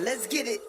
Let's get it.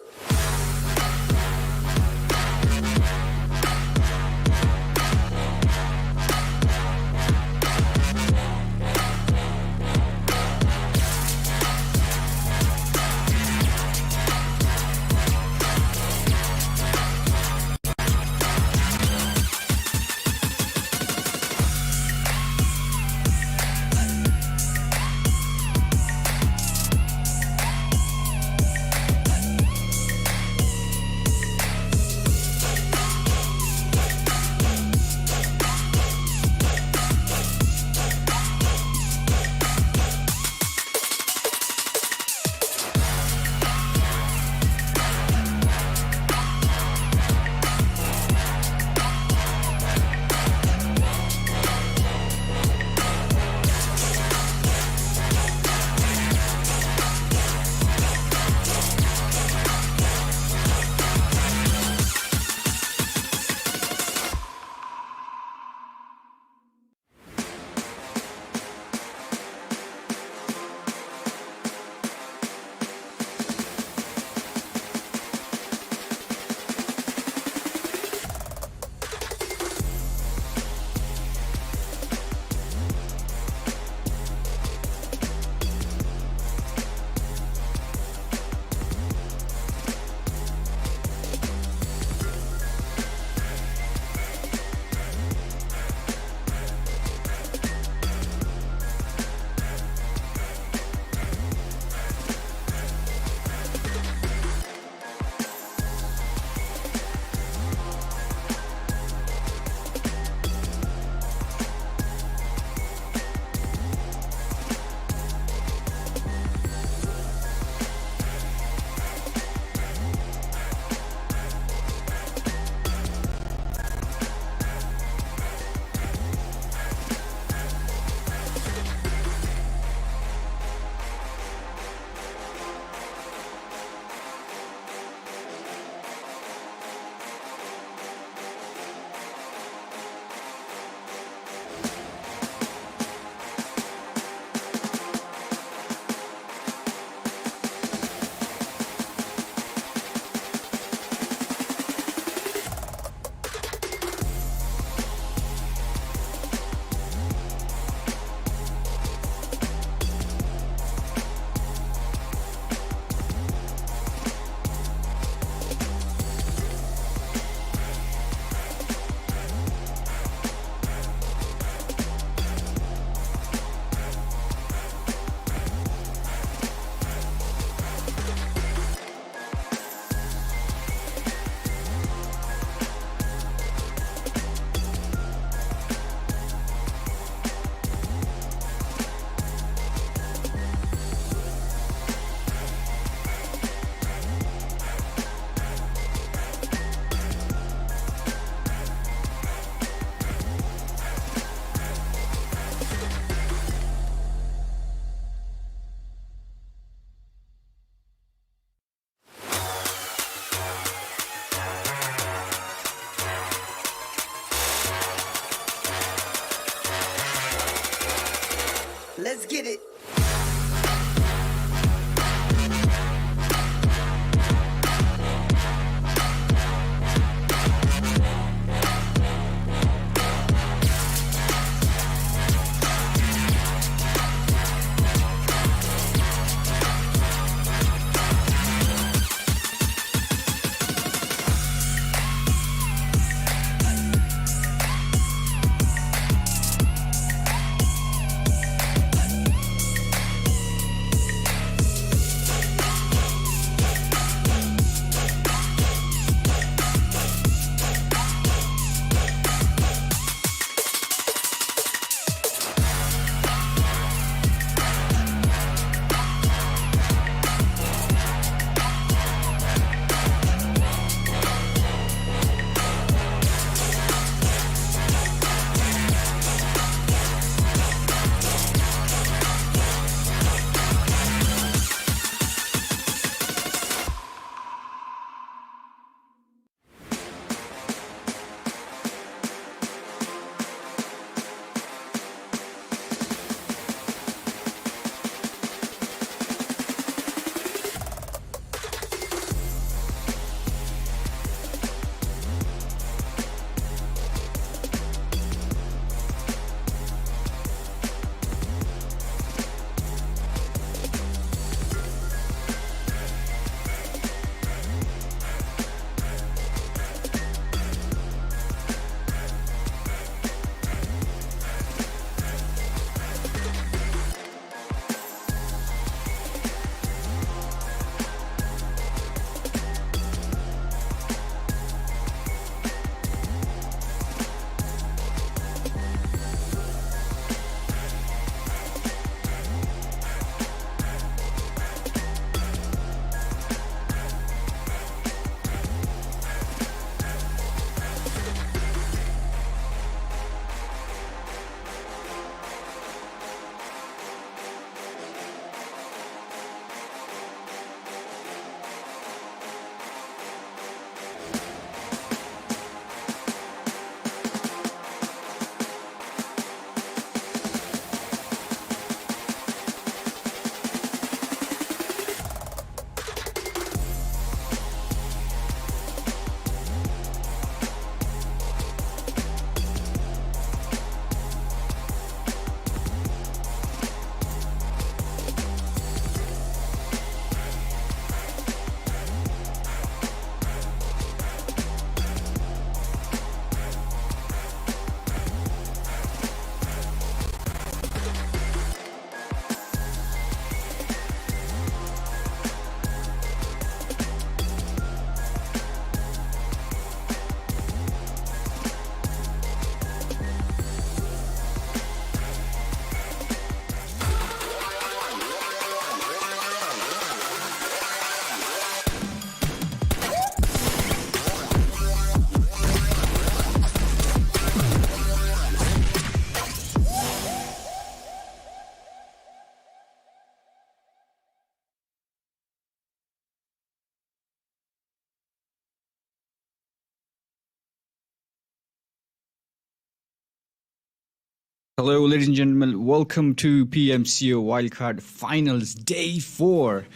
Hello, ladies and gentlemen. Welcome to PMCO Wildcard Finals Day 4.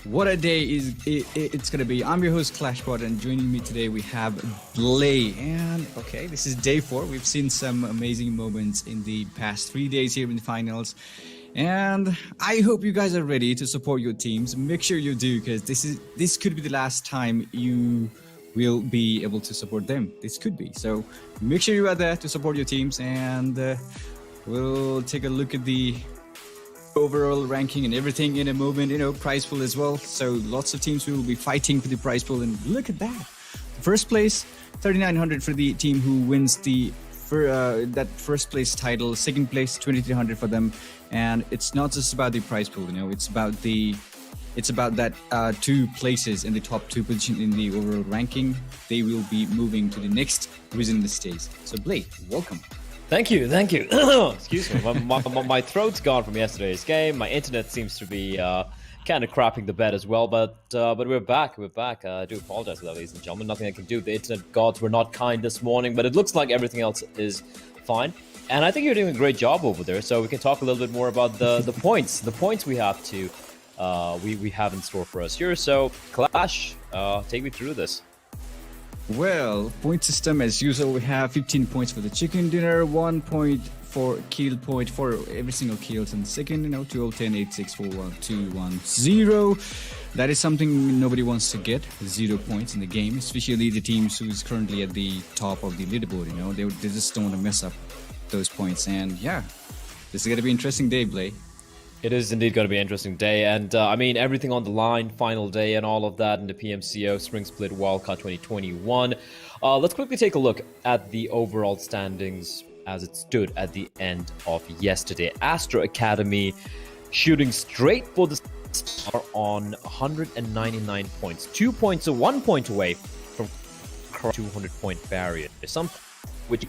What a day it's going to be. I'm your host, Clashbot, and joining me today we have Blay. And okay, this is Day 4. We've seen some amazing moments in the past 3 days here in the finals. And I hope you guys are ready to support your teams. Make sure you do, because this could be the last time you will be able to support them. This could be. So make sure you are there to support your teams, and we'll take a look at the overall ranking and everything in a moment, prize pool as well. So lots of teams will be fighting for the prize pool, and look at that. First place, 3,900 for the team who wins that first place title. Second place, 2,300 for them. And it's not just about the prize pool, it's about that 2 places in the top 2 position in the overall ranking. They will be moving to the next region the stage. So Blake, welcome. Thank you. Excuse me, my throat's gone from yesterday's game. My internet seems to be kind of crapping the bed as well, but we're back. I do apologize for that, ladies and gentlemen. Nothing I can do. The internet gods were not kind this morning, but it looks like everything else is fine. And I think you're doing a great job over there, so we can talk a little bit more about the points. The points we have to we have in store for us here. So Clash, take me through this. Well, point system as usual, we have 15 points for the chicken dinner, 1 point for kill point for every single kills in the second, 12, 10, 8, 6, 4, 1, 2, 1, 0. That is something nobody wants to get, 0 points in the game, especially the teams who's currently at the top of the leaderboard, they just don't want to mess up those points. And yeah, this is going to be an interesting day, Blay. It is indeed going to be an interesting day, and I mean, everything on the line, final day and all of that in the PMCO Spring Split Wildcard 2021. Let's quickly take a look at the overall standings as it stood at the end of yesterday. Astra Academy shooting straight for the star on 199 points. 2 points or 1 point away from 200-point barrier. Which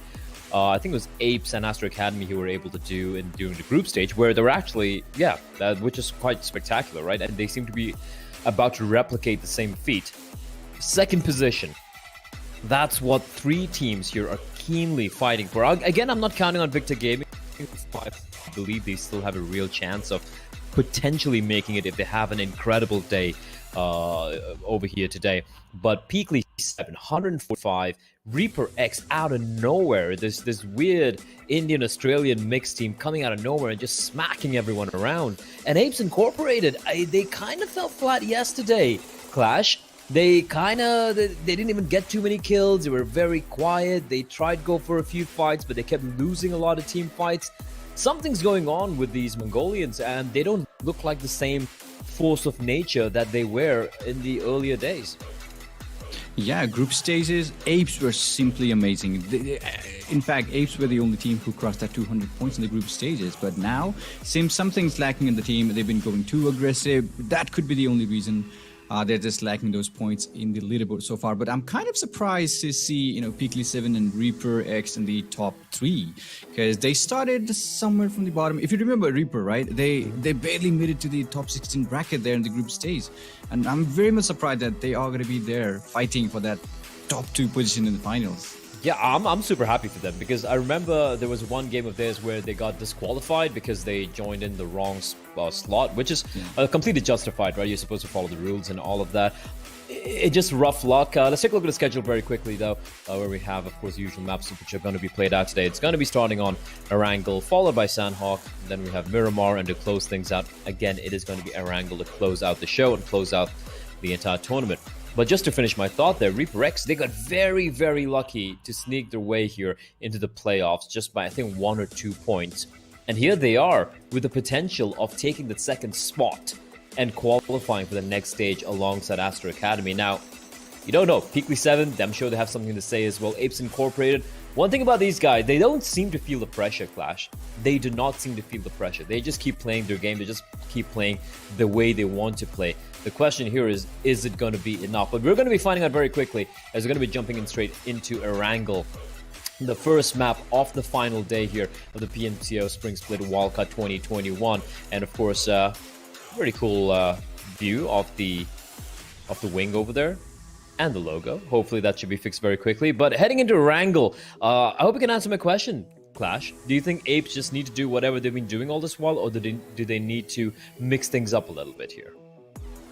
I think it was APES and Astra Academy who were able to do during the group stage, where they were actually, which is quite spectacular, right? And they seem to be about to replicate the same feat. Second position. That's what 3 teams here are keenly fighting for. Again, I'm not counting on Victor Gaming. I believe they still have a real chance of potentially making it if they have an incredible day over here today. But PeaklySeven, 145, ReaperX out of nowhere, this weird Indian-Australian mixed team coming out of nowhere and just smacking everyone around. And APES Incorporated, they kind of fell flat yesterday, Clash. They didn't even get too many kills. They were very quiet. They tried to go for a few fights, but they kept losing a lot of team fights. Something's going on with these Mongolians, and they don't look like the same force of nature that they were in the earlier days. Yeah, group stages, APES were simply amazing. In fact, APES were the only team who crossed that 200 points in the group stages. But now, seems something's lacking in the team. They've been going too aggressive. That could be the only reason they're just lacking those points in the leaderboard so far. But I'm kind of surprised to see, PeaklySeven and ReaperX in the top 3, because they started somewhere from the bottom. If you remember Reaper, right? They barely made it to the top 16 bracket there in the group stage. And I'm very much surprised that they are going to be there fighting for that top 2 position in the finals. Yeah, I'm super happy for them, because I remember there was one game of theirs where they got disqualified because they joined in the wrong slot, which is completely justified, right? You're supposed to follow the rules and all of that. It's just rough luck. Let's take a look at the schedule very quickly, though, where we have, of course, the usual maps which are going to be played out today. It's going to be starting on Erangel, followed by Sanhok. Then we have Miramar, and to close things out, again, it is going to be Erangel to close out the show and close out the entire tournament. But just to finish my thought there, ReaperX, they got very, very lucky to sneak their way here into the playoffs just by, I think, 1 or 2 points. And here they are with the potential of taking the second spot and qualifying for the next stage alongside Astra Academy. Now, you don't know, PeaklySeven, I'm sure they have something to say as well. APES Incorporated, one thing about these guys, they don't seem to feel the pressure, Clash. They do not seem to feel the pressure. They just keep playing their game. They just keep playing the way they want to play. The question here is it going to be enough? But we're going to be finding out very quickly, as we're going to be jumping in straight into Erangel, the first map of the final day here of the PMCO Spring Split Wildcard 2021. And of course, very cool view of the wing over there. and the logo. Hopefully that should be fixed very quickly. But heading into Erangel, I hope you can answer my question. Clash? Do you think APES just need to do whatever they've been doing all this while, or do they need to mix things up a little bit here?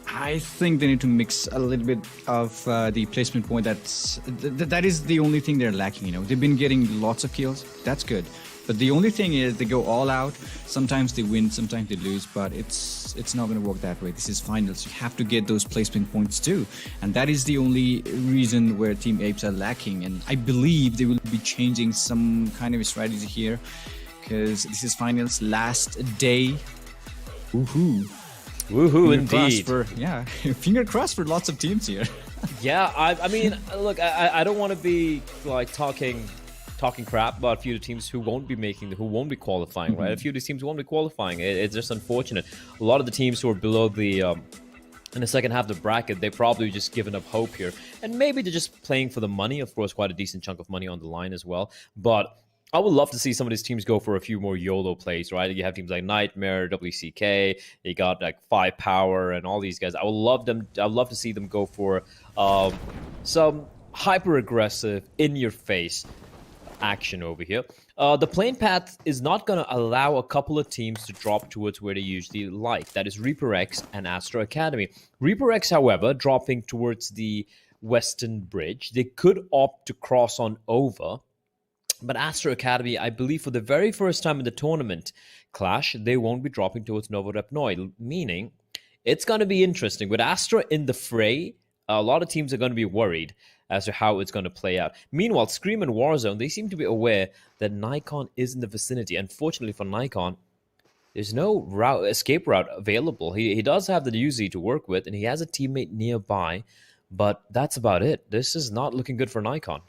I think they need to mix a little bit of the placement point. That is the only thing they're lacking. They've been getting lots of kills. That's good. But the only thing is they go all out. Sometimes they win, sometimes they lose, but it's not going to work that way. This is finals. You have to get those placement points too. And that is the only reason where Team APES are lacking. And I believe they will be changing some kind of strategy here, because this is finals, last day. Woohoo. Woohoo, indeed. Finger crossed for lots of teams here. Yeah, I mean, look, I don't want to be like talking crap about a few of the teams who won't be qualifying, right? A few of these teams won't be qualifying. It's just unfortunate. A lot of the teams who are below the in the second half of the bracket, they probably just given up hope here, and maybe they're just playing for the money. Of course, quite a decent chunk of money on the line as well. But I would love to see some of these teams go for a few more YOLO plays, right? You have teams like Nightmare, WCK, you got like 5 Power, and all these guys. I'd love to see them go for some hyper aggressive, in your face action over here. The playing path is not going to allow a couple of teams to drop towards where they usually like. That is ReaperX and Astra Academy. ReaperX, however, dropping towards the western bridge. They could opt to cross on over. But Astra Academy, I believe for the very first time in the tournament, Clash, they won't be dropping towards Novorep Noi, meaning it's going to be interesting. With Astra in the fray, a lot of teams are going to be worried as to how it's going to play out. Meanwhile, Scream and Warzone, they seem to be aware that NAIKON is in the vicinity. Unfortunately for NAIKON, there's no escape route available. He does have the UZ to work with, and he has a teammate nearby, but that's about it. This is not looking good for NAIKON.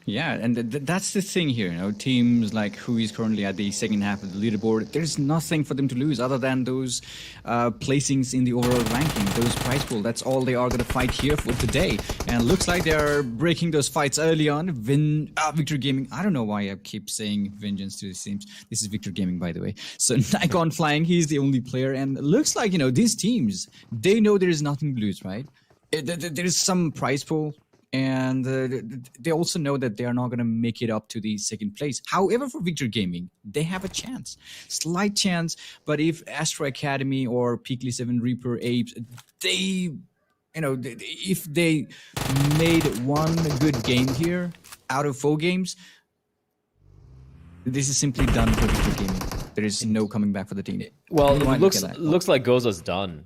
Yeah, and that's the thing here. Teams like who is currently at the second half of the leaderboard, there's nothing for them to lose other than those placings in the overall ranking, those prize pool. That's all they are going to fight here for today. And it looks like they're breaking those fights early on. Victor Gaming, I don't know why I keep saying vengeance to these teams. This is Victor Gaming, by the way. So NAIKON flying, he's the only player. And it looks like, these teams, they know there is nothing to lose, right? There is some prize pool. And they also know that they are not going to make it up to the second place. However, for Victor Gaming, they have a chance, slight chance. But if Astra Academy or PeaklySeven, Reaper, APES, if they made one good game here out of 4 games, this is simply done for Victor Gaming. There is no coming back for the team. Well, it looks like Gozza's done.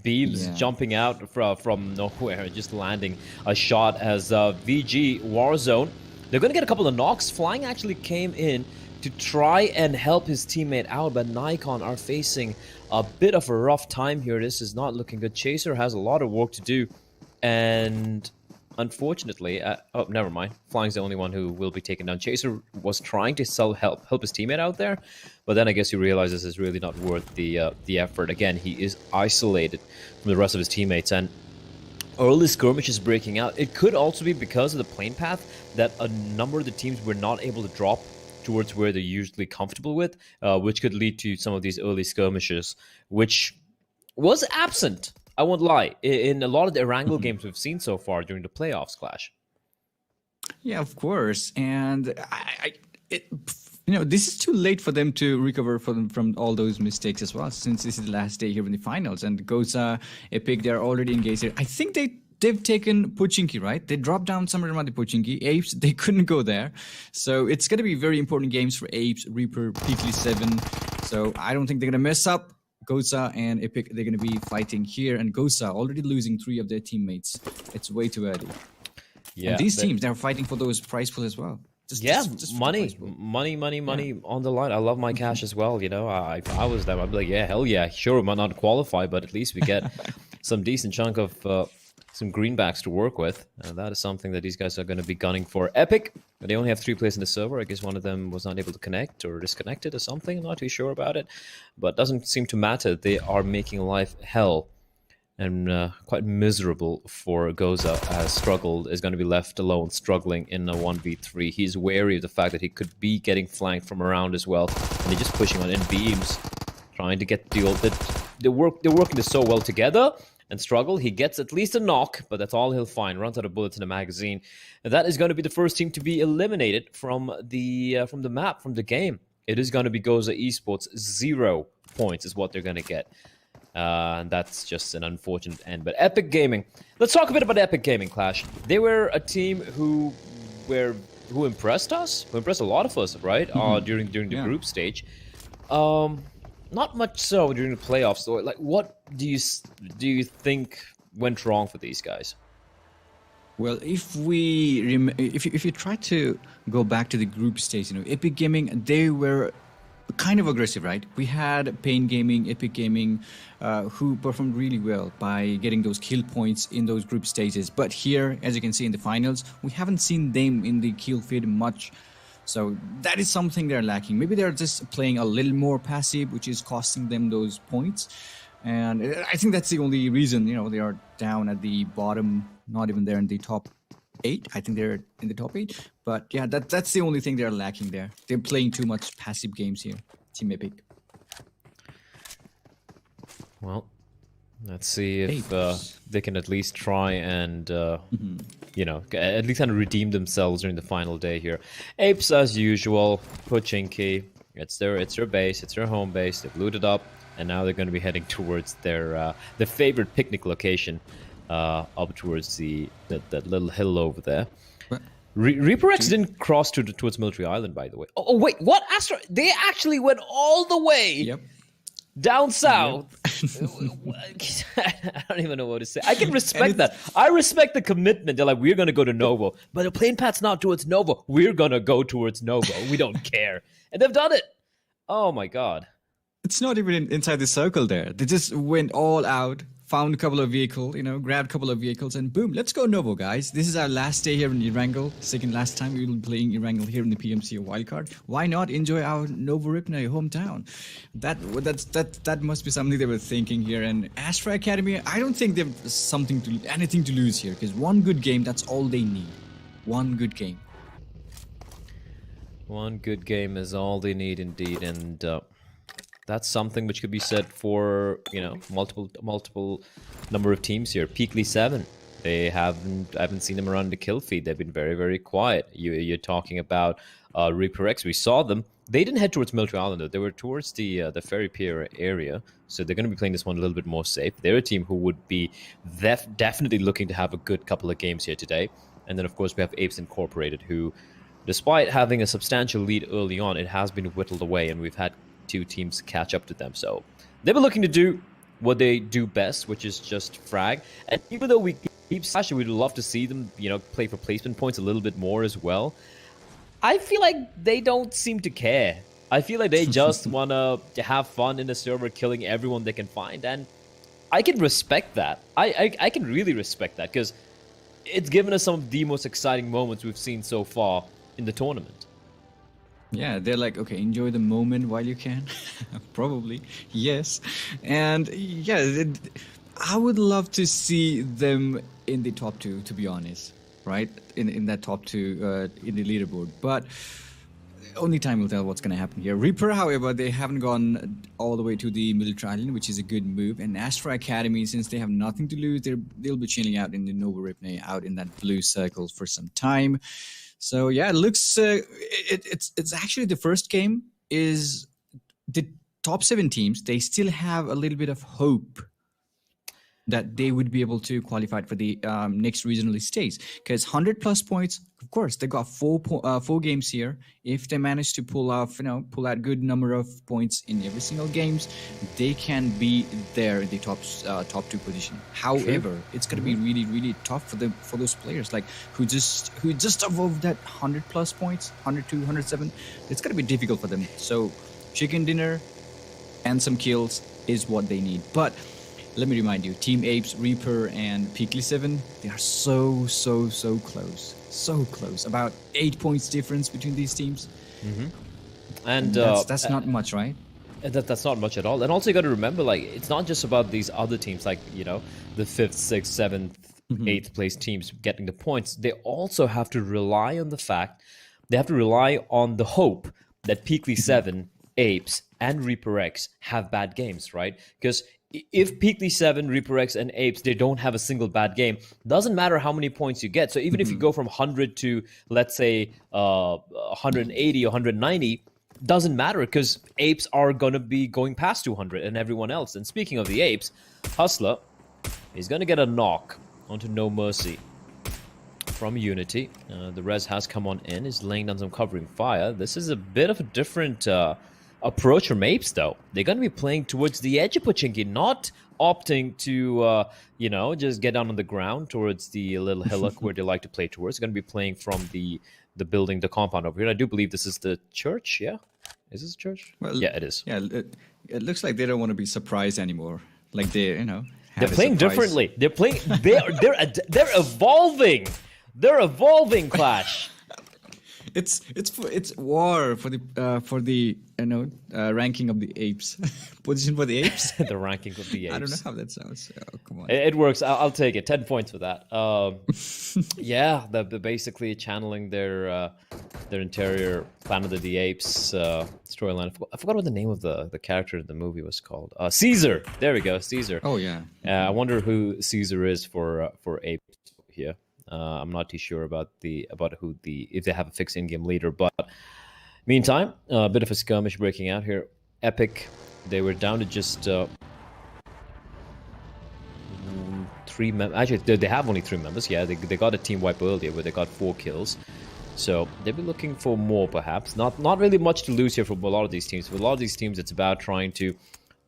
Beams jumping out from nowhere, just landing a shot as VG Warzone. They're going to get a couple of knocks. Flying actually came in to try and help his teammate out, but NAIKON are facing a bit of a rough time here. This is not looking good. Chaser has a lot of work to do, and unfortunately, oh, never mind. Flying's the only one who will be taken down. Chaser was trying to help his teammate out there, but then I guess he realizes it's really not worth the effort. Again, he is isolated from the rest of his teammates, and early skirmish is breaking out. It could also be because of the plane path that a number of the teams were not able to drop towards where they're usually comfortable with, which could lead to some of these early skirmishes, which was absent. I won't lie. In a lot of the Erangel games we've seen so far during the playoffs, Clash. Yeah, of course. And this is too late for them to recover from all those mistakes as well, since this is the last day here in the finals. And Gozza, Epic, they're already engaged here. I think they've taken Pochinki, right? They dropped down somewhere around the Pochinki. APES, they couldn't go there. So it's going to be very important games for APES, Reaper, PeaklySeven. So I don't think they're going to mess up. Gozza and Epic, they're going to be fighting here, and Gozza already losing 3 of their teammates. It's way too early. Yeah, and these teams, they're fighting for those prize pools as well. Just money on the line. I love my cash as well. If I was them, I'd be like, yeah, hell yeah, sure, we might not qualify, but at least we get some decent chunk of some greenbacks to work with. That is something that these guys are going to be gunning for. Epic, they only have 3 players in the server. I guess one of them was not able to connect or disconnected or something. I'm not too sure about it, but it doesn't seem to matter. They are making life hell and quite miserable for Gozza, as Struggled is going to be left alone, struggling in a 1v3. He's wary of the fact that he could be getting flanked from around as well, and they're just pushing on in beams, trying to get the ult. They're working this so well together. and struggle. He gets at least a knock, but that's all he'll find. Runs out of bullets in a magazine. And that is going to be the first team to be eliminated from the map, from the game. It is going to be GozzaEsports. 0 points is what they're going to get. And that's just an unfortunate end. But Epic Gaming. Let's talk a bit about Epic Gaming, Clash. They were a team who impressed us, who impressed a lot of us, right? During the group stage. Not much so during the playoffs. So, like, what do you think went wrong for these guys? Well, if you try to go back to the group stage, Epic Gaming, they were kind of aggressive, right? We had Pain Gaming, Epic Gaming, who performed really well by getting those kill points in those group stages. But here, as you can see in the finals, we haven't seen them in the kill feed much. So that is something they're lacking. Maybe they're just playing a little more passive, which is costing them those points. And I think that's the only reason, they are down at the bottom, not even there in the top 8. I think they're in the top 8. But yeah, that's the only thing they're lacking there. They're playing too much passive games here, Team Epic. Well, let's see if they can at least try and, at least kind of redeem themselves during the final day here. Apes, as usual, Pochinki. It's their base. It's their home base. They've looted up, and now they're going to be heading towards their favorite picnic location, up towards that little hill over there. ReaperX didn't cross towards Military Island, by the way. Oh, wait, what? Astra? They actually went all the way down south. I don't even know what to say. I can respect that. I respect the commitment. They're like, we're going to go to Novo. But the plane path's not towards Novo. We're going to go towards Novo. We don't care. And they've done it. Oh, my God. It's not even inside the circle there. They just went all out, found a couple of vehicles, grabbed a couple of vehicles, and boom, let's go Novo, guys. This is our last day here in Erangel. Second last time we will be playing Erangel here in the PMCO Wildcard. Why not enjoy our Novo Ripney hometown? That must be something they were thinking here. And Astra Academy, I don't think they've anything to lose here, because one good game, that's all they need. One good game. One good game is all they need, indeed, and that's something which could be said for multiple number of teams here. PeaklySeven, I haven't seen them around the kill feed. They've been very, very quiet. You're talking about ReaperX. We saw them. They didn't head towards Military Island, though. They were towards the ferry pier area, so they're going to be playing this one a little bit more safe. They're a team who would be definitely looking to have a good couple of games here today. And then, of course, we have Apes Incorporated, who, despite having a substantial lead early on, it has been whittled away, and we've had 2 teams catch up to them. So they've been looking to do what they do best, which is just frag. And even though we keep slashing, we'd love to see them, play for placement points a little bit more as well. I feel like they don't seem to care. I feel like they just want to have fun in the server, killing everyone they can find. And I can respect that. I can really respect that, because it's given us some of the most exciting moments we've seen so far in the tournament. Yeah, they're like, okay, enjoy the moment while you can. Probably, yes. And yeah, I would love to see them in the top 2, to be honest, right? In that top 2 in the leaderboard. But only time will tell what's going to happen here. Reaper, however, they haven't gone all the way to the Military Island, which is a good move. And Astra Academy, since they have nothing to lose, they'll be chilling out in the Novo Ripney, out in that blue circle for some time. So yeah, it looks it's actually the first game is the top 7 teams. They still have a little bit of hope that they would be able to qualify for the next regional stage, because 100+ points. Of course, they got 4 games here. If they manage to pull out good number of points in every single games, they can be there in the top 2 position. However, it's going to be really, really tough for those players like who just above that 100+ points, 102, 107. It's going to be difficult for them. So chicken dinner and some kills is what they need. But let me remind you, Team Apes, Reaper, and PeaklySeven, they are so close. So close. About 8 points difference between these teams. Mm-hmm. And that's not much, right? That's not much at all. And also you got to remember, like, it's not just about these other teams, like, the 5th, 6th, 7th, 8th place teams getting the points. They also have to rely on the hope that PeaklySeven, Apes, and ReaperX have bad games, right? Because if PeaklySeven, ReaperX, and APES, they don't have a single bad game, doesn't matter how many points you get. So even if you go from 100 to, let's say, 180 or 190, doesn't matter because APES are going to be going past 200 and everyone else. And speaking of the APES, Hustler is going to get a knock onto No Mercy from Unity. The res has come on in, is laying down some covering fire. This is a bit of a different approach from APES, though. They're going to be playing towards the edge of Pochinki, not opting to, just get down on the ground towards the little hillock where they like to play towards. They're going to be playing from the building, the compound over here. And I do believe this is the church, yeah? Is this a church? Well, yeah, it is. Yeah, it looks like they don't want to be surprised anymore. Like they're playing differently. They're playing. They're evolving. They're evolving, Clash. It's war for the ranking of the apes. Position for the apes. The ranking of the apes. I don't know how that sounds. Oh, come on. It works. I'll take it. 10 points for that. Yeah, they're basically channeling their interior Planet of the Apes storyline. I forgot what the name of the character in the movie was called. Caesar. There we go. Caesar. Oh yeah. I wonder who Caesar is for apes here. I'm not too sure about if they have a fixed in-game leader, but meantime, a bit of a skirmish breaking out here. Epic, they were down to just 3 members. Actually, they have only 3 members. Yeah, they got a team wipe earlier where they got 4 kills. So they'll be looking for more, perhaps. Not really much to lose here for a lot of these teams. For a lot of these teams, it's about trying to,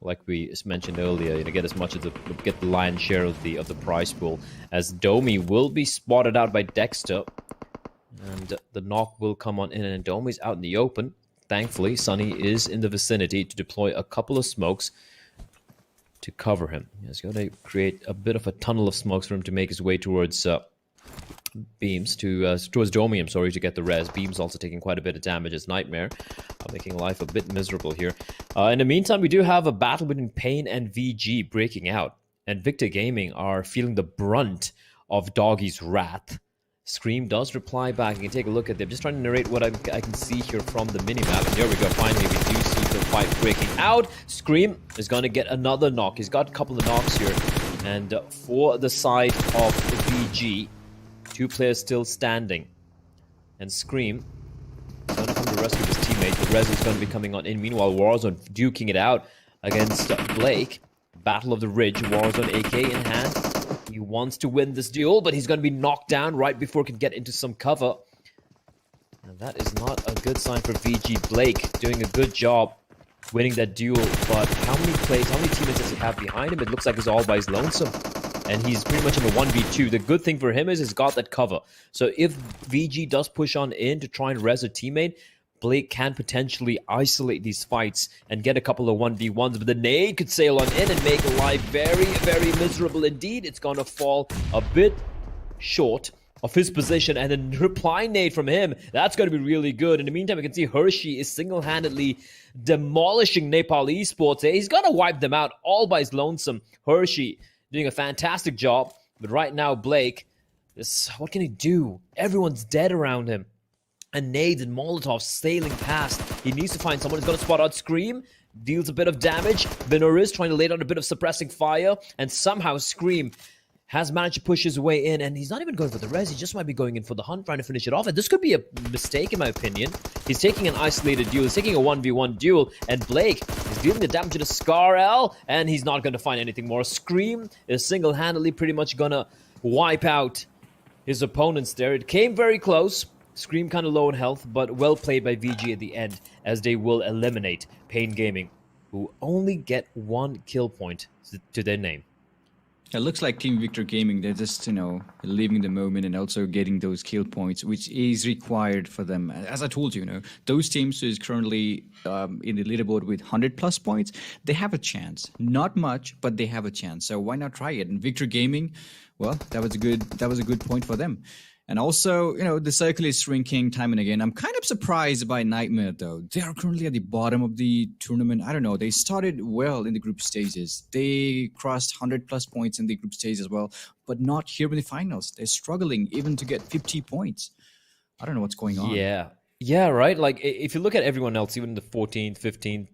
like we mentioned earlier, get as much of get the lion's share of the prize pool. As Domi will be spotted out by Dexter, and the knock will come on in, and Domi's out in the open. Thankfully, Sunny is in the vicinity to deploy a couple of smokes to cover him. He's going to create a bit of a tunnel of smokes for him to make his way towards Beams towards Domi, to get the res. Beams also taking quite a bit of damage as Nightmare, making life a bit miserable here. In the meantime, we do have a battle between Pain and VG breaking out, and Victor Gaming are feeling the brunt of Doggy's wrath. Scream does reply back. You can take a look at them. Just trying to narrate what I can see here from the minimap. And there we go. Finally, we do see the fight breaking out. Scream is going to get another knock. He's got a couple of knocks here. And for the side of VG, 2 players still standing. And Scream is going to come to rescue his teammate. The res is going to be coming on in. Meanwhile, Warzone duking it out against Blake. Battle of the Ridge. Warzone AK in hand. He wants to win this duel, but he's going to be knocked down right before he can get into some cover. And that is not a good sign for VG. Blake doing a good job winning that duel, but how many teammates does he have behind him? It looks like he's all by his lonesome. And he's pretty much in a 1v2. The good thing for him is he's got that cover. So if VG does push on in to try and res a teammate, Blake can potentially isolate these fights and get a couple of 1v1s, but the nade could sail on in and make life very, very miserable indeed. It's going to fall a bit short of his position, and then reply nade from him, that's going to be really good. In the meantime, we can see Hershey is single-handedly demolishing NepalEsports. He's going to wipe them out all by his lonesome. Hershey doing a fantastic job, but right now, Blake, what can he do? Everyone's dead around him. And nades and Molotovs sailing past. He needs to find someone who's going to spot out Scream. Deals a bit of damage. Benur is trying to lay down a bit of suppressing fire. And somehow Scream has managed to push his way in. And he's not even going for the res. He just might be going in for the hunt, trying to finish it off. And this could be a mistake, in my opinion. He's taking an isolated duel. He's taking a 1v1 duel. And Blake is dealing the damage to the Scar L. And he's not going to find anything more. Scream is single-handedly pretty much going to wipe out his opponents there. It came very close. Scream kind of low in health, but well played by VG at the end, as they will eliminate Pain Gaming, who only get 1 kill point to their name. It looks like Team Victor Gaming, they're just, leaving the moment and also getting those kill points, which is required for them. As I told you, those teams who is currently in the leaderboard with 100+ points, they have a chance. Not much, but they have a chance. So why not try it? And Victor Gaming, well, that was a good point for them. And also, the circle is shrinking time and again. I'm kind of surprised by Nightmare, though. They are currently at the bottom of the tournament. I don't know. They started well in the group stages. They crossed 100+ points in the group stage as well, but not here in the finals. They're struggling even to get 50 points. I don't know what's going on. Yeah, right? Like, if you look at everyone else, even the 14th, 15th,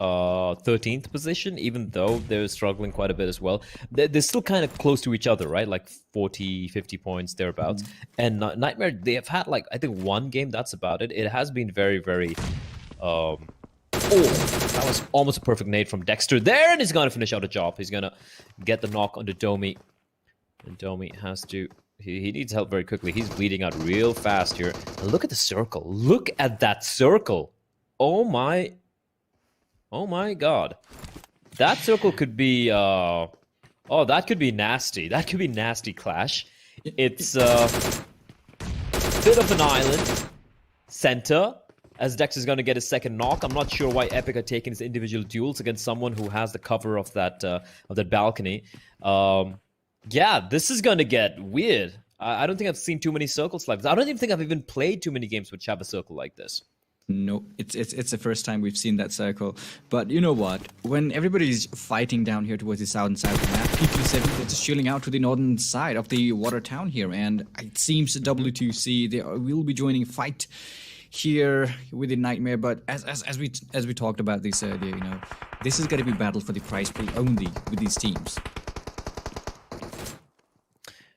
13th position, even though they're struggling quite a bit as well. They're still kind of close to each other, right? Like 40, 50 points, thereabouts. And Nightmare, they have had, like, I think one game, that's about it. It has been very, very... Oh, that was almost a perfect nade from Dexter there, and he's going to finish out a job. He's going to get the knock onto Domi. And Domi has to... He needs help very quickly. He's bleeding out real fast here. And look at the circle. Look at that circle. Oh my god. That circle could be... oh, that could be nasty. That could be nasty clash. It's a bit of an island. Center. As Dex is going to get his second knock. I'm not sure why Epic are taking his individual duels against someone who has the cover of that balcony. Yeah, this is going to get weird. I don't think I've seen too many circles like this. I don't even think I've even played too many games which have a circle like this. No, it's the first time we've seen that circle. But you know what? When everybody's fighting down here towards the southern side of the map, PeaklySeven is shielding out to the northern side of the water town here. And it seems W2C, they will be joining fight here with the Nightmare. But as we talked about this earlier, you know, this is going to be battle for the prize pool only with these teams.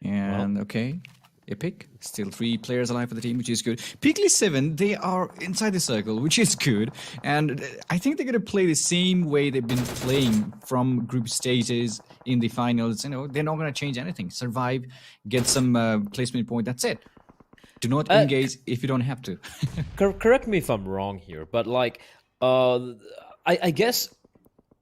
And okay, Epic, still 3 players alive for the team, which is good. PeaklySeven, they are inside the circle, which is good. And I think they're going to play the same way they've been playing from group stages in the finals. You know, they're not going to change anything. Survive, get some placement point, that's it. Do not engage if you don't have to. Correct me if I'm wrong here, but like, I guess...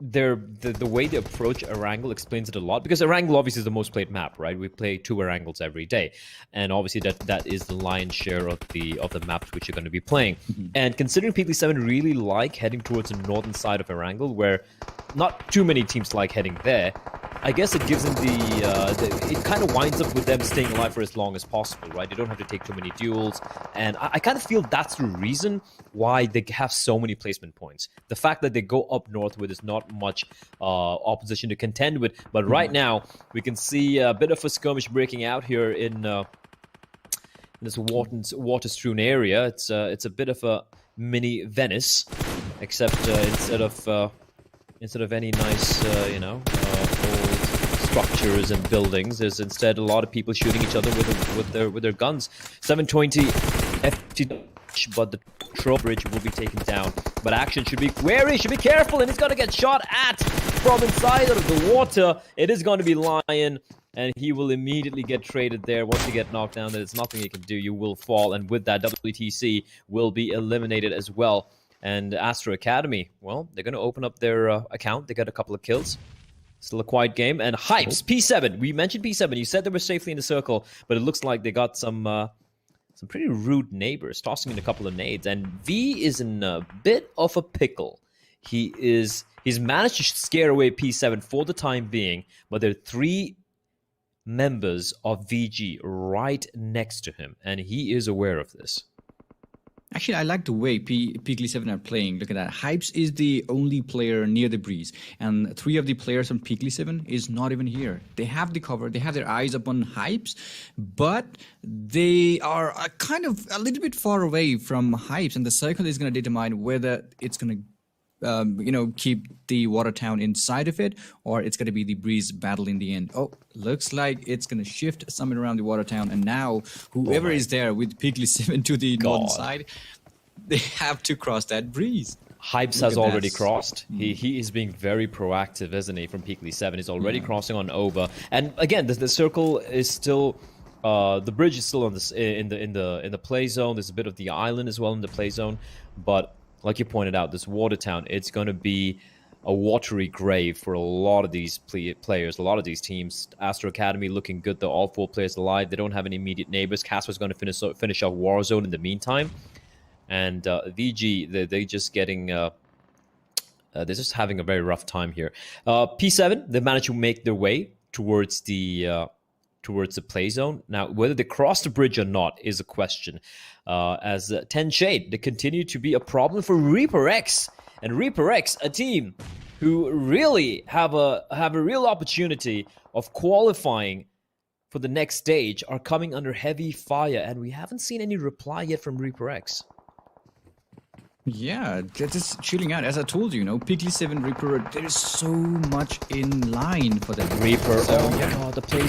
the way they approach Erangel explains it a lot, because Erangel obviously is the most played map, right? We play 2 Erangels every day, and obviously that is the lion's share of the maps which you're going to be playing. And considering PeaklySeven really like heading towards the northern side of Erangel, where not too many teams like heading there, I guess it gives them it kind of winds up with them staying alive for as long as possible, right? You don't have to take too many duels, and I kind of feel that's the reason why they have so many placement points. The fact that they go up north where there's not much opposition to contend with, but right now we can see a bit of a skirmish breaking out here in this water-strewn area. It's a bit of a mini Venice, except instead of any nice old structures and buildings, there's instead a lot of people shooting each other with their guns. 720 FT, but the drawbridge will be taken down. But Action should be wary, should be careful, and he's going to get shot at from inside of the water. It is going to be Lion, and he will immediately get traded there. Once you get knocked down, there's nothing you can do. You will fall, and with that, WTC will be eliminated as well. And Astra Academy, well, they're going to open up their account. They got a couple of kills. Still a quiet game. And Hypes, P7. We mentioned P7. You said they were safely in the circle, but it looks like they got some pretty rude neighbors tossing in a couple of nades. And V is in a bit of a pickle. He's managed to scare away P7 for the time being, but there are 3 members of VG right next to him, and he is aware of this. Actually, I like the way PeaklySeven are playing. Look at that. Hypes is the only player near the breeze, and 3 of the players from PeaklySeven is not even here. They have the cover. They have their eyes up on Hypes, but they are kind of a little bit far away from Hypes, and the circle is going to determine whether it's going to keep the water town inside of it, or it's going to be the breeze battle in the end. Oh, looks like it's going to shift somewhere around the water town, and now whoever is there with PeaklySeven to the northern side, they have to cross that breeze. Hypes has already crossed. He is being very proactive, isn't he, from PeaklySeven. He's already crossing on over, and again, the circle is still. The bridge is still on this in the play zone. There's a bit of the island as well in the play zone, but like you pointed out, this water town, it's going to be a watery grave for a lot of these players, a lot of these teams. Astra Academy looking good, though. All 4 players alive. They don't have any immediate neighbors. Casper's going to finish off Warzone in the meantime. And VG, they're just getting... they're just having a very rough time here. P7, they managed to make their way towards the play zone. Now, whether they cross the bridge or not is a question. As 10 Shade, they continue to be a problem for ReaperX. And ReaperX, a team who really have a real opportunity of qualifying for the next stage, are coming under heavy fire. And we haven't seen any reply yet from ReaperX. Yeah, they're just chilling out. As I told you, PeaklySeven, Reaper, there is so much in line for them. Reaper, So, oh my yeah. god, the play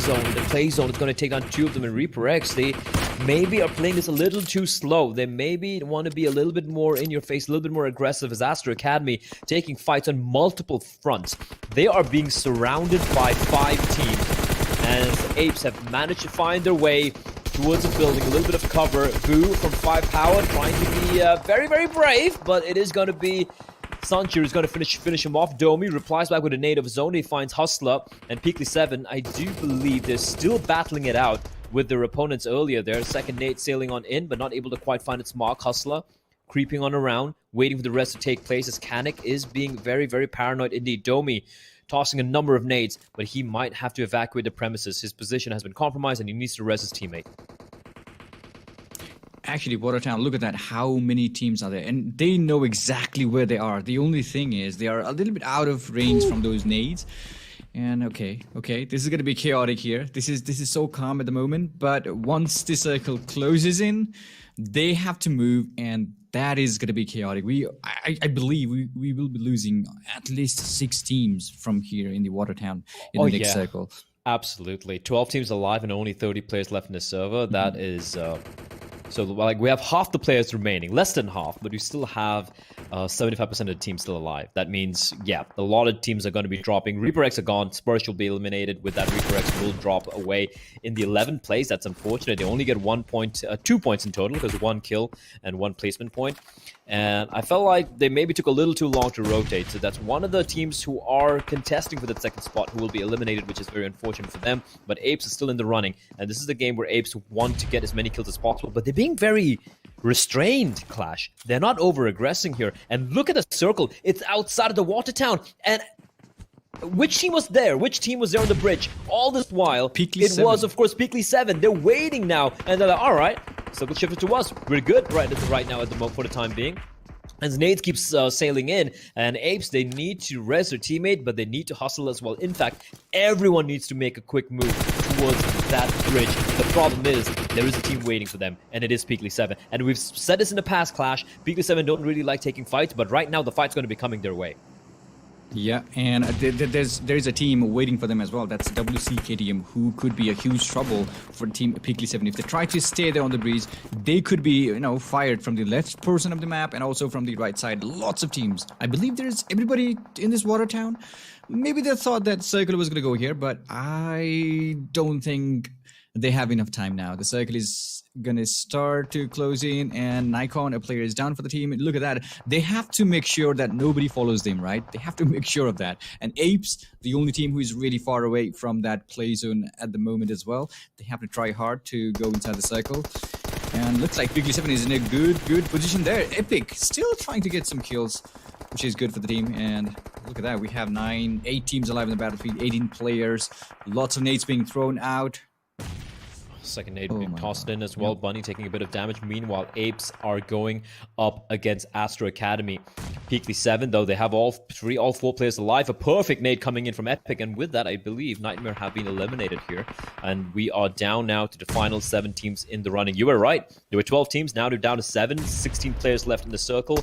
zone is going to take down two of them in ReaperX. They maybe are playing this a little too slow. They maybe want to be a little bit more in your face, a little bit more aggressive as Astra Academy, taking fights on multiple fronts. They are being surrounded by 5 teams, as Apes have managed to find their way towards a building, a little bit of cover. Boo from 5 Power trying to be very, very brave, but it is going to be Sanchir who's going to finish him off. Domi replies back with a nade of his own. He finds Hustler and PeaklySeven. I do believe they're still battling it out with their opponents earlier there. Second nade sailing on in, but not able to quite find its mark. Hustler creeping on around, waiting for the rest to take place as Kanik is being very, very paranoid indeed. Domi tossing a number of nades, but he might have to evacuate the premises. His position has been compromised and he needs to res his teammate. Actually, Watertown, look at that. How many teams are there? And they know exactly where they are. The only thing is they are a little bit out of range from those nades. And okay, this is going to be chaotic here. This is so calm at the moment. But once the circle closes in, they have to move, and that is going to be chaotic. I believe we will be losing at least 6 teams from here in the Watertown in the next circle. Absolutely. 12 teams alive and only 30 players left in the server. That is... So, like, we have half the players remaining, less than half, but we still have 75% of the team still alive. That means, yeah, a lot of teams are going to be dropping. ReaperX are gone. Spurs will be eliminated. With that, ReaperX will drop away in the 11th place. That's unfortunate. They only get 2 points in total because 1 kill and 1 placement point. And I felt like they maybe took a little too long to rotate. So that's one of the teams who are contesting for that second spot who will be eliminated, which is very unfortunate for them. But Apes is still in the running. And this is a game where Apes want to get as many kills as possible. But they're being very restrained, Clash. They're not over-aggressing here. And look at the circle. It's outside of the Watertown. And which team was there? Which team was there on the bridge? All this while, it was, of course, PeaklySeven. They're waiting now. And they're like, all right, circle shifted to us. We're good right now at the moment for the time being. As Nades keeps sailing in, and Apes, they need to res their teammate, but they need to hustle as well. In fact, everyone needs to make a quick move towards that bridge. The problem is, there is a team waiting for them, and it is PeaklySeven. And we've said this in the past, Clash. PeaklySeven don't really like taking fights, but right now the fight's going to be coming their way. Yeah, and there's a team waiting for them as well. That's WC KTM, who could be a huge trouble for Team PeaklySeven. If they try to stay there on the breeze, they could be, fired from the left portion of the map and also from the right side. Lots of teams. I believe there's everybody in this Watertown. Maybe they thought that circle was going to go here, but I don't think they have enough time now. The circle is going to start to close in, and NAIKON, a player, is down for the team. Look at that. They have to make sure that nobody follows them, right? They have to make sure of that. And Apes, the only team who is really far away from that play zone at the moment as well. They have to try hard to go inside the circle. And looks like PeaklySeven is in a good position there. Epic still trying to get some kills, which is good for the team. And look at that. We have 8 teams alive in the battlefield, 18 players. Lots of nades being thrown out. Second nade being tossed in as well. Yep. Bunny taking a bit of damage. Meanwhile, Apes are going up against Astra Academy. PeaklySeven, though, they have all 4 players alive. A perfect nade coming in from Epic. And with that, I believe Nightmare have been eliminated here. And we are down now to the final 7 teams in the running. You were right. There were 12 teams. Now they're down to 7. 16 players left in the circle.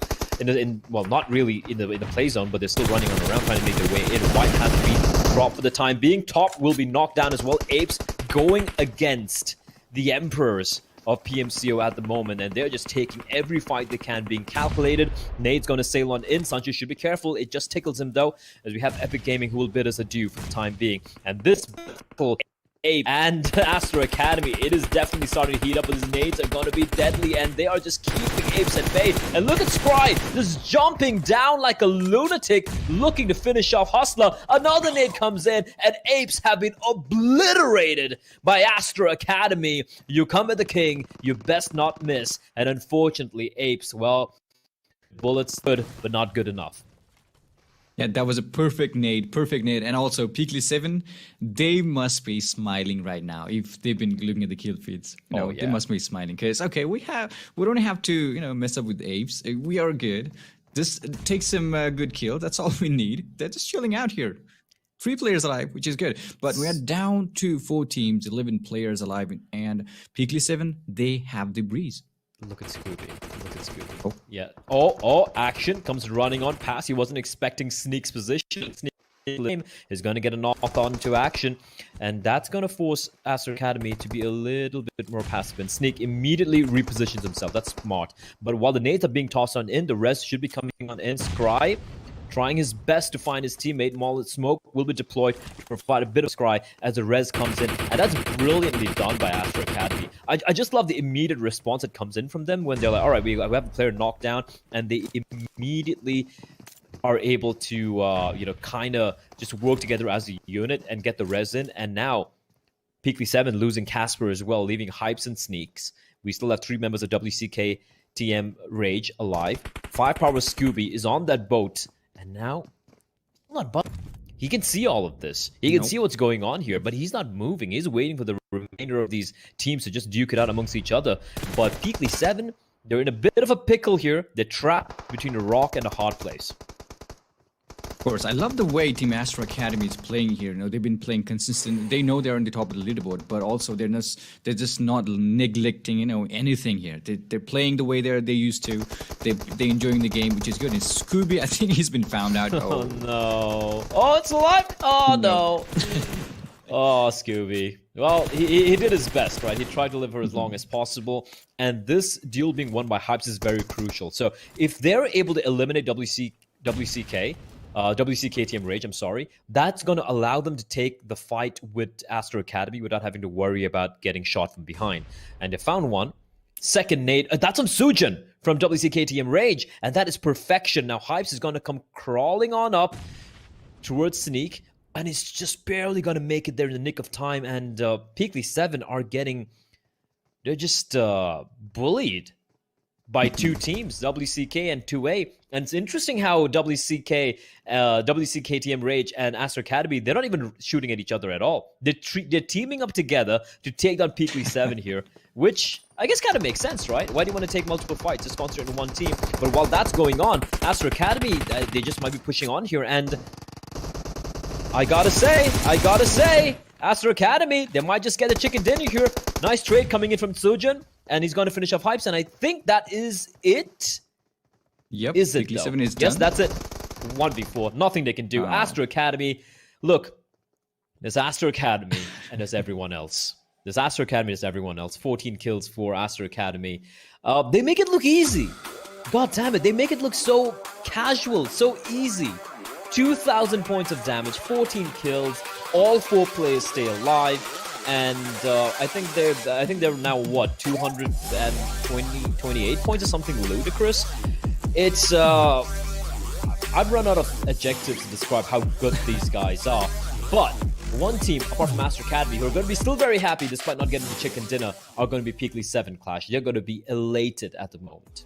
Well, not really in the play zone, but they're still running on around trying to make their way in. White has been dropped for the time being. Top will be knocked down as well. Apes going against the Emperors of PMCO at the moment, and they're just taking every fight they can, being calculated. Nade's going to sail on in. Sancho should be careful. It just tickles him, though, as we have Epic Gaming who will bid us adieu for the time being. And this battle, Ape and Astra Academy, it is definitely starting to heat up. These nades are going to be deadly, and they are just keeping Apes at bay. And look at Scry just jumping down like a lunatic, looking to finish off Hustler. Another nade comes in, and Apes have been obliterated by Astra Academy. You come at the king, you best not miss. And unfortunately, Apes, well, bullets good, but not good enough. Yeah, that was a perfect nade. And also, PeaklySeven, they must be smiling right now if they've been looking at the kill feeds. They must be smiling because, okay, we don't have to, mess up with Apes. We are good. Just take some good kill. That's all we need. They're just chilling out here. 3 players alive, which is good. But we are down to 4 teams, 11 players alive. And PeaklySeven, they have the breeze. Look at Scooby. Look at Scooby. Oh. Yeah. Oh, action comes running on pass. He wasn't expecting Sneak's position. Sneak is going to get a knock on to action, and that's going to force Astra Academy to be a little bit more passive. And Sneak immediately repositions himself. That's smart. But while the nades are being tossed on in, the rest should be coming on in. Scry trying his best to find his teammate. Mullet Smoke will be deployed to provide a bit of scry as the res comes in. And that's brilliantly done by Astra Academy. I just love the immediate response that comes in from them when they're like, all right, we have a player knocked down. And they immediately are able to, kind of just work together as a unit and get the res in. And now, PeaklySeven losing Casper as well, leaving Hypes and Sneaks. We still have 3 members of KTM Rage alive. Firepower Scooby is on that boat. And now, he can see all of this. He can see what's going on here, but he's not moving. He's waiting for the remainder of these teams to just duke it out amongst each other. But PeaklySeven, they're in a bit of a pickle here. They're trapped between a rock and a hard place. Of course, I love the way Team Astra Academy is playing here. They've been playing consistent. They know they're on the top of the leaderboard, but also they're just not neglecting anything here. They're playing the way they used to. They're enjoying the game, which is good. And Scooby, I think he's been found out. Oh no! Oh, it's alive! Oh no! Oh, Scooby. Well, he did his best, right? He tried to live for as long as possible, and this duel being won by Hypes is very crucial. So if they're able to eliminate KTM Rage, I'm sorry, that's going to allow them to take the fight with Astra Academy without having to worry about getting shot from behind. And they found one. Second nade, that's on Sujin from KTM Rage, and that is perfection. Now Hypes is going to come crawling on up towards Sneak, and he's just barely going to make it there in the nick of time, and PeaklySeven are they're just bullied by 2 teams, WCK and 2A. And it's interesting how WCKTM Rage and Astra Academy, they're not even shooting at each other at all. They're teaming up together to take down PeaklySeven here, which I guess kind of makes sense, right? Why do you want to take multiple fights? Just concentrate on one team. But while that's going on, Astra Academy, they just might be pushing on here. And I gotta say, Astra Academy, they might just get a chicken dinner here. Nice trade coming in from Sujin. And he's going to finish off Hypes, and I think that is it. Yep, is it PeaklySeven is done. Yes, that's it. 1v4, nothing they can do. Astra Academy, look, there's Astra Academy, and there's everyone else. There's Astra Academy, there's everyone else. 14 kills for Astra Academy. They make it look easy. God damn it, they make it look so casual, so easy. 2,000 points of damage, 14 kills, all 4 players stay alive. And I think they're now what, 228 points or something ludicrous. It's I've run out of adjectives to describe how good these guys are. But one team apart from Astra Academy who are going to be still very happy despite not getting the chicken dinner are going to be PeaklySeven Clash. They're going to be elated at the moment.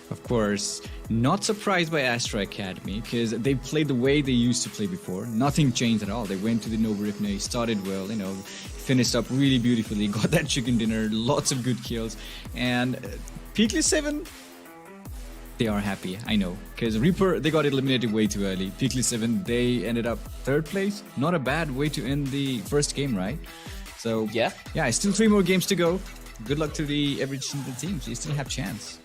Of course, not surprised by Astra Academy because they played the way they used to play before. Nothing changed at all. They went to the Nova Rifne, started well, finished up really beautifully, got that chicken dinner, lots of good kills. And PeaklySeven, they are happy, I know. Because Reaper, they got eliminated way too early. PeaklySeven, they ended up 3rd place. Not a bad way to end the first game, right? So, yeah, still 3 more games to go. Good luck to every single team, so you still have chance.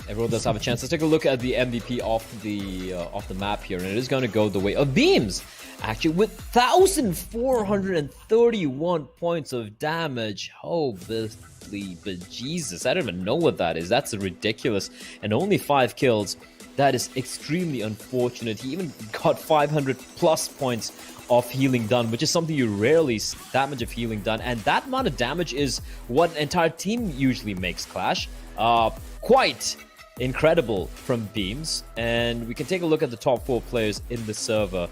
Everyone does have a chance. Let's take a look at the MVP of the map here, and it is going to go the way of Beams, actually, with 1,431 points of damage. Holy bejesus, I don't even know what that is. That's ridiculous. And only 5 kills. That is extremely unfortunate. He even got 500 plus points of healing done, which is something you rarely see, that much of healing done. And that amount of damage is what an entire team usually makes, Clash. Quite incredible from Beams, and we can take a look at the top 4 players in the server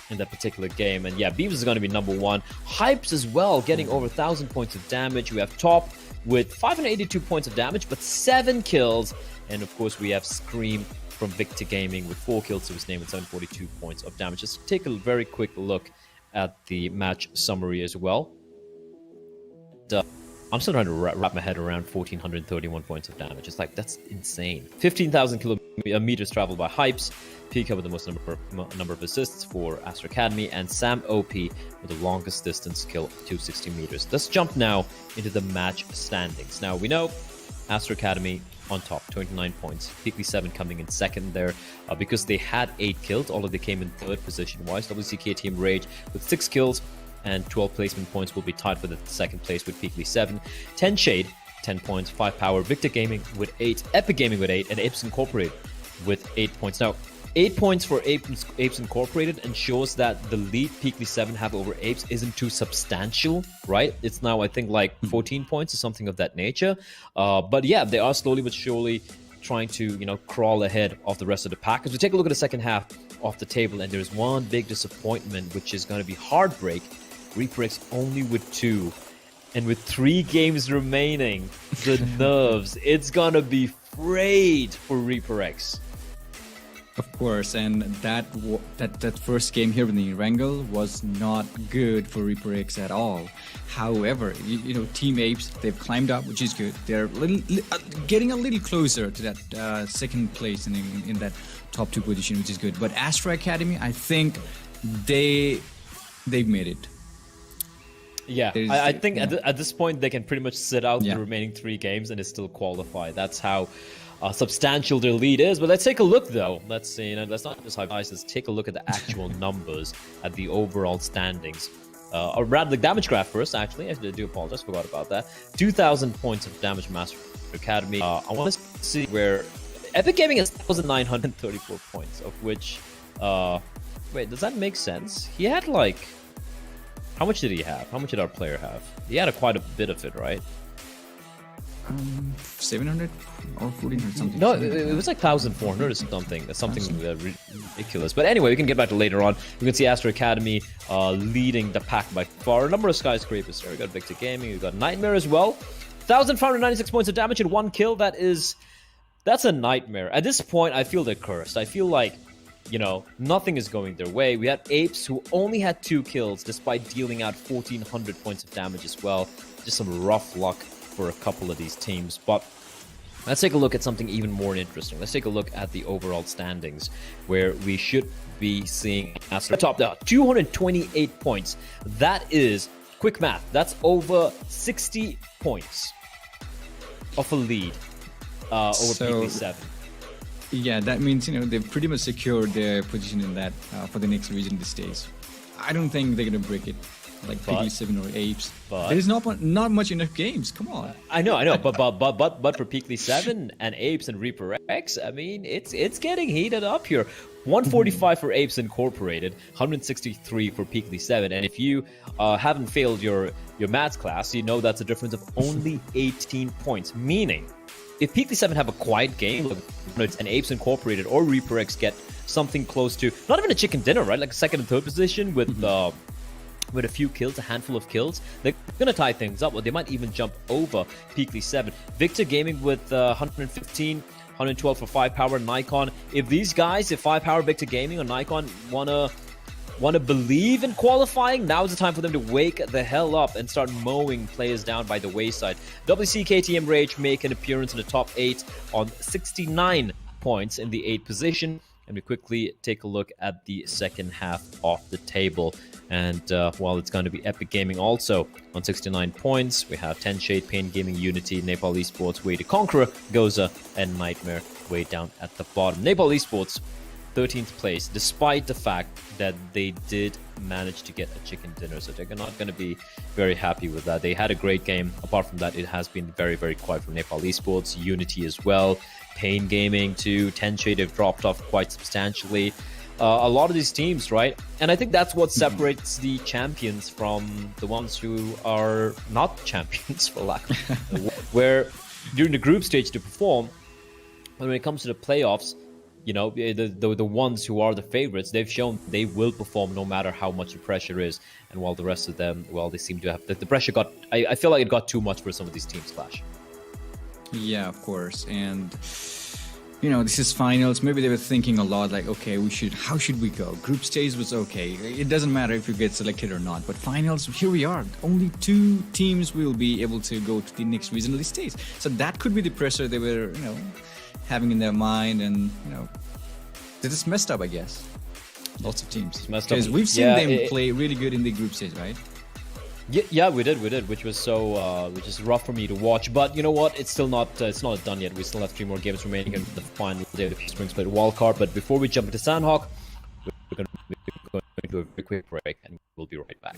in that particular game. And yeah, Beams is going to be number 1. Hypes as well, getting over 1,000 points of damage. We have Top with 582 points of damage, but 7 kills. And of course, we have Scream from Victor Gaming with 4 kills to his name with 742 points of damage. Just take a very quick look at the match summary as well. I'm still trying to wrap my head around 1,431 points of damage. It's like, that's insane. 15,000 kilometers traveled by Hypes. PK with the most number of assists for Astra Academy. And Sam OP with the longest distance kill, 260 meters. Let's jump now into the match standings. Now, we know Astra Academy on top, 29 points. PeaklySeven coming in second there because they had 8 kills. All of them came in third position-wise. WC KTM Rage with 6 kills and 12 placement points will be tied for the second place with PeaklySeven. 10 Shade, 10 points. 5 Power, Victor Gaming with 8, Epic Gaming with 8, and APES Incorporated with 8 points. Now, 8 points for APES Incorporated ensures that the lead PeaklySeven have over APES isn't too substantial, right? It's now, I think, like 14 points or something of that nature. But yeah, they are slowly but surely trying to, crawl ahead of the rest of the pack. As we take a look at the second half of the table, and there's one big disappointment, which is going to be Heartbreak. ReaperX only with 2. And with 3 games remaining, the nerves, it's going to be frayed for ReaperX. Of course, and that first game here in the Erangel was not good for ReaperX at all. However, Team Apes, they've climbed up, which is good. They're getting a little closer to that second place in that top 2 position, which is good. But Astra Academy, I think they've made it. Yeah, I think at this point they can pretty much sit out the remaining 3 games and still qualify. That's how substantial their lead is. But let's take a look, though. Let's see. Let's not just hype ice. Let's take a look at the actual numbers at the overall standings. Or rather, the damage graph first. Actually, I do apologize. Forgot about that. 2,000 points of damage, Master Academy. I want to see where Epic Gaming has 1,934 points, of which. Wait, does that make sense? He had like. How much did he have? How much did our player have? He had quite a bit of it, right? 700 or 1,400 something. No, it was like 1,400 or something. Something ridiculous. But anyway, we can get back to later on. We can see Astra Academy leading the pack by far. A number of skyscrapers here. We got Victor Gaming. We got Nightmare as well. 1,596 points of damage and 1 kill. That's a nightmare. At this point, I feel they're cursed. I feel like nothing is going their way. We had Apes who only had 2 kills despite dealing out 1,400 points of damage as well. Just some rough luck for a couple of these teams. But let's take a look at something even more interesting. Let's take a look at the overall standings, where we should be seeing Astra top down 228 points. That is, quick math, that's over 60 points of a lead over PeaklySeven. Yeah, that means they've pretty much secured their position in that for the next region these days. I don't think they're gonna break it like PeaklySeven or Apes. But there's not much enough games. Come on. I know. But for PeaklySeven and Apes and ReaperX, I mean, it's getting heated up here. 145 for Apes Incorporated, 163 for PeaklySeven, and if you haven't failed your maths class, you know that's a difference of only 18 points. Meaning, if PeaklySeven have a quiet game, and Apes Incorporated or ReaperX get something close to not even a chicken dinner, right? Like a second and third position with a few kills, a handful of kills, they're gonna tie things up, or they might even jump over PeaklySeven. Victor Gaming with 115, 112 for 5 Power, NAIKON. If these guys, if 5 Power, Victor Gaming, or NAIKON wanna believe in qualifying, now is the time for them to wake the hell up and start mowing players down by the wayside. WC KTM Rage make an appearance in the top 8 on 69 points in the 8th position. And we quickly take a look at the second half of the table. And while it's going to be Epic Gaming also on 69 points, we have 10 Shade, Pain Gaming, Unity, NepalEsports, WayToConqueror, Gozza, and Nightmare way down at the bottom. NepalEsports, 13th place, despite the fact that they did manage to get a chicken dinner. So they're not going to be very happy with that. They had a great game. Apart from that, it has been very, very quiet from NepalEsports, Unity as well. Pain Gaming too, 10 Shade have dropped off quite substantially. A lot of these teams, right? And I think that's what separates the champions from the ones who are not champions, for lack of where during the group stage to perform, when it comes to the playoffs, the ones who are the favorites, they've shown they will perform no matter how much the pressure is. And while the rest of them, well, they seem to have the pressure got. I feel like it got too much for some of these teams, Clash. Yeah, of course. And this is finals. Maybe they were thinking a lot like, okay, how should we go? Group stage was okay. It doesn't matter if you get selected or not. But finals, here we are. Only 2 teams will be able to go to the next regional stage. So that could be the pressure they were, having in their mind, and they just messed up, I guess. Lots of teams. Because we've seen them play really good in the group stage, right? Yeah, we did, which was which is rough for me to watch. But you know what? It's still not done yet. We still have 3 more games remaining in the final day of the Spring Split Wildcard. But before we jump into Sanhok, we're going to do a very quick break, and we'll be right back.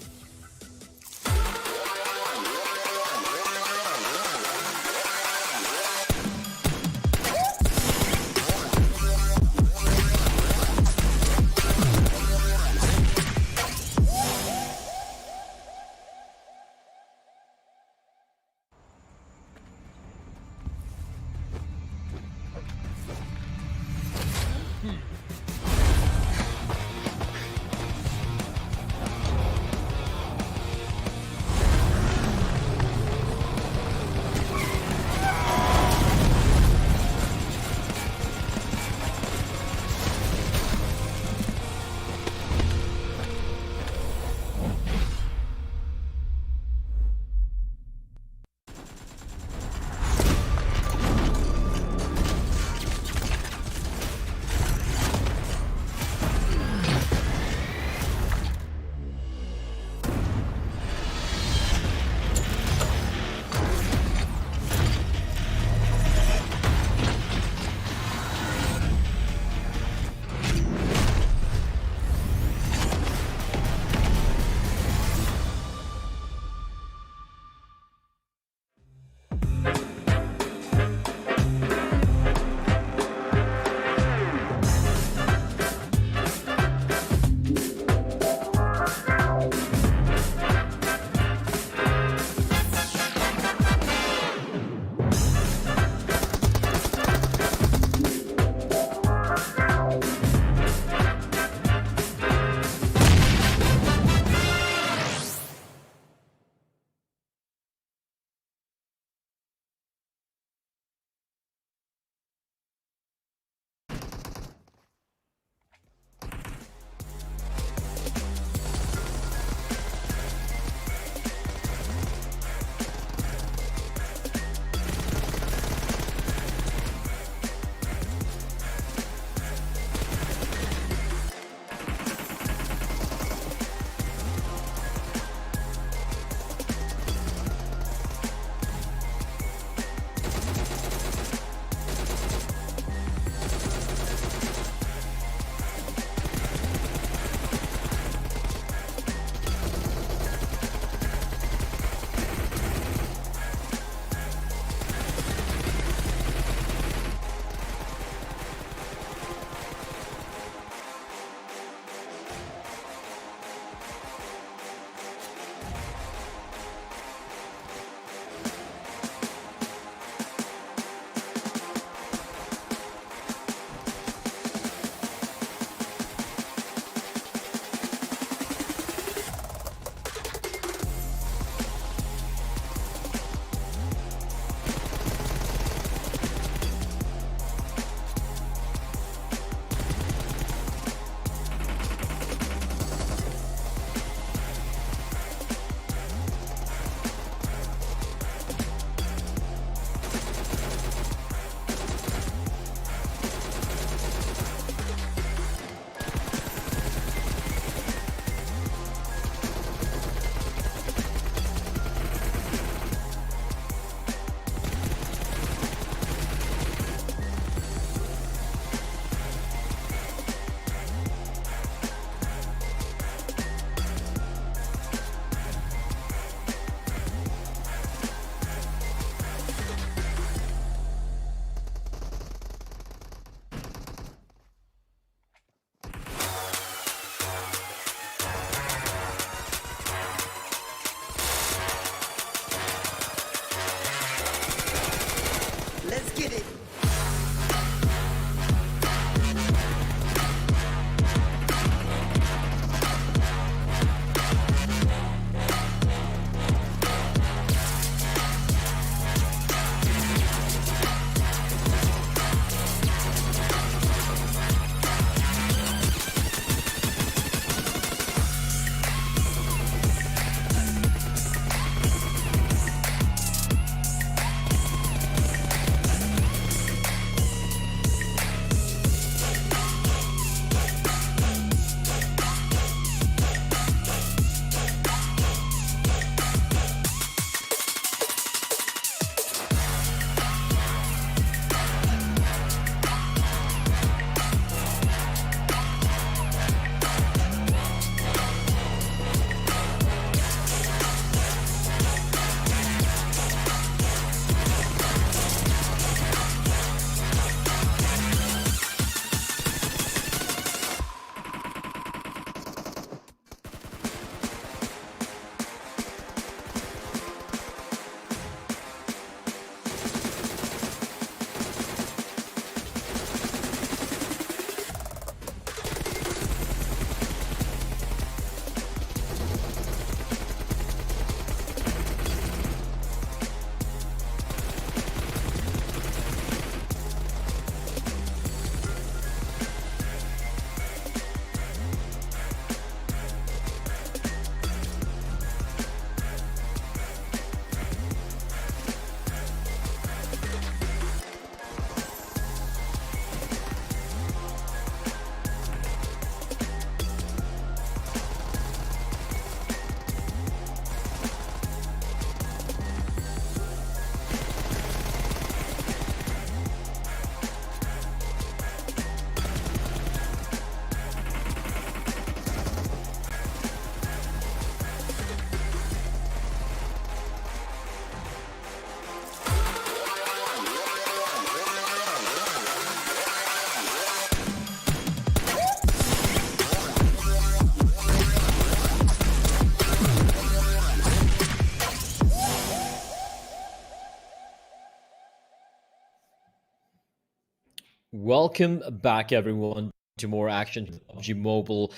Welcome back, everyone, to more action PUBG Mobile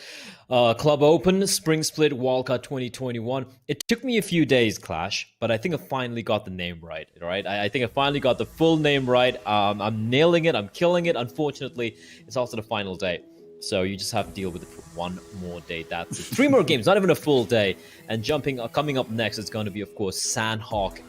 Club Open Spring Split Wildcard 2021. It took me a few days, Clash, but I think I finally got the name right. Right? I think I finally got the full name right. I'm nailing it. I'm killing it. Unfortunately, it's also the final day. So you just have to deal with it for one more day. That's it. 3 more games, not even a full day. And coming up next is going to be, of course, Sanhok.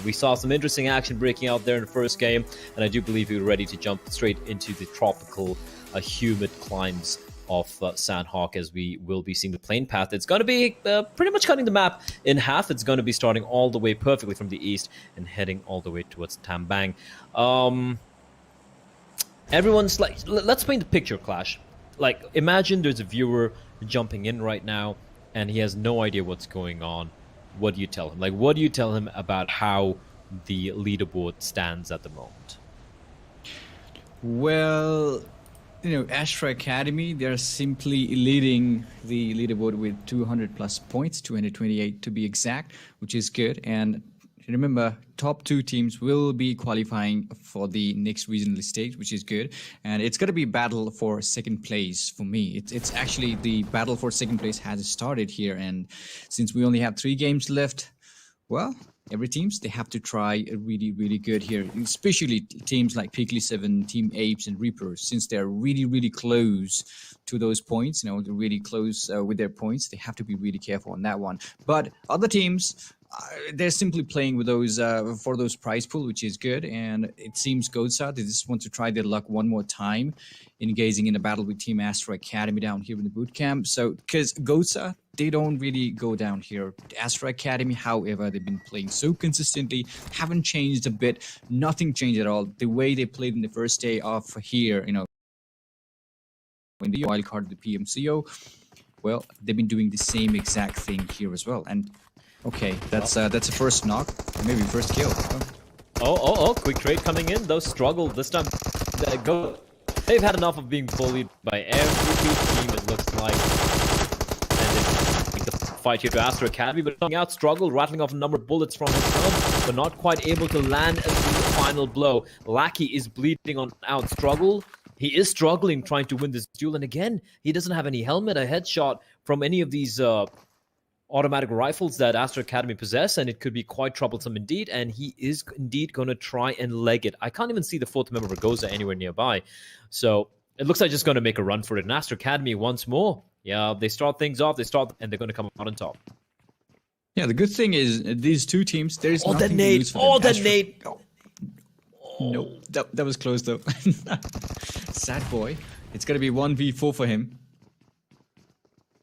We saw some interesting action breaking out there in the first game, and I do believe we're ready to jump straight into the tropical, humid climes of Sanhok, as we will be seeing the plane path. It's going to be pretty much cutting the map in half. It's going to be starting all the way perfectly from the east and heading all the way towards Tambang. Everyone's like, let's paint the picture, Clash. Like, imagine there's a viewer jumping in right now and he has no idea what's going on. What do you tell him? Like, what do you tell him about how the leaderboard stands at the moment? Well, Astra Academy, they're simply leading the leaderboard with 200 plus points, 228 to be exact, which is good. And remember, top 2 teams will be qualifying for the next regional stage, which is good. And it's going to be battle for second place for me. It's actually the battle for second place has started here. And since we only have 3 games left, well, every teams, they have to try really, really good here, especially teams like PeaklySeven, Team APES, and Reaper, since they're really, really close to those points. They're really close with their points. They have to be really careful on that one. But other teams, they're simply playing with those for those prize pool, which is good. And it seems Gozza, they just want to try their luck one more time, engaging in a battle with Team Astra Academy down here in the boot camp. So, because Gozza, they don't really go down here. Astra Academy, however, they've been playing so consistently, haven't changed a bit, nothing changed at all. The way they played in the first day of here, in the wildcard, the PMCO, well, they've been doing the same exact thing here as well. And okay, that's a first knock, or maybe first kill. Oh, quick trade coming in. Those struggled this time. They've had enough of being bullied by every team, it looks like. And they take the fight here to Astra Academy, but coming out, struggled, rattling off a number of bullets from his gun, but not quite able to land the final blow. Lackey is bleeding on out. Struggle. He is struggling trying to win this duel, and again, he doesn't have any helmet, a headshot from any of these automatic rifles that Astra Academy possess, and it could be quite troublesome indeed, and he is indeed going to try and leg it. I can't even see the 4th member of Gozza anywhere nearby, so it looks like just going to make a run for it. And Astra Academy once more, yeah, they start things off, and they're going to come out on top. Yeah, the good thing is these 2 teams, there is nothing to lose for them. Oh, that nade! No, that was close though. Sad boy. It's going to be 1v4 for him.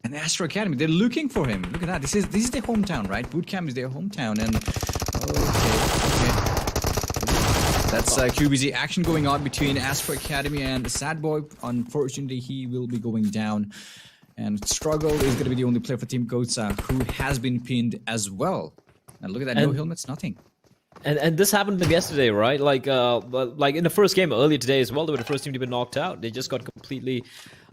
And Astra Academy, they're looking for him. Look at that. This is their hometown, right? Bootcamp is their hometown. And okay. That's QBZ action going on between Astra Academy and the Sad Boy. Unfortunately, he will be going down. And Struggle is going to be the only player for Team Gozza who has been pinned as well. And look at that, no helmets, nothing. And this happened to them yesterday, right? Like in the first game earlier today as well, they were the first team to be knocked out. They just got completely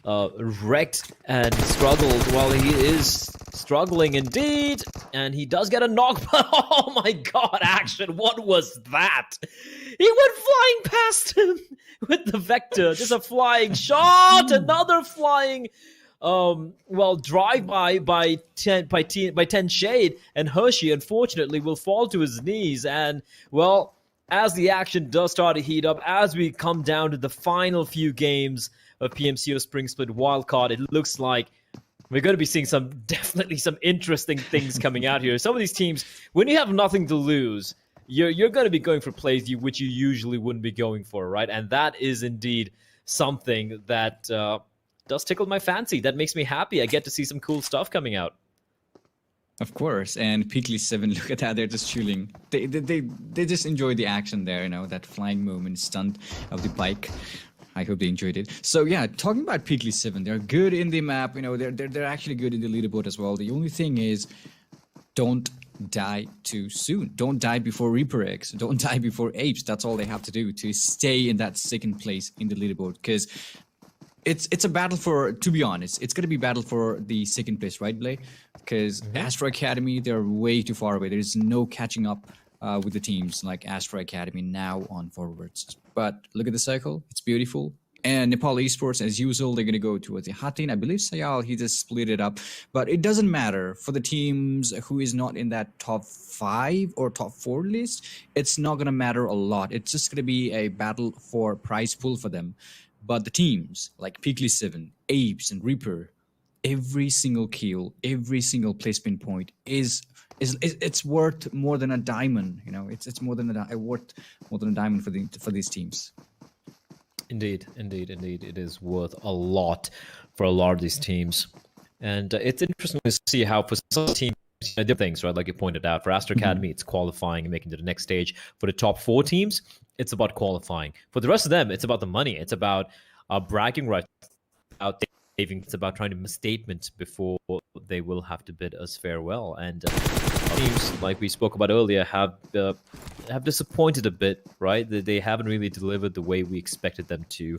wrecked and struggled. Well, he is struggling indeed, and he does get a knock, but oh my god, action, what was that? He went flying past him with the Vector, just a flying shot, another flying drive-by by 10 Shade, and Hershey unfortunately will fall to his knees. And well, as the action does start to heat up, as we come down to the final few games of PMCO Spring Split Wildcard, it looks like we're going to be seeing definitely some interesting things coming out here. Some of these teams, when you have nothing to lose, you're going to be going for plays which you usually wouldn't be going for, right? And that is indeed something that does tickle my fancy. That makes me happy. I get to see some cool stuff coming out. Of course, and PeaklySeven, look at that, they're just chilling. They just enjoy the action there, that flying moment, stunt of the bike. I hope they enjoyed it. So yeah, talking about PeaklySeven, they're good in the map, they're actually good in the leaderboard as well. The only thing is, don't die too soon. Don't die before ReaperX. Don't die before APES. That's all they have to do to stay in that second place in the leaderboard, because it's a battle for, to be honest, it's going to be battle for the second place, right, Blay? Because Astra Academy, they're way too far away. There's no catching up with the teams like Astra Academy now on forwards. But look at the circle. It's beautiful. And NepalEsports, as usual, they're going to go towards the Hatin. I believe Sayal, he just split it up. But it doesn't matter for the teams who is not in that top 5 or top 4 list. It's not going to matter a lot. It's just going to be a battle for prize pool for them. But the teams like PeaklySeven, APES, and Reaper, every single kill, every single placement point it's worth more than a diamond. You know, it's more than worth more than a diamond for these teams. Indeed. It is worth a lot for a lot of these teams. And it's interesting to see how for some teams, different things, right? Like you pointed out, for Astra Academy, it's qualifying and making it to the next stage. For the top 4 teams, it's about qualifying. For the rest of them, it's about the money. It's about bragging rights, about saving. It's about trying to make statements before they will have to bid us farewell. And teams, like we spoke about earlier, have disappointed a bit, right? They haven't really delivered the way we expected them to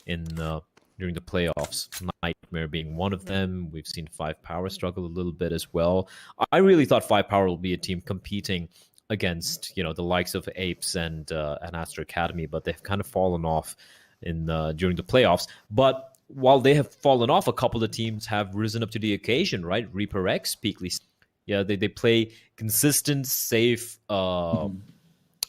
during the playoffs. Nightmare being one of them. We've seen 5Power struggle a little bit as well. I really thought 5Power will be a team competing against, you know, the likes of APES and Astra Academy, but they've kind of fallen off during the playoffs. But while they have fallen off, a couple of teams have risen up to the occasion, right? ReaperX, PeaklySeven. Yeah, they play consistent, safe,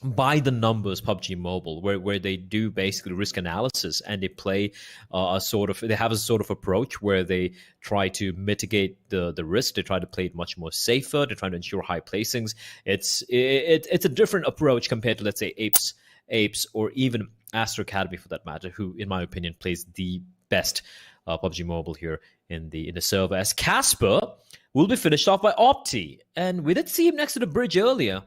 by the numbers PUBG Mobile, where they do basically risk analysis, and they play they have a sort of approach where they try to mitigate the risk. They try to play it much more safer. They're trying to ensure high placings. It's a different approach compared to, let's say, APES, or even Astra Academy for that matter, who, in my opinion, plays the best PUBG Mobile here in the server. As Casper will be finished off by Opti, and we did see him next to the bridge earlier.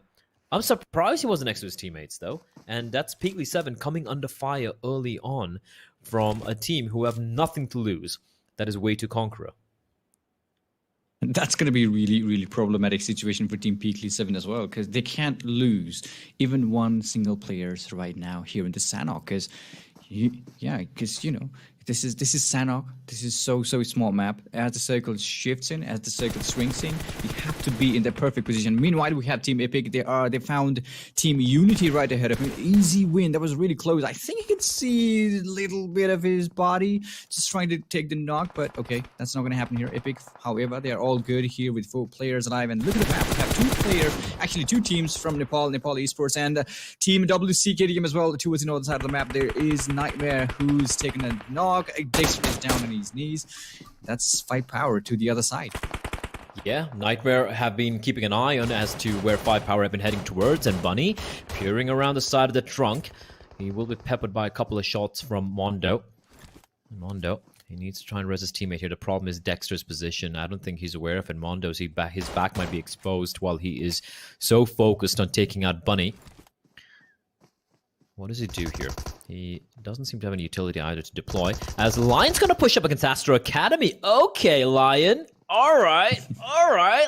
I'm surprised he wasn't next to his teammates, though. And that's PeaklySeven coming under fire early on from a team who have nothing to lose. That is WayToConqueror. That's going to be a really, really problematic situation for Team PeaklySeven as well, because they can't lose even one single player right now here in the Sanhok. Because, you know, this is Sanhok. This is so small map. As the circle shifts in, as the circle swings in, you have to be in the perfect position. Meanwhile, we have Team Epic. They found Team Unity right ahead of him. Easy win. That was really close. I think you could see a little bit of his body just trying to take the knock, but okay, that's not going to happen here. Epic, however, they are all good here with 4 players alive. And look at the map. We have 2 teams from NepalEsports, and Team WC KTM as well towards the northern side of the map. There is Nightmare, who's taking a knock. Dexter is down on his knees. That's 5Power to the other side. Yeah, Nightmare have been keeping an eye on as to where 5Power have been heading towards, and Bunny peering around the side of the trunk. He will be peppered by a couple of shots from Mondo. He needs to try and res his teammate here. The problem is Dexter's position. I don't think he's aware of it. Mondo's his back might be exposed while he is so focused on taking out Bunny. What does he do here? He doesn't seem to have any utility either to deploy. As Lion's going to push up against Astra Academy. Okay, Lion. All right,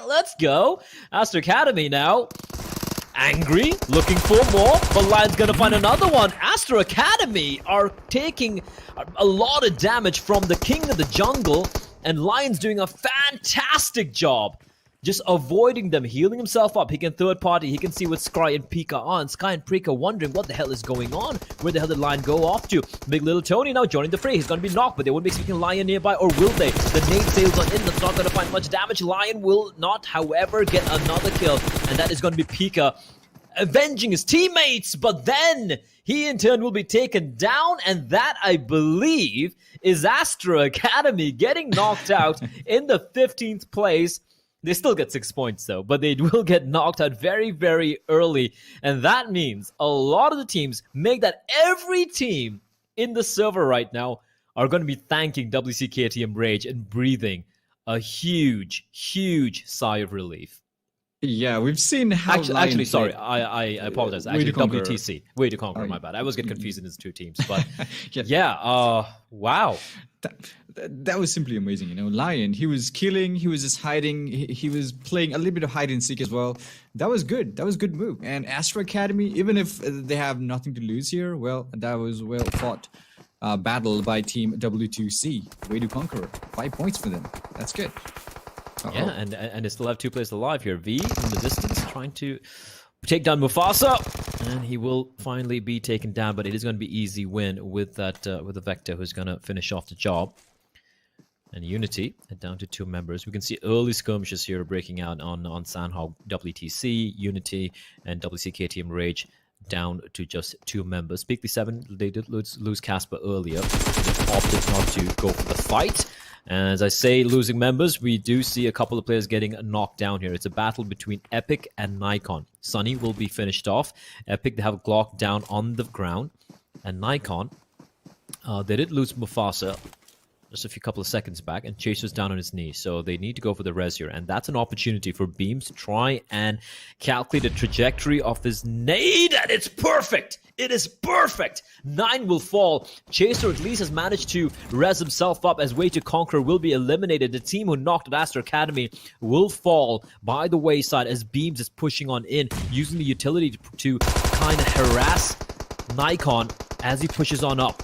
let's go. Astra Academy now. Angry, looking for more, but Lion's going to find another one. Astra Academy are taking a lot of damage from the King of the Jungle, and Lion's doing a fantastic job just avoiding them, healing himself up. He can third party. He can see what Sky and Pika are on. Sky and Pika wondering what the hell is going on. Where the hell did Lion go off to? Big Little Tony now joining the fray. He's going to be knocked, but they won't be expecting Lion nearby, or will they? The nade sails on in. That's not going to find much damage. Lion will not, however, get another kill, and that is going to be Pika avenging his teammates, but then he in turn will be taken down, and that, I believe, is Astra Academy getting knocked out in the 15th place. They still get 6 points, though, but they will get knocked out very, very early. And that means a lot of the teams make that every team in the server right now are going to be thanking WC KTM Rage and breathing a huge, huge sigh of relief. Yeah, we've seen how... Actually, sorry, I apologize. Actually, WTC. WayToConqueror, my bad. I always get confused in these 2 teams. But wow. That was simply amazing, you know. Lion, he was killing, he was just hiding, he was playing a little bit of hide and seek as well. That was good. That was a good move. And Astra Academy, even if they have nothing to lose here, well, that was well fought battle by Team W2C. WayToConqueror. 5 points for them. That's good. Yeah, and they still have 2 players alive here. V in the distance trying to take down Mufasa, and he will finally be taken down, but it is going to be easy win with that with the Vector, who's going to finish off the job. And Unity down to 2 members. We can see early skirmishes here breaking out on Sanhok, WTC, Unity, and WC KTM Rage down to just 2 members. PeaklySeven, they did lose Casper earlier. They opted not to go for the fight. And as I say, losing members, we do see a couple of players getting knocked down here. It's a battle between Epic and NAIKON. Sunny will be finished off. Epic, they have Glock down on the ground. And NAIKON, they did lose Mufasa just a couple of seconds back, and Chaser's down on his knee, so they need to go for the res here, and that's an opportunity for Beams to try and calculate the trajectory of this nade, and it's perfect! It is perfect! 9 will fall. Chaser at least has managed to res himself up as WayToConqueror will be eliminated. The team who knocked at Astra Academy will fall by the wayside as Beams is pushing on in, using the utility to kind of harass NAIKON as he pushes on up.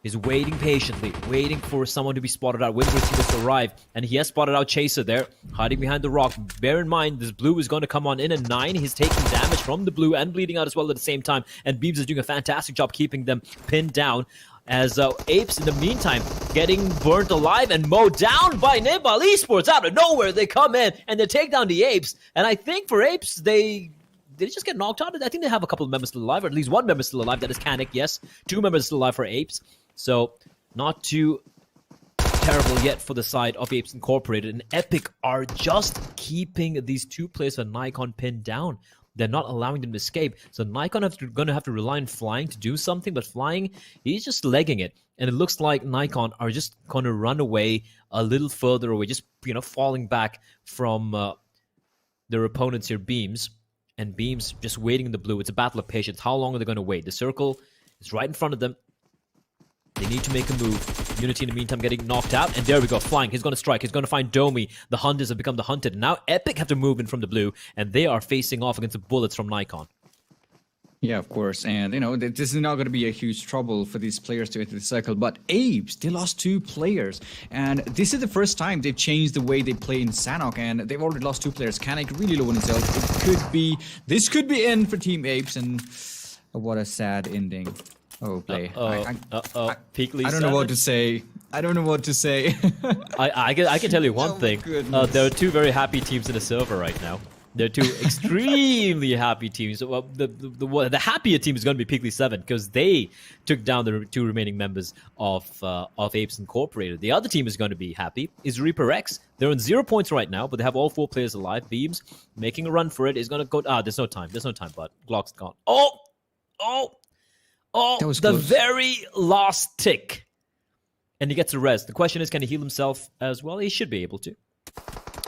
He's waiting patiently, waiting for someone to be spotted out, waiting for his teammates to arrive. And he has spotted out Chaser there, hiding behind the rock. Bear in mind, this blue is going to come on in at 9. He's taking damage from the blue and bleeding out as well at the same time. And Beebs is doing a fantastic job keeping them pinned down. As Apes, in the meantime, getting burnt alive and mowed down by NepalEsports. Out of nowhere, they come in and they take down the Apes. And I think for Apes, did they just get knocked out? I think they have a couple of members still alive, or at least 1 member still alive. That is Canik, yes. 2 members still alive for Apes. So, not too terrible yet for the side of Apes Incorporated. And Epic are just keeping these 2 players for NAIKON pinned down. They're not allowing them to escape. So NAIKON going to have to rely on flying to do something. But flying, he's just legging it. And it looks like NAIKON are just going to run away a little further away. Just, falling back from their opponents here, Beams. And Beams just waiting in the blue. It's a battle of patience. How long are they going to wait? The circle is right in front of them. They need to make a move. Unity in the meantime getting knocked out. And there we go, flying. He's going to strike. He's going to find Domi. The hunters have become the hunted. And now Epic have to move in from the blue. And they are facing off against the bullets from NAIKON. Yeah, of course. And, this is not going to be a huge trouble for these players to enter the circle. But Apes, they lost 2 players. And this is the first time they've changed the way they play in Sanhok. And they've already lost 2 players. Canik really low on himself. This could be in for Team Apes. And what a sad ending. Oh, play. PeaklySeven. I don't know what to say. I can tell you one thing. There are 2 very happy teams in the server right now. There are 2 extremely happy teams. Well, the happier team is going to be PeaklySeven because they took down the 2 remaining members of Apes Incorporated. The other team is going to be happy is ReaperX. They're on 0 points right now, but they have all 4 players alive. Beams making a run for it is going to go. There's no time. But Glock's gone. The very last tick. And he gets a res. The question is, can he heal himself as well? He should be able to.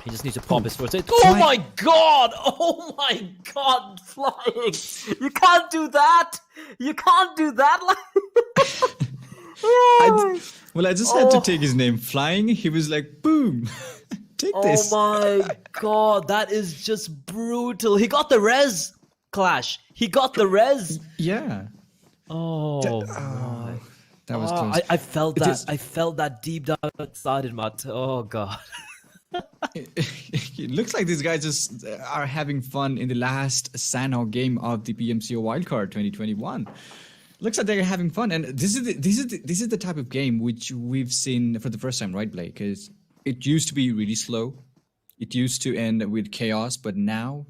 He just needs to pop his first aid. Oh my god! Oh my god! Flying! You can't do that! You can't do that! I just had to take his name. Flying, he was like, boom! Take this. Oh my god, that is just brutal. He got the res, Clash. He got the res. Yeah. My. That was close. I felt that. I felt that deep down inside in my. Oh god. It looks like these guys just are having fun in the last Sanhok game of the PMCO Wildcard 2021. Looks like they're having fun, and this is the type of game which we've seen for the first time, right, Blake? Because it used to be really slow. It used to end with chaos, but now,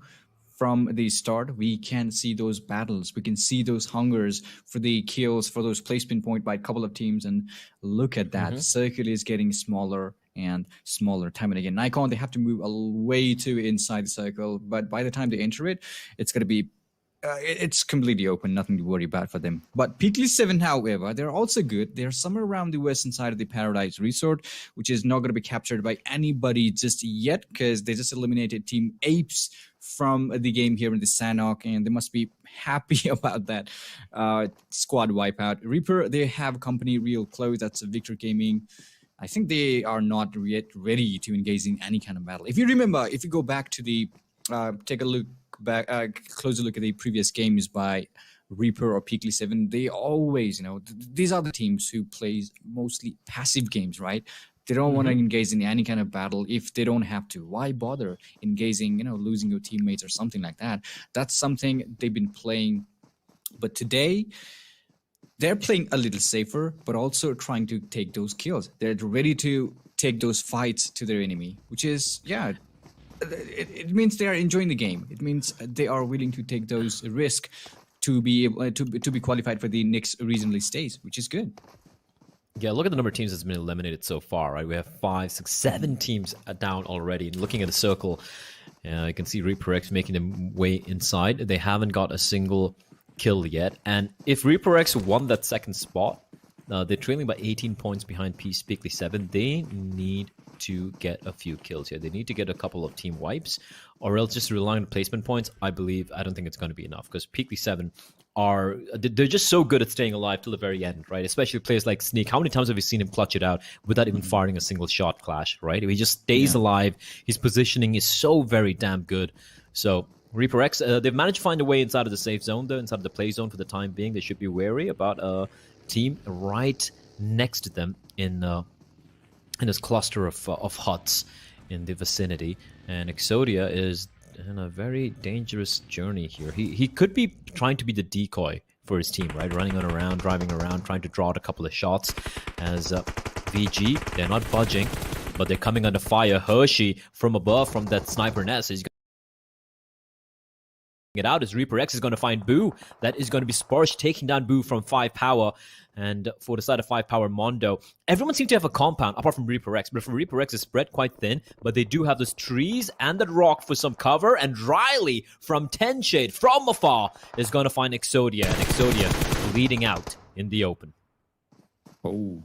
from the start, we can see those battles. We can see those hungers for the kills, for those placement point by a couple of teams, and look at that. The circle is getting smaller and smaller time and again. NAIKON, they have to move way too inside the circle, but by the time they enter it, it's going to be it's completely open, nothing to worry about for them. But PeaklySeven, however, they're also good. They're somewhere around the western side of the Paradise Resort, which is not going to be captured by anybody just yet, because they just eliminated Team Apes from the game here in the Sanhok, and they must be happy about that squad wipeout. Reaper, they have company real close. That's a Victor Gaming. I think they are not yet ready to engage in any kind of battle. If you remember, if you go back to the take a look back, closer look at the previous games by Reaper or PeaklySeven, they always, these are the teams who plays mostly passive games, right? They don't want to engage in any kind of battle if they don't have to. Why bother engaging, losing your teammates or something like that? That's something they've been playing. But today, they're playing a little safer, but also trying to take those kills. They're ready to take those fights to their enemy, which is, it means they are enjoying the game. It means they are willing to take those risks to be able to be qualified for the next regional stage, which is good. Yeah, look at the number of teams that's been eliminated so far, right? We have 5, 6, 7 teams down already. And looking at the circle, you can see ReaperX making their way inside. They haven't got a single kill yet. And if ReaperX won that second spot, they're trailing by 18 points behind PeaklySeven. They need to get a few kills here. They need to get a couple of team wipes, or else just relying on placement points. I don't think it's going to be enough, because PeaklySeven they're just so good at staying alive till the very end, right? Especially players like Sneak. How many times have we seen him clutch it out without even firing a single shot, Clash, right? He just stays alive. His positioning is so very damn good. So ReaperX, they've managed to find a way inside of the safe zone, though, inside of the play zone for the time being. They should be wary about a team right next to them in this cluster of huts in the vicinity. And Exodia is in a very dangerous journey here. He could be trying to be the decoy for his team, right? Running around, driving around, trying to draw out a couple of shots. As VG, they're not budging, but they're coming under fire. Hershey from above, from that sniper nest, is it out as ReaperX is going to find Boo. That is going to be Sparsh taking down Boo from 5 power. And for the side of 5 power, Mondo. Everyone seems to have a compound, apart from ReaperX. But from ReaperX, it's spread quite thin. But they do have those trees and that rock for some cover. And Riley from 10 Shade, from afar, is going to find Exodia. And Exodia leading out in the open. Oh,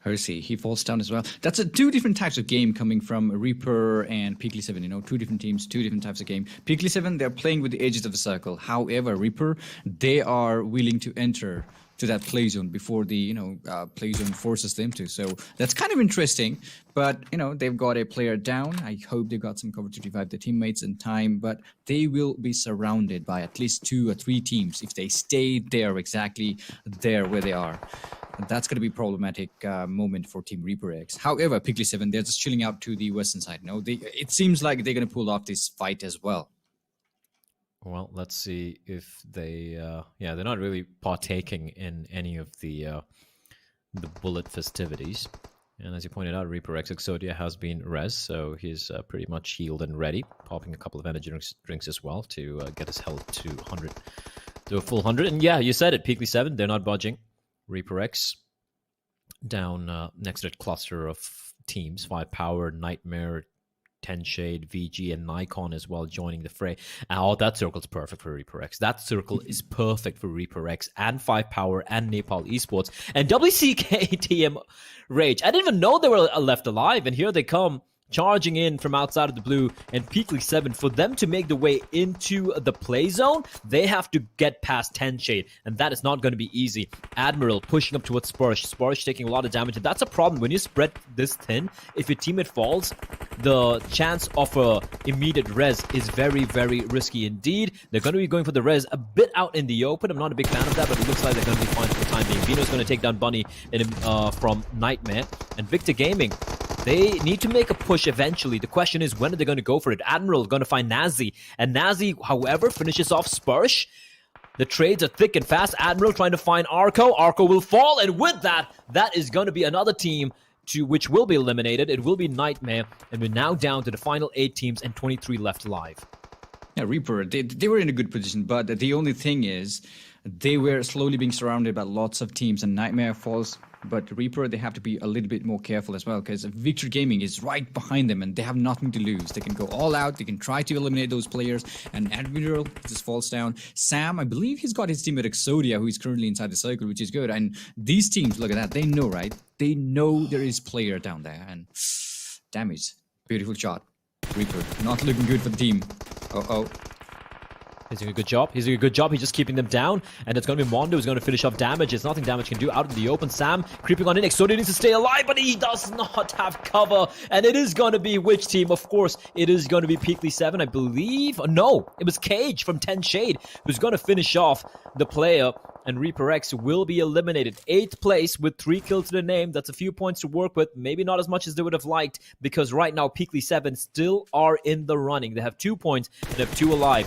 Hersey, he falls down as well. That's two different types of game coming from Reaper and PeaklySeven. Two different teams, two different types of game. PeaklySeven, they're playing with the edges of the circle. However, Reaper, they are willing to enter to that play zone before the play zone forces them to. So that's kind of interesting. But they've got a player down. I hope they got some cover to revive their teammates in time. But they will be surrounded by at least 2 or 3 teams if they stay there exactly there where they are. That's going to be a problematic moment for Team ReaperX. However, PeaklySeven, they're just chilling out to the western side. It seems like they're going to pull off this fight as well. Well, let's see if they... they're not really partaking in any of the bullet festivities. And as you pointed out, ReaperX Exodia has been res, so he's pretty much healed and ready. Popping a couple of energy drinks as well to get his health to 100, to a full 100. And yeah, you said it, PeaklySeven, they're not budging. ReaperX down next to that cluster of teams, 5 power, Nightmare, 10 Shade, VG, and NAIKON as well joining the fray. Oh, that circle's perfect for ReaperX. That circle is perfect for ReaperX and 5 power and NepalEsports and KTM Rage. I didn't even know they were left alive, and here they come, charging in from outside of the blue, and PeaklySeven, for them to make the way into the play zone, they have to get past 10 Shade, and that is not going to be easy. Admiral pushing up towards Sparsh. Sparsh taking a lot of damage, and that's a problem. When you spread this thin, if your teammate falls, the chance of a immediate res is very, very risky indeed. They're going to be going for the res a bit out in the open. I'm not a big fan of that, but it looks like they're going to be fine for the time being. Vino's going to take down Bunny from Nightmare, and Victor Gaming, they need to make a push eventually. The question is, when are they going to go for it? Admiral is going to find Nazi. And Nazi, however, finishes off Sparsh. The trades are thick and fast. Admiral trying to find Arco. Arco will fall. And with that, that is going to be another team which will be eliminated. It will be Nightmare. And we're now down to the final 8 teams and 23 left alive. Yeah, Reaper, they were in a good position. But the only thing is, they were slowly being surrounded by lots of teams. And Nightmare falls. But Reaper, they have to be a little bit more careful as well, because Victor Gaming is right behind them and they have nothing to lose. They can go all out, they can try to eliminate those players, and Admiral just falls down. Sam, I believe he's got his teammate Exodia, who is currently inside the circle, which is good. And these teams, look at that, they know, right? They know there is player down there, and damage. Beautiful shot. Reaper, not looking good for the team. Uh-oh. He's doing a good job. He's doing a good job. He's just keeping them down. And it's going to be Mondo who's going to finish off damage. There's nothing damage can do out in the open. Sam creeping on in. Exodia needs to stay alive, but he does not have cover. And it is going to be which team? Of course, it is going to be PeaklySeven, I believe. No, it was Cage from 10 Shade who's going to finish off the player. and ReaperX will be eliminated. 8th place with 3 kills to the name. That's a few points to work with. Maybe not as much as they would have liked, because right now PeaklySeven still are in the running. They have 2 points and have 2 alive.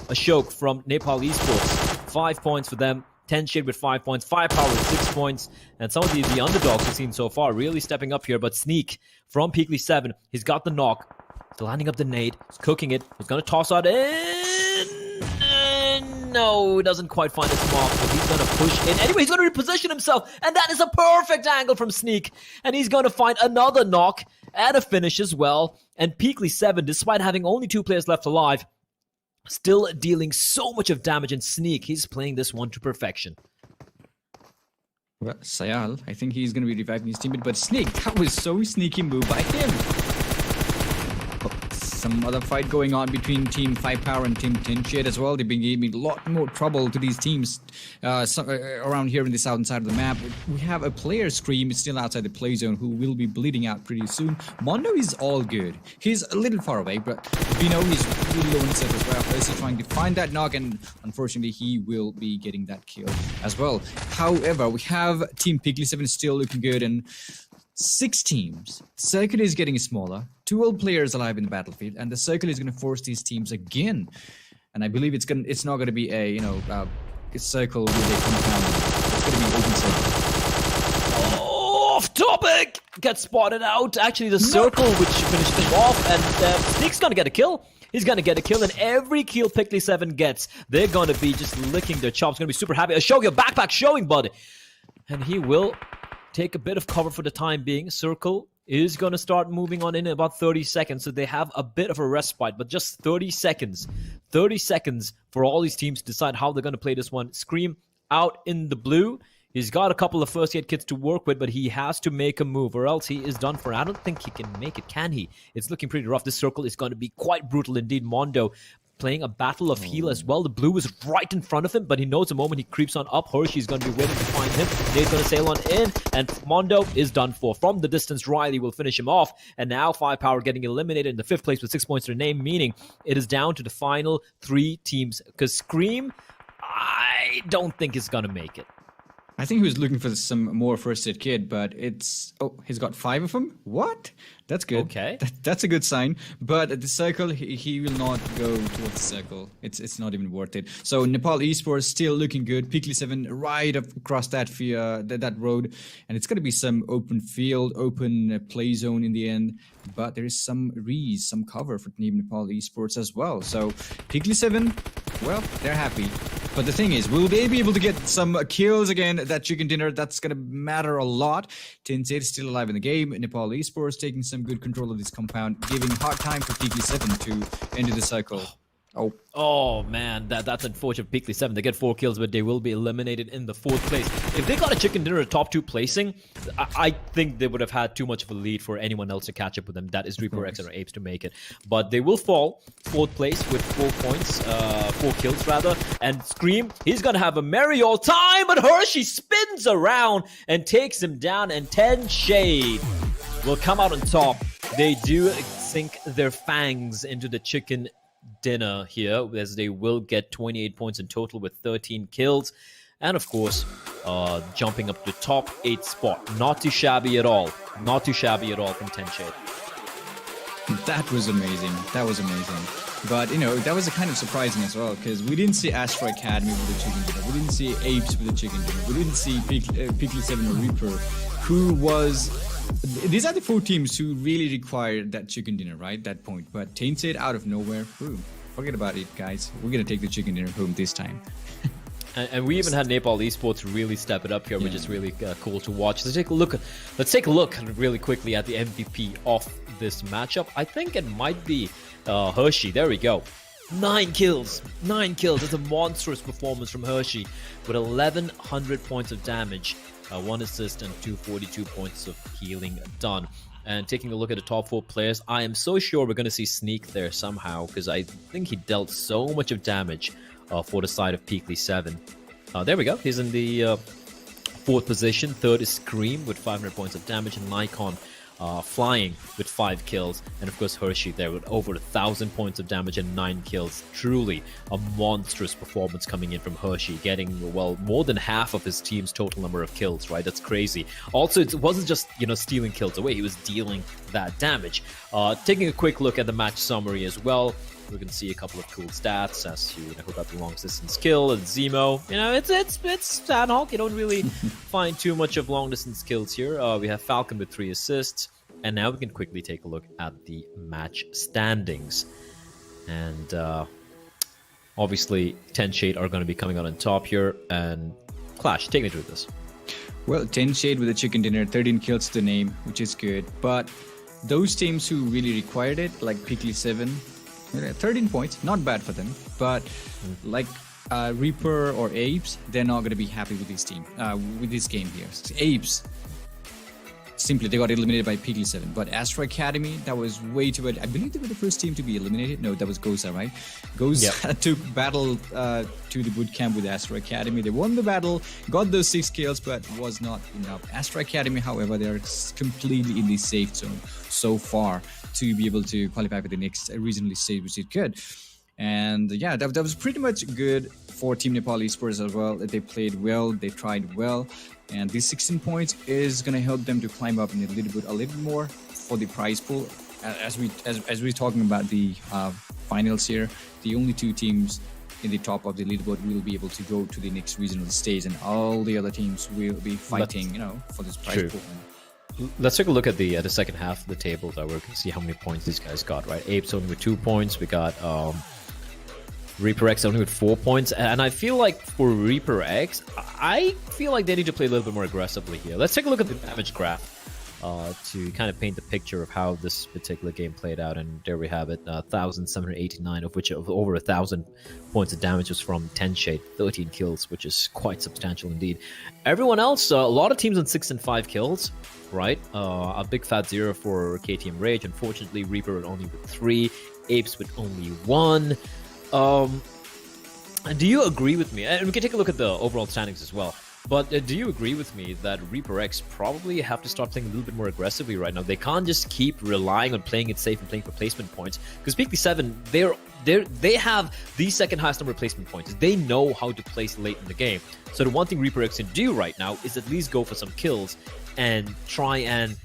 Ashok from NepalEsports, 5 points for them. 10 Shade with 5 points, Firepower with 6 points, and some of the underdogs we've seen so far really stepping up here. But Sneak from PeaklySeven, he's got the knock. He's lining up the nade. He's cooking it. He's going to toss out in. No, he doesn't quite find his mark, but he's going to push in. Anyway, he's going to reposition himself, and that is a perfect angle from Sneak. And he's going to find another knock and a finish as well. And PeaklySeven, despite having only 2 players left alive, still dealing so much of damage. And Sneak, he's playing this one to perfection. Well, Sayal, I think he's going to be reviving his teammate, but Sneak, that was so sneaky move by him. Some other fight going on between Team Firepower and Team 10 Shade as well. They've been giving a lot more trouble to these teams around here in the southern side of the map. We have a player Scream still outside the play zone who will be bleeding out pretty soon. Mondo is all good. He's a little far away, but we know he's really low in set as well. He's trying to find that knock, and unfortunately he will be getting that kill as well. However, we have Team PeaklySeven still looking good, and 6 teams. Circle is getting smaller. 12 players alive in the battlefield, and the circle is going to force these teams again. And I believe it's not going to be a circle with a compound. It's going to be open circle. Off topic! Gets spotted out. Actually, the circle which finished him off, and Sneak's going to get a kill. He's going to get a kill, and every kill PeaklySeven gets, they're going to be just licking their chops. Going to be super happy. Show your backpack showing, buddy. And he will take a bit of cover for the time being. Circle is going to start moving on in about 30 seconds, so they have a bit of a respite, but just 30 seconds. 30 seconds for all these teams to decide how they're going to play this one. Scream out in the blue. He's got a couple of first aid kits to work with, but he has to make a move or else he is done for. I don't think he can make it, can he? It's looking pretty rough. This circle is going to be quite brutal indeed. Mondo playing a battle of heal as well. The blue is right in front of him, but he knows the moment he creeps on up, Hershey's going to be waiting to find him. Nade's going to sail on in, and Mondo is done for. From the distance, Riley will finish him off, and now Firepower getting eliminated in the 5th place with 6 points to their name, meaning it is down to the final 3 teams, because Scream, I don't think is going to make it. I think he was looking for some more first aid kit, but it's... Oh, he's got 5 of them? What? That's good. Okay. That's a good sign. But at the circle, he will not go towards the circle. It's not even worth it. So NepalEsports still looking good. PeaklySeven right up across that road. And it's going to be some open field, open play zone in the end. But there is some cover for Team NepalEsports as well. So PeaklySeven, well, they're happy. But the thing is, will they be able to get some kills again? That chicken dinner, that's going to matter a lot. Tensei is still alive in the game. NepalEsports taking some good control of this compound, giving hard time for PeaklySeven to enter the cycle. Oh man, that's unfortunate. PeaklySeven, they get 4 kills, but they will be eliminated in the 4th place. If they got a chicken dinner at top 2 placing, I think they would have had too much of a lead for anyone else to catch up with them. That is ReaperX or APES to make it. But they will fall 4th place with 4 points, 4 kills rather. And Scream, he's gonna have a merry old time, but Hershey spins around and takes him down, and 10 Shade will come out on top. They do sink their fangs into the chicken dinner here, as they will get 28 points in total with 13 kills, and of course jumping up to the top 8 spot. Not too shabby at all. Not too shabby at all from 10 Shade. That was amazing. But that was kind of surprising as well, because we didn't see Astra Academy with the chicken dinner, we didn't see APES with the chicken dinner, we didn't see PeaklySeven or Reaper, who was... These are the 4 teams who really required that chicken dinner, right? That point. But Tainted out of nowhere, boom. Forget about it, guys. We're going to take the chicken dinner home this time. And we even had NepalEsports really step it up here, which is really cool to watch. Let's take a look really quickly at the MVP of this matchup. I think it might be Hershey. There we go. 9 kills. 9 kills. That's a monstrous performance from Hershey with 1,100 points of damage. 1 assist and 242 points of healing done. And taking a look at the top 4 players, I am so sure we're going to see Sneak there somehow, because I think he dealt so much of damage for the side of PeaklySeven. There we go. He's in the 4th position. 3rd is Scream with 500 points of damage, and NAIKON flying with 5 kills, and of course Hershey there with over 1,000 points of damage and 9 kills. Truly a monstrous performance coming in from Hershey, getting, well, more than half of his team's total number of kills, right? That's crazy. Also, it wasn't just, stealing kills away, he was dealing that damage. Taking a quick look at the match summary as well, we can see a couple of cool stats as you who got the long distance kill and Zemo. It's Sanhok. You don't really find too much of long distance kills here. We have Falcon with 3 assists, and now we can quickly take a look at the match standings. And obviously, 10 Shade are going to be coming out on top here. And Clash, take me through this. Well, 10 Shade with a chicken dinner, 13 kills to the name, which is good. But those teams who really required it, like PeaklySeven, 13 points, not bad for them, but like Reaper or APES, they're not going to be happy with this team, with this game here. APES, simply, they got eliminated by PeaklySeven, but Astra Academy, that was way too bad. I believe they were the first team to be eliminated. No, that was Gozza, right? Gozza took battle to the boot camp with Astra Academy. They won the battle, got those 6 kills, but was not enough. Astra Academy, however, they're completely in the safe zone so far to be able to qualify for the next regional stage, which is good. And yeah, that was pretty much good for Team NepalEsports as well. They played well, they tried well, and these 16 points is going to help them to climb up in a little more for the prize pool. As we're talking about the finals here, the only 2 teams in the top of the leaderboard will be able to go to the next regional stage, and all the other teams will be fighting, for this prize pool. Let's take a look at the second half of the table, though, where we can see how many points these guys got, right? APES only with 2 points. We got ReaperX only with 4 points. And I feel like for ReaperX, I feel like they need to play a little bit more aggressively here. Let's take a look at the damage graph to kind of paint the picture of how this particular game played out. And there we have it, 1,789, of which over 1,000 points of damage was from 10 Shade, 13 kills, which is quite substantial indeed. Everyone else, a lot of teams on 6 and 5 kills. Right, a big fat 0 for KTM Rage. Unfortunately, Reaper only with 3, APES with only 1. Do you agree with me? And we can take a look at the overall standings as well. But do you agree with me that ReaperX probably have to start playing a little bit more aggressively right now? They can't just keep relying on playing it safe and playing for placement points. Because PeaklySeven, they have the second highest number of placement points. They know how to place late in the game. So the one thing ReaperX can do right now is at least go for some kills and try and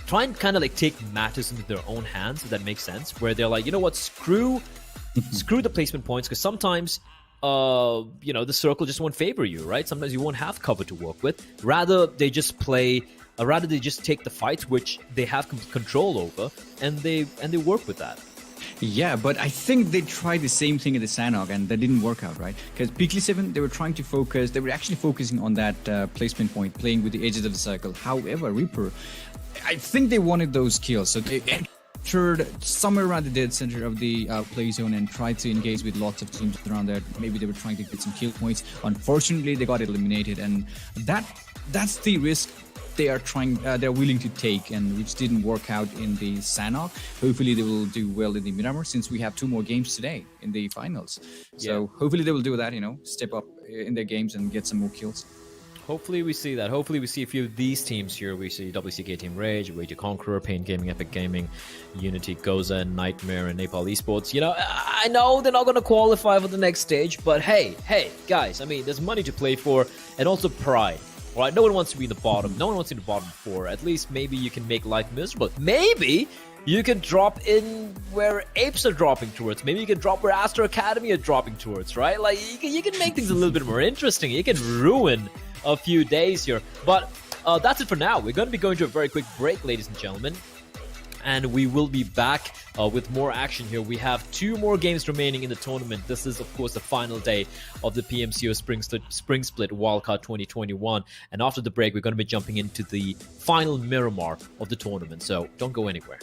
kind of like take matters into their own hands, if that makes sense. Where they're like, you know what, screw the placement points, because sometimes the circle just won't favor you, right? Sometimes you won't have cover to work with. Rather they just take the fights which they have control over, and they work with that. Yeah, but I think they tried the same thing at the Sanhok, and that didn't work out, right? Because PeaklySeven, they were trying to focus, they were actually focusing on that placement point, playing with the edges of the circle. However, Reaper, I think they wanted those kills, so they entered somewhere around the dead center of the play zone and tried to engage with lots of teams around there. Maybe they were trying to get some kill points. Unfortunately, they got eliminated, and that's the risk they're willing to take, and which didn't work out in the Sanhok. Hopefully they will do well in the Miramar, since we have 2 more games today in the finals. So hopefully they will do that, step up in their games and get some more kills. Hopefully we see that. Hopefully we see a few of these teams here. We see KTM Rage, WayToConqueror, Pain Gaming, Epic Gaming, Unity, Gozza, Nightmare, and NepalEsports. I know they're not going to qualify for the next stage, but hey, guys, I mean, there's money to play for, and also pride. Right? No one wants to be in the bottom. No one wants to be in the bottom 4. At least maybe you can make life miserable. Maybe you can drop in where APES are dropping towards. Maybe you can drop where Astra Academy are dropping towards, right? Like, you can make things a little bit more interesting. You can ruin a few days here. But that's it for now. We're going to be going to a very quick break, ladies and gentlemen. And we will be back with more action here. We have 2 more games remaining in the tournament. This is, of course, the final day of the PMCO Spring Split Wildcard 2021. And after the break, we're going to be jumping into the final Miramar of the tournament. So don't go anywhere.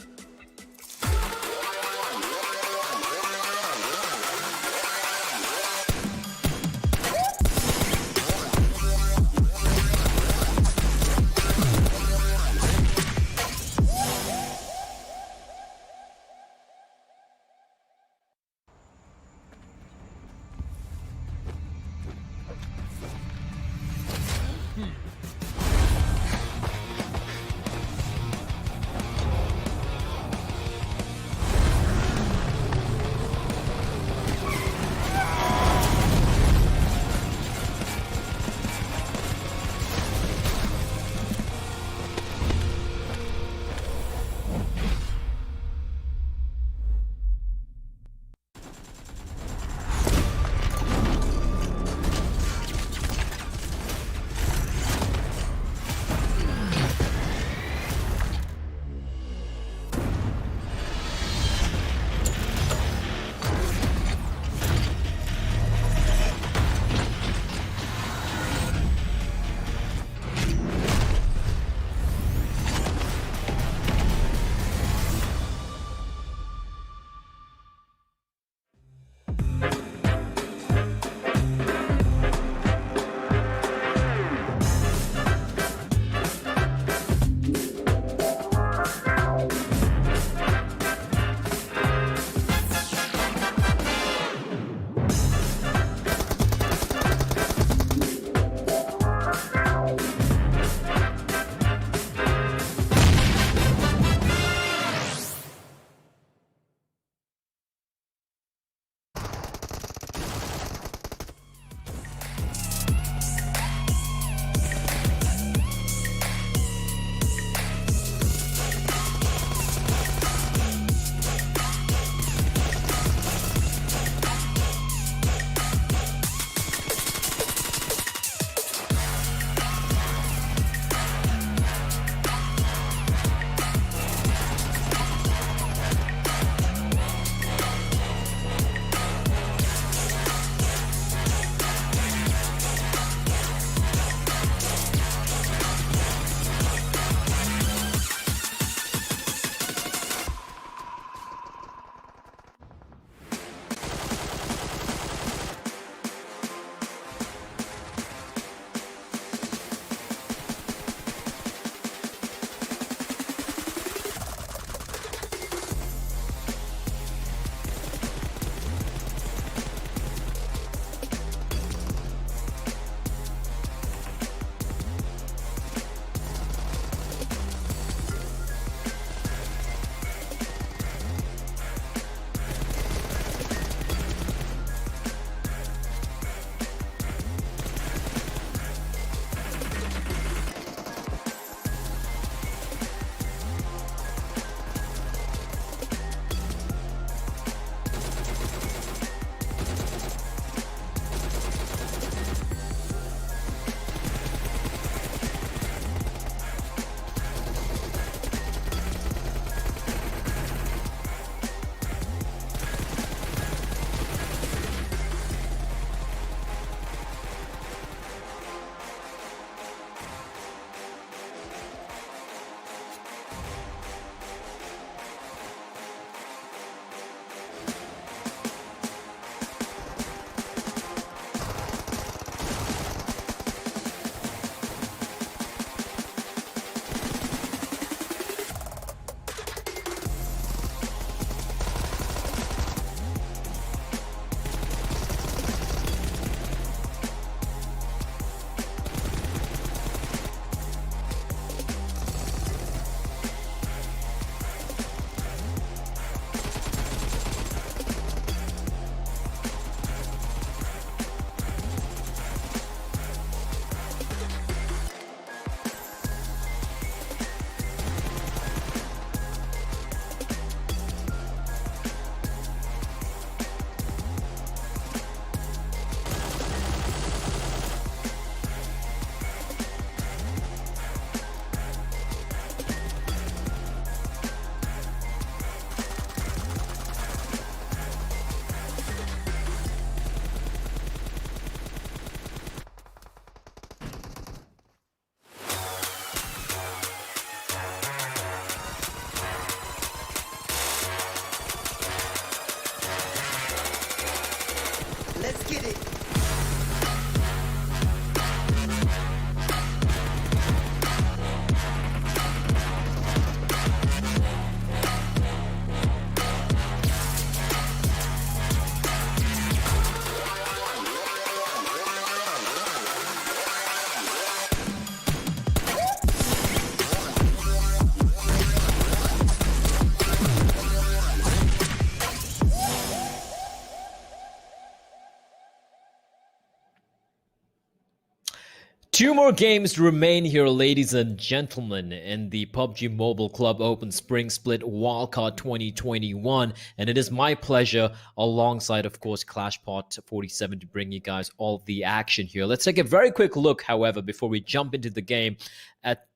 2 more games remain here, ladies and gentlemen, in the PUBG Mobile Club Open Spring Split Wildcard 2021. And it is my pleasure, alongside, of course, ClashPot47, to bring you guys all the action here. Let's take a very quick look, however, before we jump into the game,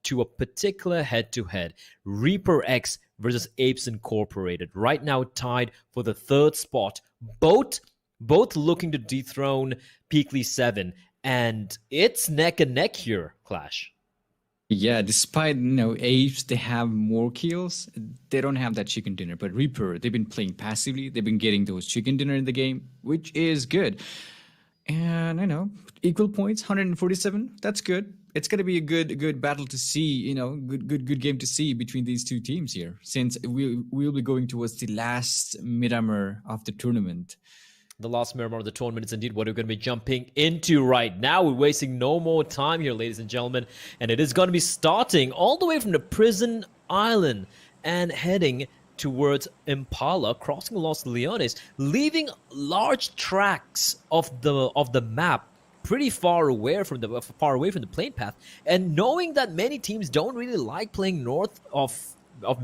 to a particular head-to-head. ReaperX versus APES Incorporated. Right now tied for the 3rd spot. Both looking to dethrone PeaklySeven. And it's neck and neck here, Clash. Yeah, despite, Apes, they have more kills. They don't have that chicken dinner. But Reaper, they've been playing passively. They've been getting those chicken dinner in the game, which is good. And, equal points, 147. That's good. It's going to be a good battle to see, good game to see between these two teams here, since we'll be going towards the last Miramar of the tournament. The last Miramar of the tournament is indeed what we're going to be jumping into right now. We're wasting no more time here, ladies and gentlemen. And it is going to be starting all the way from the prison island and heading towards Impala, crossing Los Leones, leaving large tracts of the map pretty far away from the plane path. And knowing that many teams don't really like playing north of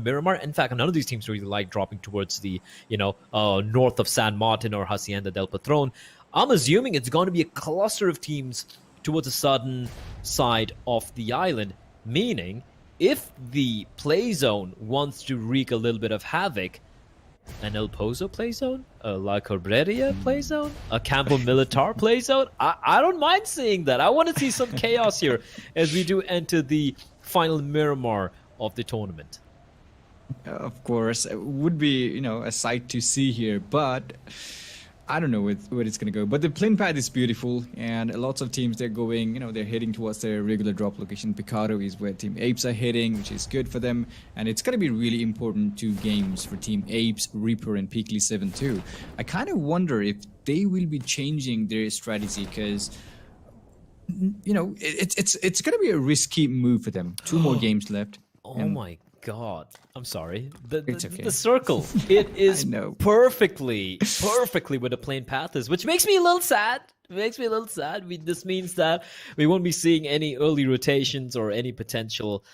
Miramar. In fact, none of these teams really like dropping towards the, north of San Martin or Hacienda del Patron. I'm assuming it's going to be a cluster of teams towards the southern side of the island, meaning if the play zone wants to wreak a little bit of havoc, an El Pozo play zone, a La Cabrera play zone, a Campo Militar play zone, I don't mind seeing that. I want to see some chaos here as we do enter the final Miramar of the tournament. Of course, it would be, a sight to see here, but I don't know where it's going to go. But the plane path is beautiful, and lots of teams, they're going, they're heading towards their regular drop location. Picado is where Team Apes are heading, which is good for them, and it's going to be really important 2 games for Team Apes, Reaper, and PeaklySeven too. I kind of wonder if they will be changing their strategy, because it's going to be a risky move for them. 2 more games left. Oh my God, I'm sorry. It's okay. The circle, it is perfectly where the plane path is, which makes me a little sad. This means that we won't be seeing any early rotations or any potential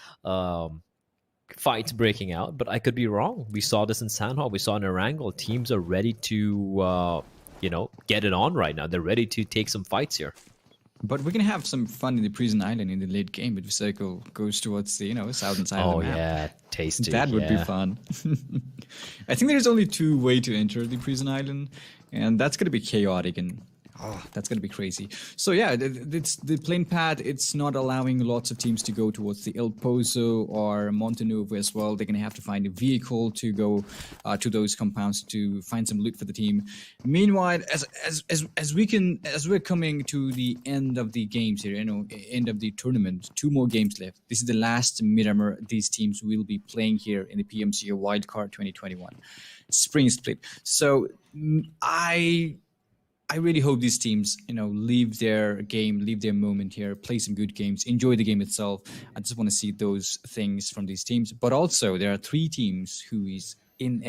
fights breaking out. But I could be wrong. We saw this in Sanhok. We saw in Erangel. Teams are ready to, get it on right now. They're ready to take some fights here. But we're going to have some fun in the prison island in the late game if the circle goes towards the, southern side of the map. Oh, yeah. Tasty. That would be fun. I think there's only 2 ways to enter the prison island, and that's going to be chaotic, and that's going to be crazy. So, yeah, the plane path, it's not allowing lots of teams to go towards the El Pozo or Montenovo as well. They're going to have to find a vehicle to go to those compounds to find some loot for the team. Meanwhile, as we're coming to the end of the games here, end of the tournament, 2 more games left. This is the last Miramar these teams will be playing here in the PMCO Wildcard 2021 Spring Split. So I really hope these teams, leave their game, leave their moment here, play some good games, enjoy the game itself. I just want to see those things from these teams. But also, there are 3 teams who is in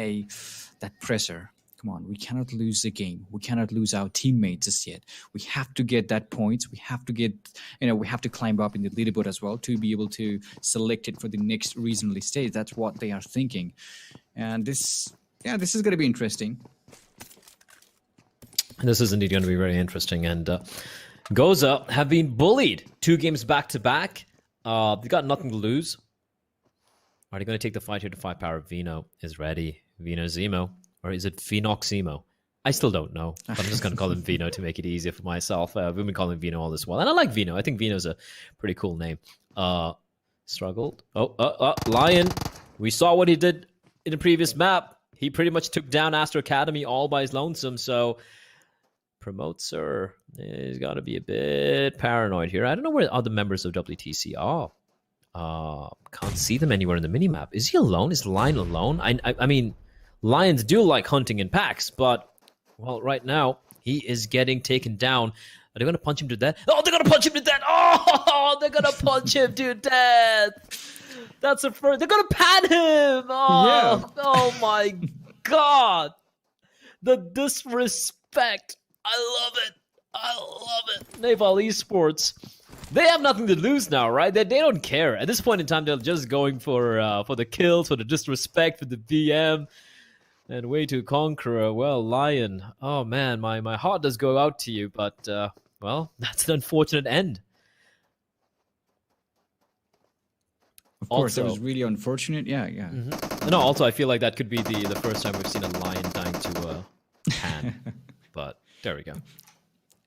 that pressure. Come on, we cannot lose the game. We cannot lose our teammates just yet. We have to get that points. We have to get, we have to climb up in the leaderboard as well to be able to select it for the next regional stage. That's what they are thinking. And this is going to be interesting. This is indeed going to be very interesting. And Gozza have been bullied 2 games back-to-back. They've got nothing to lose. Are they going to take the fight here to 5-power? Vino is ready. Vino Zemo. Or is it Vinoximo? I still don't know. But I'm just going to call him Vino to make it easier for myself. We've been calling him Vino all this while. And I like Vino. I think Vino's a pretty cool name. Struggled. Lion. We saw what he did in the previous map. He pretty much took down Astra Academy all by his lonesome. So Promotes her. He's got to be a bit paranoid here. I don't know where other members of WTC are. Can't see them anywhere in the minimap. Is he alone? Is Lion alone? I mean, lions do like hunting in packs, but, well, right now, he is getting taken down. Are they going to punch him to death? Oh, they're going to punch him to death! Oh, they're going to punch him to death! That's a first. They're going to pan him! Oh, yeah. Oh my God! The disrespect. I love it. I love it. NepalEsports They have nothing to lose now, right? They don't care. At this point in time, they're just going for the kills, for the disrespect, for the BM. And WayToConqueror, well, Lion. Oh, man, my heart does go out to you. But, well, that's an unfortunate end. Of course, that was really unfortunate. Yeah. No, also, I feel like that could be the first time we've seen a Lion dying to a hand. But there we go.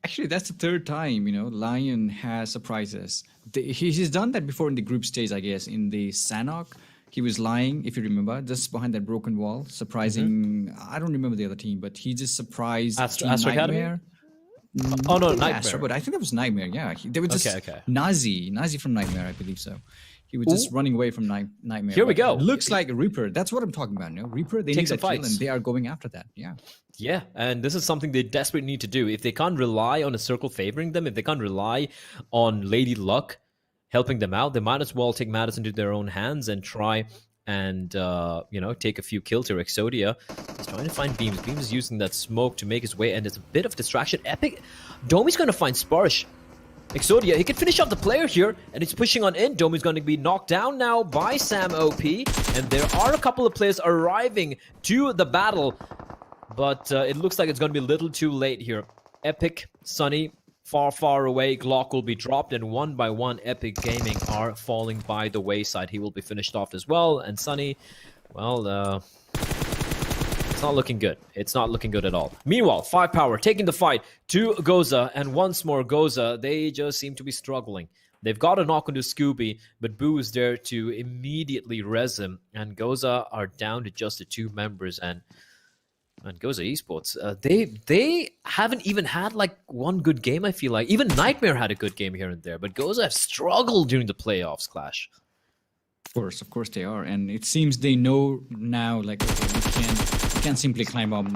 Actually, that's the third time, Lion has surprised us. He's done that before in the group stage, I guess. In the Sanhok, he was lying, if you remember, just behind that broken wall, surprising. I don't remember the other team, but he just surprised Astra Academy? Oh, no, Nightmare. Astra, but I think that was Nightmare, yeah. They were just Nazi from Nightmare, I believe so. He was just running away from Nightmare. Here we go. It looks like Reaper. That's what I'm talking about. Reaper, they need a kill, and they are going after that. Yeah. Yeah, and this is something they desperately need to do. If they can't rely on a circle favoring them, if they can't rely on Lady Luck helping them out, they might as well take matters into their own hands and try and, take a few kills here. Exodia is trying to find Beams. Beams is using that smoke to make his way, and there's a bit of distraction. Epic. Domi's going to find Sparsh. Exodia, he can finish off the player here, and he's pushing on in. Domi's going to be knocked down now by Sam OP, and there are a couple of players arriving to the battle, but it looks like it's going to be a little too late here. Epic, Sunny, far away. Glock will be dropped, and one by one, Epic Gaming are falling by the wayside. He will be finished off as well, and Sunny, well, it's not looking good. It's not looking good at all. Meanwhile, 5Power taking the fight to Gozza, and once more Gozza, they just seem to be struggling. They've got a knock onto Scooby, but Boo is there to immediately res him, and Gozza are down to just the 2 members, and GozzaEsports, they haven't even had like one good game, I feel like. Even Nightmare had a good game here and there, but Gozza have struggled during the playoffs, Clash. Of course they are, and it seems they know now, like, okay, we can't simply climb up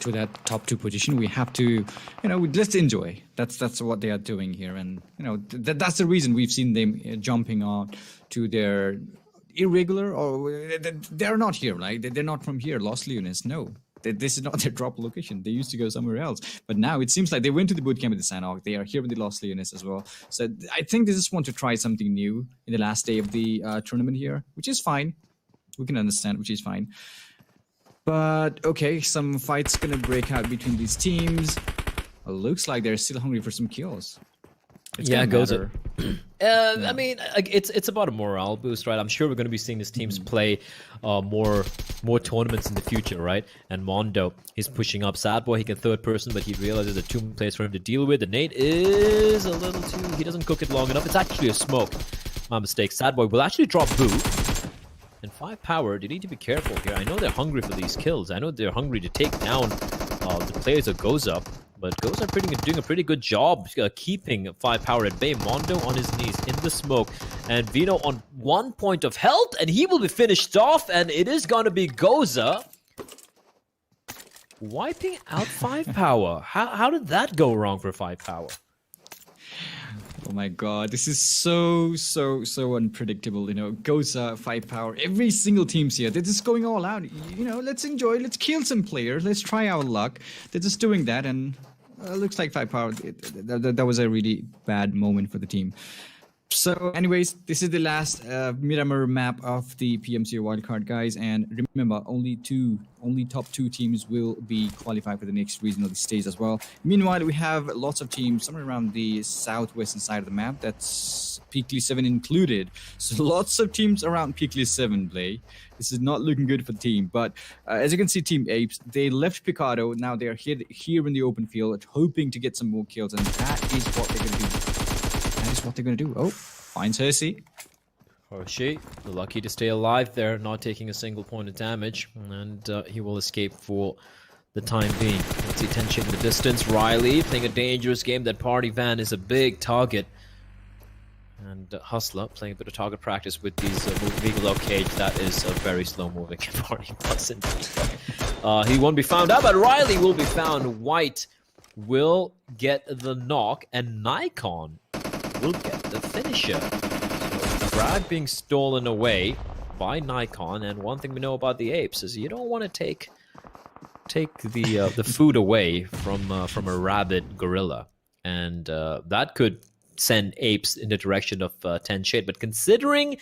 to that top 2 position. We have to, let's enjoy. That's what they are doing here, and that's the reason we've seen them jumping on to their irregular, or they're not here, right? They're not from here, Los Leones. No, this is not their drop location. They used to go somewhere else, but now it seems like they went to the bootcamp with the Sanhok. They are here with the Los Leones as well. So I think they just want to try something new in the last day of the tournament here, which is fine. We can understand, which is fine. But okay, some fights gonna break out between these teams. Looks like they're still hungry for some kills. Yeah, Gozza. I mean, it's about a morale boost, right? I'm sure we're going to be seeing these teams play more tournaments in the future, right? And Mondo, he's pushing up. Sad Boy, he can third person, but he realizes there are 2 players for him to deal with. The nade is a little too... He doesn't cook it long enough. It's actually a smoke. My mistake. Sad Boy will actually drop Boo. And 5Power, they need to be careful here. I know they're hungry for these kills. I know they're hungry to take down the players of Gozza. But Gozza are doing a pretty good job keeping 5Power at bay. Mondo on his knees in the smoke. And Vino on 1 point of health. And he will be finished off. And it is going to be Gozza wiping out 5Power. How did that go wrong for 5Power? Oh my god, this is so unpredictable, Gozza, 5Power, every single team's here. They're just going all out, let's enjoy, let's kill some players, let's try our luck. They're just doing that, and looks like 5Power, that was a really bad moment for the team. So anyways, this is the last Miramar map of the PMCO Wildcard, guys, and remember, only top 2 teams will be qualified for the next regional stage as well. Meanwhile, we have lots of teams somewhere around the southwestern side of the map. That's PeaklySeven included. So lots of teams around PeaklySeven play. This is not looking good for the team, but as you can see, Team Apes, they left Picado. Now they're here in the open field, hoping to get some more kills, and that is what they're going to do. What they're gonna do. Oh, finds Hershey. Hershey, lucky to stay alive there, not taking a single point of damage, and he will escape for the time being. Let's see tension in the distance. Riley playing a dangerous game. That party van is a big target, and Hustler playing a bit of target practice with these vehicles. Okay, that is a very slow moving party bus indeed. He won't be found out, but Riley will be found. White will get the knock, and NAIKON will get the finisher. So, frag being stolen away by NAIKON, and one thing we know about the Apes is you don't want to take the food away from a rabid gorilla, and that could send APES in the direction of 10 shade. But considering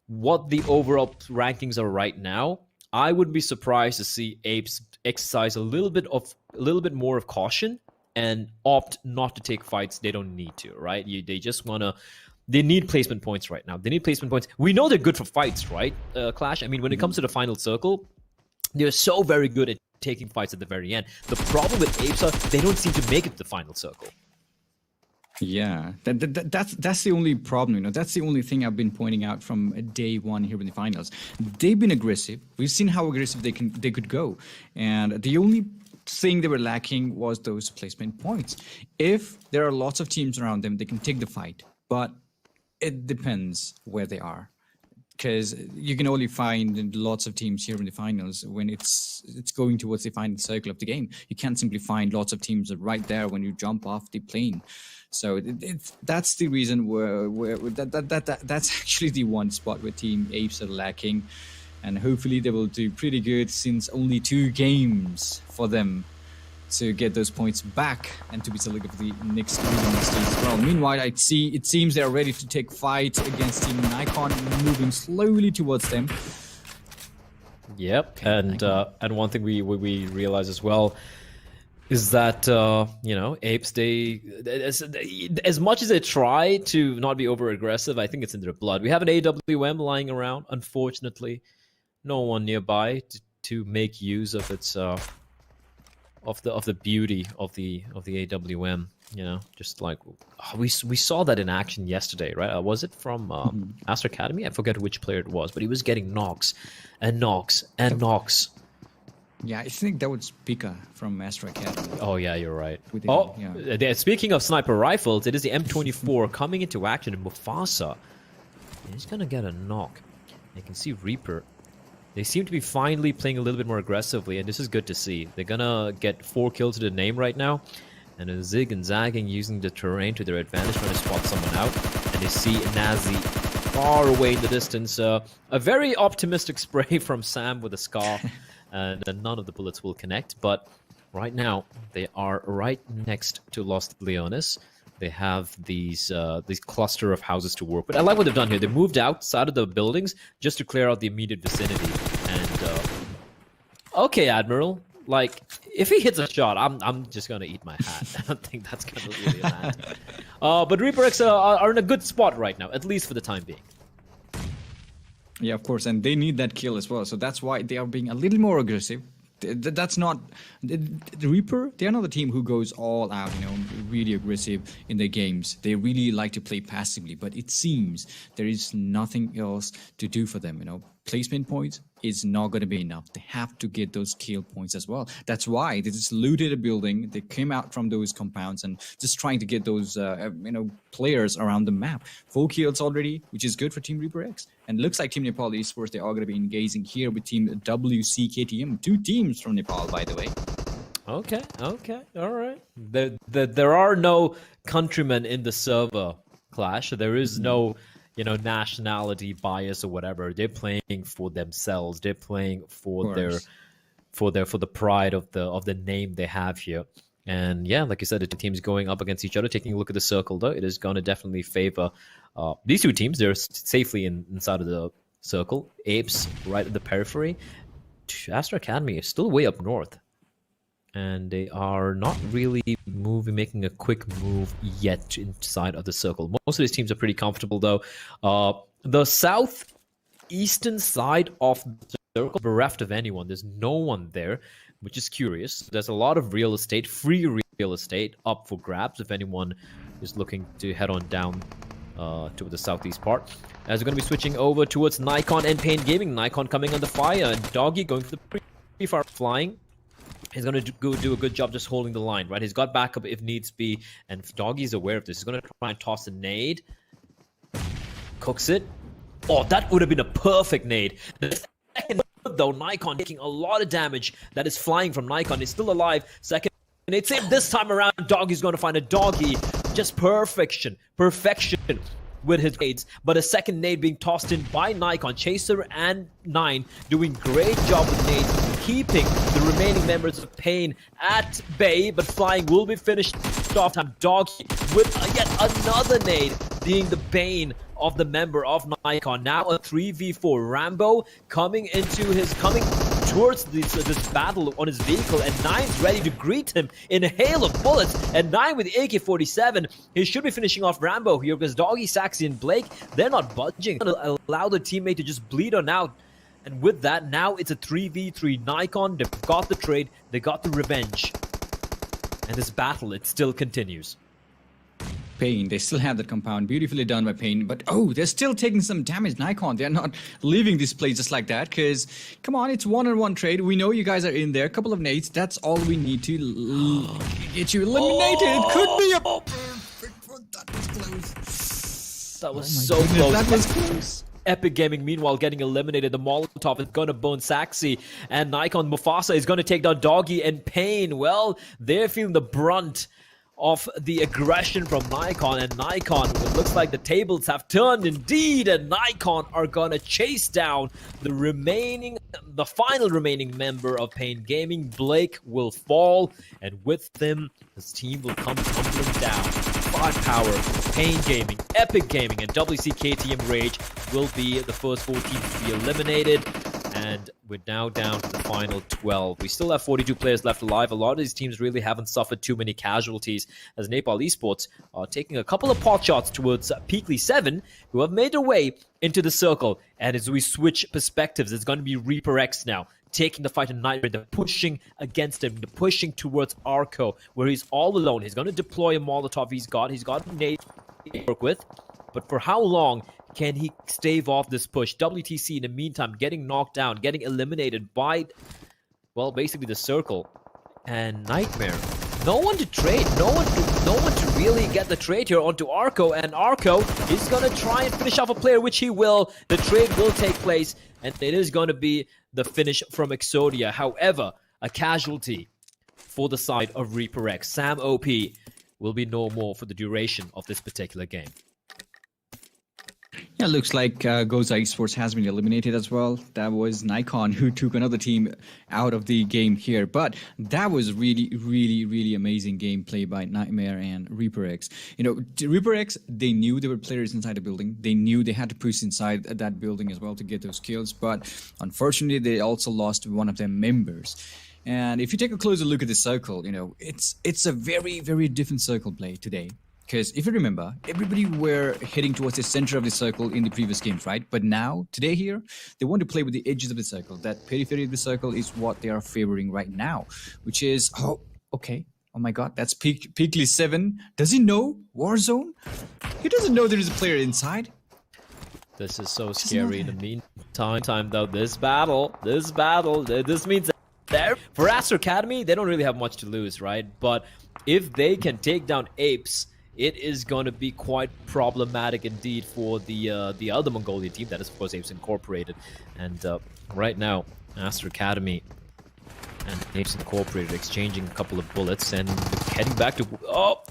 what the overall rankings are right now, I would be surprised to see APES exercise a little bit more of caution and opt not to take fights they don't need to, right? They just want to... They need placement points right now. They need placement points. We know they're good for fights, right, Clash? I mean, when it comes to the final circle, they're so very good at taking fights at the very end. The problem with APES are they don't seem to make it to the final circle. Yeah, that's the only problem, you know. That's the only thing I've been pointing out from day one here in the finals. They've been aggressive. We've seen how aggressive they could go, and the only thing they were lacking was those placement points. If there are lots of teams around them, they can take the fight, but it depends where they are, because you can only find lots of teams here in the finals when it's going towards the final circle of the game. You can't simply find lots of teams right there when you jump off the plane. So that's the reason that's actually the one spot where Team APES are lacking, and hopefully they will do pretty good since only 2 games for them to get those points back and to be selected for the next regional stage as well. Meanwhile, it seems they are ready to take fight against Team NAIKON, moving slowly towards them. Yep, and one thing we realize as well is that you know, APES, as much as they try to not be over aggressive, I think it's in their blood. We have an AWM lying around. Unfortunately, no one nearby to make use of its of the beauty of the AWM. You know, just like we saw that in action yesterday, right? Was it from Astra Academy? I forget which player it was, but he was getting knocks and knocks and knocks. Yeah, I think that was Pika from Astra Academy. Oh yeah, you're right. Yeah. Speaking of sniper rifles, it is the M24 coming into action in Mufasa. He's gonna get a knock. You can see Reaper. They seem to be finally playing a little bit more aggressively, and this is good to see. They're gonna get 4 kills to the name right now, and a zig and zagging using the terrain to their advantage trying to spot someone out. And they see Nazi far away in the distance. A very optimistic spray from Sam with a scar. And none of the bullets will connect, but right now they are right next to Los Leones. They have these cluster of houses to work with. I like what they've done here. They moved outside of the buildings just to clear out the immediate vicinity. And okay, Admiral, like if he hits a shot, I'm just gonna eat my hat. I don't think that's gonna really land. But ReaperX are in a good spot right now, at least for the time being. Yeah, of course, and they need that kill as well. So that's why they are being a little more aggressive. That's not the Reaper. They are not the team who goes all out, you know, really aggressive in their games. They really like to play passively, but it seems there is nothing else to do for them. You know, placement points is not going to be enough. They have to get those kill points as well. That's why they just looted a building. They came out from those compounds and just trying to get those players around the map. 4 kills already, which is good for Team ReaperX. And looks like Team NepalEsports, they are going to be engaging here with Team KTM. 2 teams from Nepal, by the way. Okay, all right. There are no countrymen in the server, Clash. There is no, you know, nationality bias or whatever. They're playing for themselves. They're playing for the pride of the name they have here. And yeah, like you said, the 2 teams going up against each other. Taking a look at the circle, though, it is going to definitely favor these 2 teams. They're safely inside of the circle. APES right at the periphery. Astra Academy is still way up north, and they are not really making a quick move yet inside of the circle. Most of these teams are pretty comfortable, though. The southeastern side of the circle, bereft of anyone. There's no one there, which is curious. There's a lot of real estate, free real estate, up for grabs if anyone is looking to head on down to the southeast part. As we're going to be switching over towards NAIKON and Pain Gaming. NAIKON coming under fire, and Doggy going for the pretty far flying. He's going to go do a good job just holding the line, right? He's got backup if needs be, and Doggy's aware of this. He's going to try and toss a nade. Cooks it. Oh, that would have been a perfect nade. The second, though, NAIKON taking a lot of damage. That is flying from NAIKON. He's still alive. Second nade save. This time around, Doggy's going to find a Doggy. Just perfection with his nades, but a second nade being tossed in by NAIKON. Chaser and 9 doing great job with nades, keeping the remaining members of Pain at bay, but flying will be finished finished off. Time Doggy with yet another nade, being the bane of the member of NAIKON. Now a 3v4. Rambo coming towards this battle on his vehicle, and Nine's ready to greet him in a hail of bullets. And Nine with the AK-47, he should be finishing off Rambo here because Doggy, Saxy, and Blake, they're not budging. Allow the teammate to just bleed on out. And with that, now it's a 3v3. NAIKON, they've got the trade, they got the revenge. And this battle, it still continues. Pain, they still have that compound, beautifully done by Pain, but oh, they're still taking some damage. NAIKON, they're not leaving this place just like that, because come on, it's one-on-one trade. We know you guys are in there, a couple of nades, that's all we need to get you eliminated. It could be a perfect one. That was close. That was so close. That was close. Epic Gaming, meanwhile, getting eliminated. The Molotov is going to bone Saxy, and NAIKON Mufasa is going to take down Doggy and Pain. Well, they're feeling the brunt of the aggression from NAIKON, and NAIKON, it looks like the tables have turned indeed, and NAIKON are gonna chase down the final remaining member of Pain Gaming. Blake will fall, and with them, his team will come tumbling down. 5 Power, Pain Gaming, Epic Gaming, and WC KTM Rage will be the first 4 teams to be eliminated. And we're now down to the final 12. We still have 42 players left alive. A lot of these teams really haven't suffered too many casualties, as NepalEsports are taking a couple of pot shots towards PeaklySeven, who have made their way into the circle. And as we switch perspectives, it's going to be ReaperX now, taking the fight in Nightmare. They're pushing against him. They're pushing towards Arco, where he's all alone. He's going to deploy a Molotov he's got nades to work with. But for how long can he stave off this push? WTC, in the meantime, getting knocked down, getting eliminated by, well, basically the circle. And Nightmare, no one to trade, no one to really get the trade here onto Arco. And Arco is going to try and finish off a player, which he will. The trade will take place, and it is going to be the finish from Exodia. However, a casualty for the side of ReaperX. Sam OP will be no more for the duration of this particular game. Yeah, looks like GozzaEsports has been eliminated as well. That was NAIKON who took another team out of the game here. But that was really amazing gameplay by Nightmare and ReaperX. You know, ReaperX, they knew there were players inside the building. They knew they had to push inside that building as well to get those kills. But unfortunately, they also lost one of their members. And if you take a closer look at the circle, you know, it's a very different circle play today. Because if you remember, everybody were heading towards the center of the circle in the previous games, right? But now, today here, they want to play with the edges of the circle. That periphery of the circle is what they are favoring right now, which is, oh, okay. Oh my god, that's PeaklySeven. Does he know Warzone? He doesn't know there is a player inside. This is so scary. In the meantime, though, this battle, this means that for Astra Academy, they don't really have much to lose, right? But if they can take down APES, it is going to be quite problematic indeed for the other Mongolian team. That is, of course, APES Incorporated. And right now, Astra Academy and APES Incorporated exchanging a couple of bullets and heading back to... Oh!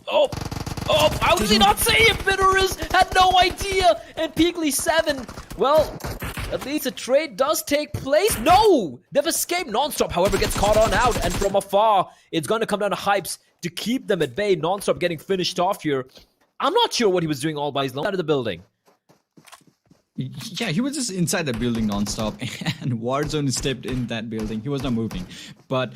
How did he not say it? Bitterus had no idea! And PeaklySeven, well, at least a trade does take place. No! They've escaped. Nonstop, however, gets caught on out. And from afar, it's going to come down to Hypes to keep them at bay. Nonstop getting finished off here. I'm not sure what he was doing all by his own out of the building. Yeah, he was just inside the building nonstop, and Warzone stepped in that building. He was not moving. But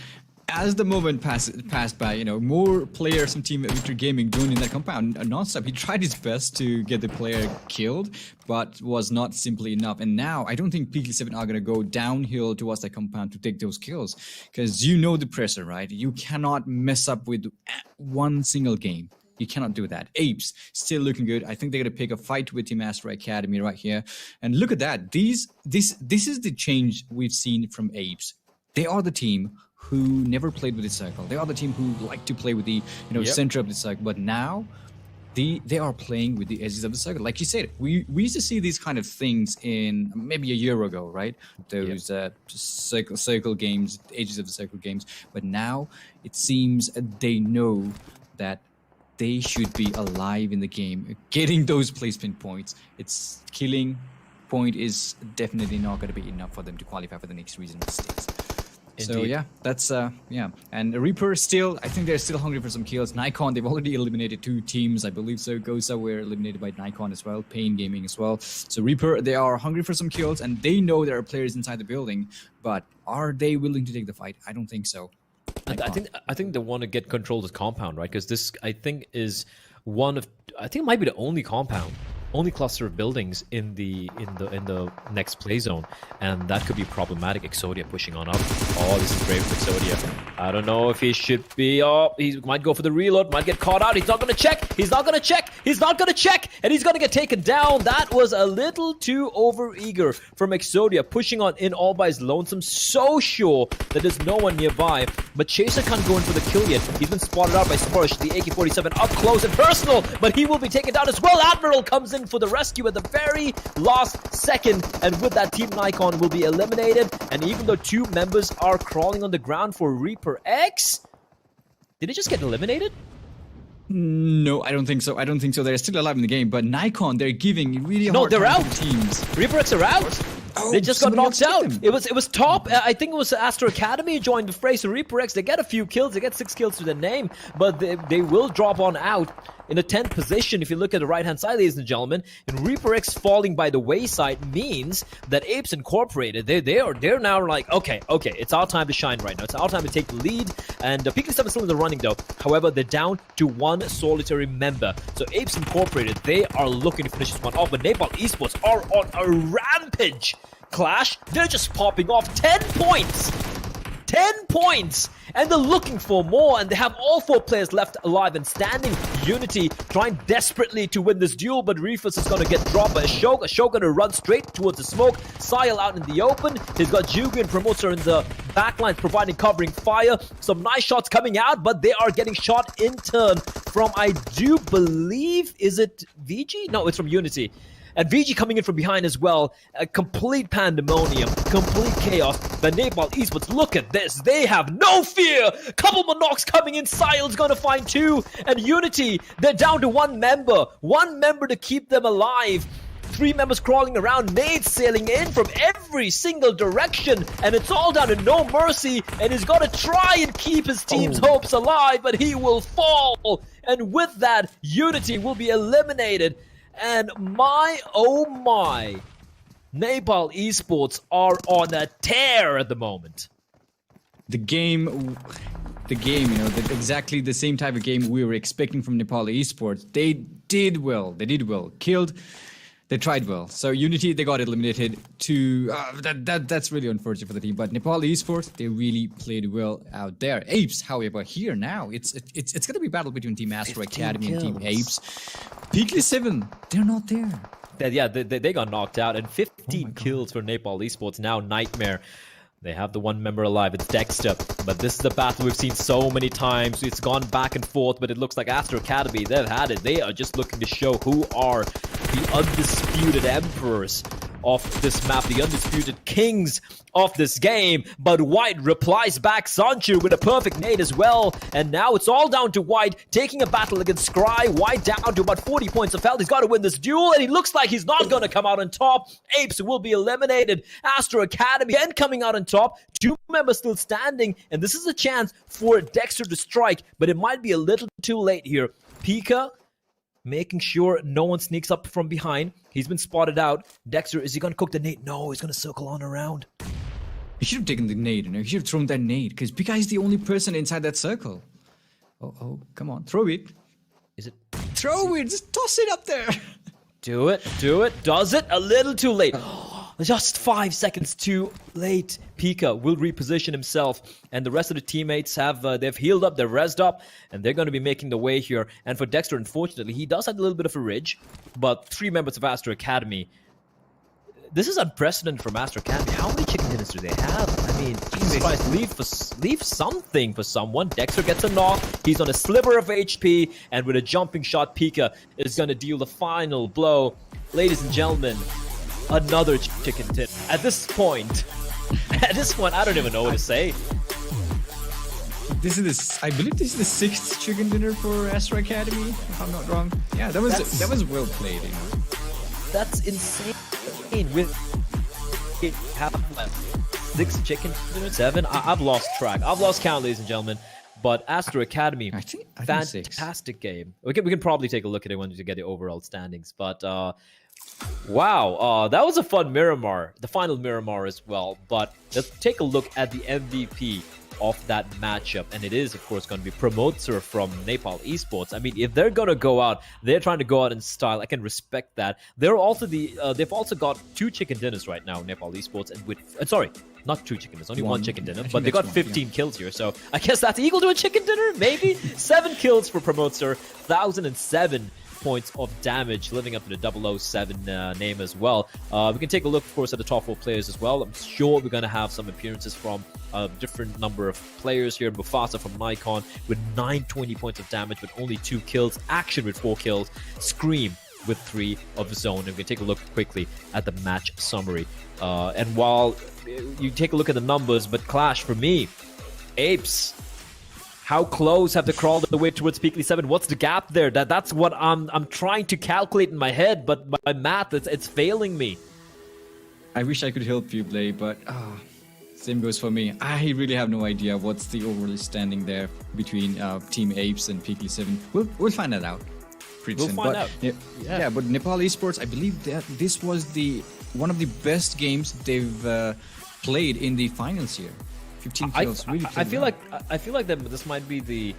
as the moment passed by, you know, more players from Team Victory Gaming joined in that compound nonstop. He tried his best to get the player killed, but was not simply enough. And now, I don't think PeaklySeven are going to go downhill towards that compound to take those kills. Because you know the pressure, right? You cannot mess up with one single game. You cannot do that. APES still looking good. I think they're going to pick a fight with Team Astra Academy right here. And look at that. This is the change we've seen from APES. They are the team who never played with the circle. They are the team who like to play with the center of the circle. But now they are playing with the edges of the circle. Like you said, we used to see these kind of things in maybe a year ago, right? Those circle games, edges of the circle games. But now it seems they know that they should be alive in the game, getting those placement points. It's killing point is definitely not going to be enough for them to qualify for the next regional stage. So Indeed. yeah, that's yeah. And Reaper still, I think they're still hungry for some kills. NAIKON, they've already eliminated 2 teams, I believe so. Gozza were eliminated by NAIKON as well, Pain Gaming as well. So Reaper, they are hungry for some kills, and they know there are players inside the building. But are they willing to take the fight? I don't think so. I think they want to get control of the compound, right? Because this, I think, is one of, I think it might be the only compound, only cluster of buildings in the next play zone, and that could be problematic. Exodia pushing on up. Oh, this is great for Exodia. I don't know if he should be up. He might go for the reload, might get caught out. He's not going to check. He's not going to check. He's not going to check, and he's going to get taken down. That was a little too over-eager from Exodia, pushing on in all by his lonesome. So sure that there's no one nearby, but Chaser can't go in for the kill yet. He's been spotted out by Spursh, the AK-47 up close and personal, but he will be taken down as well. Admiral comes in for the rescue at the very last second, and with that, Team NAIKON will be eliminated. And even though 2 members are crawling on the ground for ReaperX, did it just get eliminated? No, I don't think so. I don't think so. They're still alive in the game, but NAIKON, they're giving really hard No, they're time out. to the teams. ReaperX are out. Oh, They just got somebody knocked else out. took them. It was top. I think it was Astra Academy joined the fray. So ReaperX, they get a few kills. They get 6 kills to their name, but they will drop on out in a 10th position. If you look at the right hand side, ladies and gentlemen, and ReaperX falling by the wayside means that APES Incorporated, they're now like, okay, it's our time to shine right now. It's our time to take the lead. And PeaklySeven is still in the running though. However, they're down to 1 solitary member. So APES Incorporated, they are looking to finish this one off. But NepalEsports are on a rampage. Clash, they're just popping off 10 points. 10 points! And they're looking for more, and they have all 4 players left alive and standing. Unity trying desperately to win this duel, but Reefus is going to get dropped by Ashok. Ashok going to run straight towards the smoke. Sile out in the open. He's got Jugu and Promoter in the backline providing covering fire. Some nice shots coming out, but they are getting shot in turn from, I do believe, is it VG? No, it's from Unity. And VG coming in from behind as well. A complete pandemonium, complete chaos. The NepalEsports, look at this. They have no fear. Couple more knocks coming in. Sile's going to find 2. And Unity, they're down to 1 member. 1 member to keep them alive. 3 members crawling around, nades sailing in from every single direction, and it's all down to No Mercy, and he's got to try and keep his team's hopes alive, but he will fall. And with that, Unity will be eliminated. And my, oh my, NepalEsports are on a tear at the moment. The game, you know, exactly the same type of game we were expecting from NepalEsports. They did well. Killed. They tried well. So Unity, they got eliminated to that's really unfortunate for the team. But NepalEsports, they really played well out there. APES, however, here now it's gonna be a battle between Team Astra Academy and Team APES. PeaklySeven, they're not there. Yeah, they got knocked out, and 15 kills for NepalEsports. Now Nightmare. They have the 1 member alive, it's Dexter. But this is a battle we've seen so many times. It's gone back and forth, but it looks like Astra Academy, they've had it. They are just looking to show who are the undisputed emperors of this map, the undisputed kings of this game. But White replies back, Sancho with a perfect nade as well. And now it's all down to White taking a battle against Scry. White down to about 40 points of health. He's got to win this duel, and he looks like he's not going to come out on top. APES will be eliminated. Astra Academy again coming out on top. 2 members still standing, and this is a chance for Dexter to strike, but it might be a little too late here. Pika making sure no one sneaks up from behind. He's been spotted out. Dexter, is he going to cook the nade? No, he's going to circle on around. He should have taken the nade, you know. He should have thrown that nade, because Pika is the only person inside that circle. Oh, come on, throw it. Is it? Throw it, just toss it up there. Do it. Does it? A little too late. Just 5 seconds too late. Pika will reposition himself, and the rest of the teammates have they've healed up, they're rezzed up, and they're going to be making the way here. And for Dexter, unfortunately, he does have a little bit of a ridge, but 3 members of Astra Academy. This is unprecedented from Astra Academy. How many chicken dinners do they have? I mean, Jesus Christ, leave something for someone. Dexter gets a knock. He's on a sliver of HP, and with a jumping shot, Pika is going to deal the final blow. Ladies and gentlemen, another chicken dinner. At this point, I don't even know what to say. I believe this is the 6th chicken dinner for Astra Academy, if I'm not wrong. Yeah, that was well played, you know. That's insane. With it have left 6 chicken dinners? 7? I've lost track. I've lost count, ladies and gentlemen. But Astra Academy, I think fantastic game. We can probably take a look at it once we get the overall standings. But wow, that was a fun Miramar, the final Miramar as well. But let's take a look at the MVP of that matchup, and it is of course going to be PMCO from NepalEsports. I mean, if they're going to go out, they're trying to go out in style. I can respect that. They're also they've also got 2 chicken dinners right now, NepalEsports, and with sorry, not 2 chicken dinners, only one chicken dinner, but they got 15 kills here, so I guess that's equal to a chicken dinner, maybe. 7 kills for PMCO, 1,007 points of damage, living up to the 007 name as well. We can take a look, of course, at the top 4 players as well. I'm sure we're going to have some appearances from a different number of players here. Mufasa from NAIKON with 920 points of damage, with only 2 kills. Action with 4 kills. Scream with 3 of his own. And we can take a look quickly at the match summary. And while you take a look at the numbers, but Clash, for me, APES, how close have they crawled their way towards PeaklySeven? What's the gap there? That's what I'm trying to calculate in my head, but my math, it's failing me. I wish I could help you, Blay, but same goes for me. I really have no idea what's the overall standing there between Team APES and PeaklySeven. We'll find that out pretty soon. We'll find out. Yeah, but NepalEsports, I believe that this was one of the best games they've played in the finals here. 15 kills. I feel like this might be the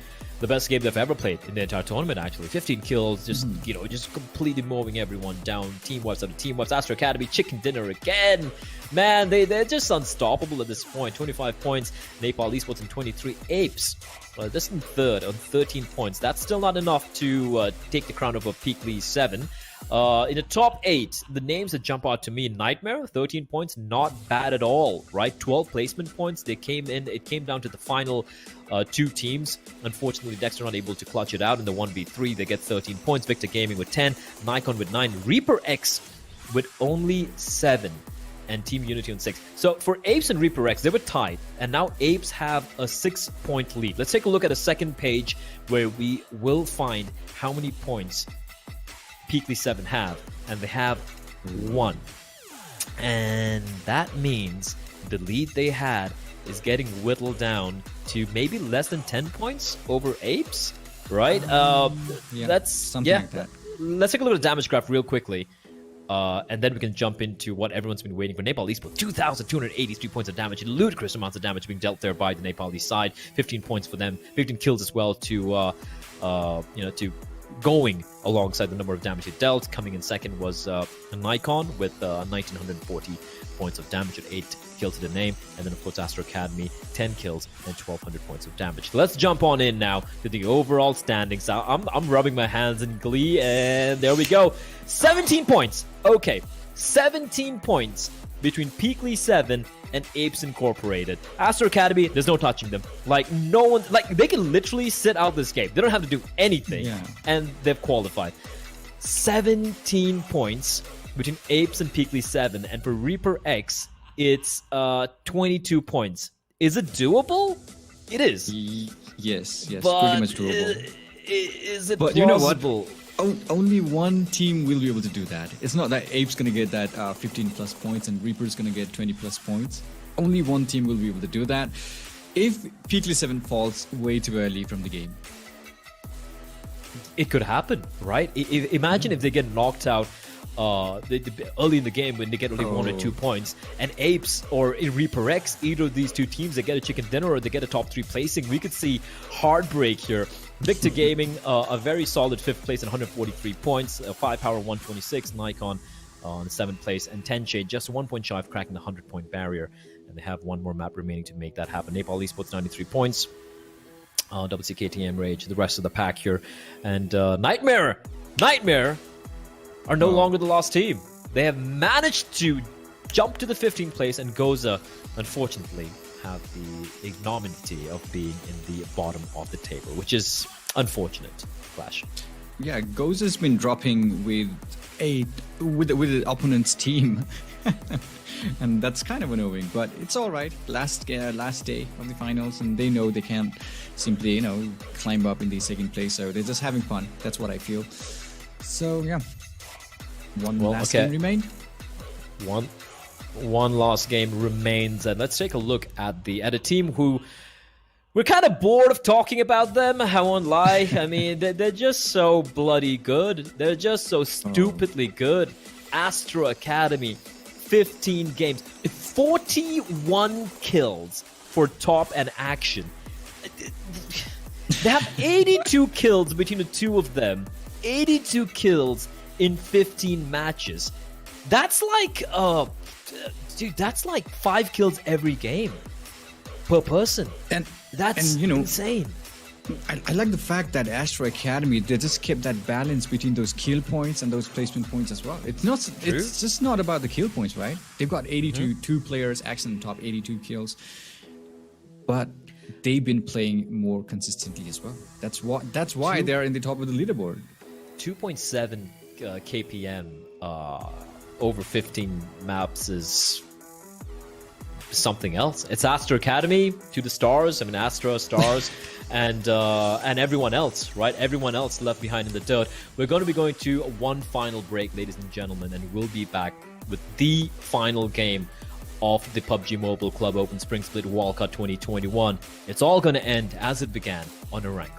best game they've ever played in the entire tournament. Actually, 15 kills, just just completely mowing everyone down. Team wipes after team wipes. Astra Academy chicken dinner again. Man, they're just unstoppable at this point. 25 points. NepalEsports in 23. APES, just in third on 13 points. That's still not enough to take the crown over PeaklySeven. In the top 8, the names that jump out to me: Nightmare, 13 points, not bad at all, right? 12 placement points. They came in. It came down to the final 2 teams. Unfortunately, Dexter not able to clutch it out in the 1v3. They get 13 points. Victor Gaming with 10, NAIKON with 9, ReaperX with only 7, and Team Unity on 6. So for APES and ReaperX, they were tied, and now APES have a 6-point lead. Let's take a look at a second page where we will find how many points PeaklySeven have, and they have 1, and that means the lead they had is getting whittled down to maybe less than 10 points over APES, right? That's something like that. Let's take a look at the damage graph real quickly, and then we can jump into what everyone's been waiting for. NepalEsports, 2,283 points of damage, ludicrous amounts of damage being dealt there by the Nepali side. 15 points for them, 15 kills as well to to going alongside the number of damage it dealt. Coming in second was NAIKON with 1,940 points of damage with 8 kills to the name, and then of course Astra Academy, 10 kills and 1,200 points of damage. Let's jump on in now to the overall standings. I'm rubbing my hands in glee, and there we go. 17 points. Okay, 17 points between PeaklySeven and APES Incorporated. Astra Academy, there's no touching them. Like, no one, like, they can literally sit out this game. They don't have to do anything, and they've qualified. 17 points between APES and PeaklySeven, and for ReaperX, it's 22 points. Is it doable? It is. Yes, but pretty much doable. Is it but plausible? You know what? Only one team will be able to do that. It's not that APES going to get that 15 plus points and Reaper's going to get 20 plus points. Only one team will be able to do that if PeaklySeven falls way too early from the game. It could happen, right? Imagine if they get knocked out early in the game when they get only 1 or 2 points, and APES or ReaperX, either of these 2 teams, they get a chicken dinner or they get a top 3 placing. We could see heartbreak here. Victor Gaming, a very solid 5th place at 143 points, 5 power 126, NAIKON on 7th place, and Tenche just 1 point shy of cracking the 100-point barrier, and they have 1 more map remaining to make that happen. NepalEsports 93 points, WC KTM Rage, the rest of the pack here, and Nightmare are no longer the lost team. They have managed to jump to the 15th place, and Gozza, unfortunately, have the ignominy of being in the bottom of the table, which is unfortunate. Flash. Yeah, Gozza's been dropping with the opponent's team, and that's kind of annoying. But it's all right. Last day of the finals, and they know they can't simply climb up in the 2nd place, so they're just having fun. That's what I feel. So yeah, one last game remained. One One lost game remains, and let's take a look at a team who we're kind of bored of talking about them. I won't lie. I mean, they're just so bloody good. They're just so stupidly good. Astra Academy, 15 games, 41 kills for top and action. They have 82 kills between the two of them. 82 kills in 15 matches. That's like, dude, that's like 5 kills every game per person. And that's insane. I like the fact that Astra Academy, they just kept that balance between those kill points and those placement points as well. It's just not about the kill points, right? They've got 82 two players, Action top 82 kills, but they've been playing more consistently as well. That's why they're in the top of the leaderboard. 2.7 KPM over 15 maps is something else. It's Astra Academy to the stars. I mean, Astra stars, and everyone else, right? Everyone else left behind in the dirt. We're going to be going to one final break, ladies and gentlemen, and we'll be back with the final game of the PUBG Mobile Club Open Spring Split Wildcard 2021. It's all going to end as it began on Erangel.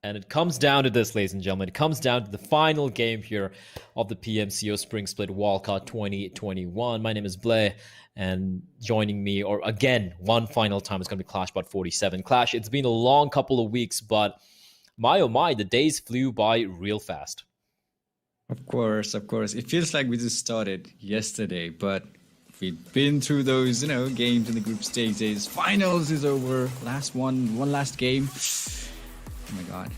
And it comes down to this, ladies and gentlemen. It comes down to the final game here of the PMCO Spring Split Wildcard 2021. My name is Blay, and joining me, or again, one final time, is going to be ClashBot47. Clash, it's been a long couple of weeks, but my oh my, the days flew by real fast. Of course. It feels like we just started yesterday, but we've been through those, games in the group stages. Finals is over. One last game. Oh my God.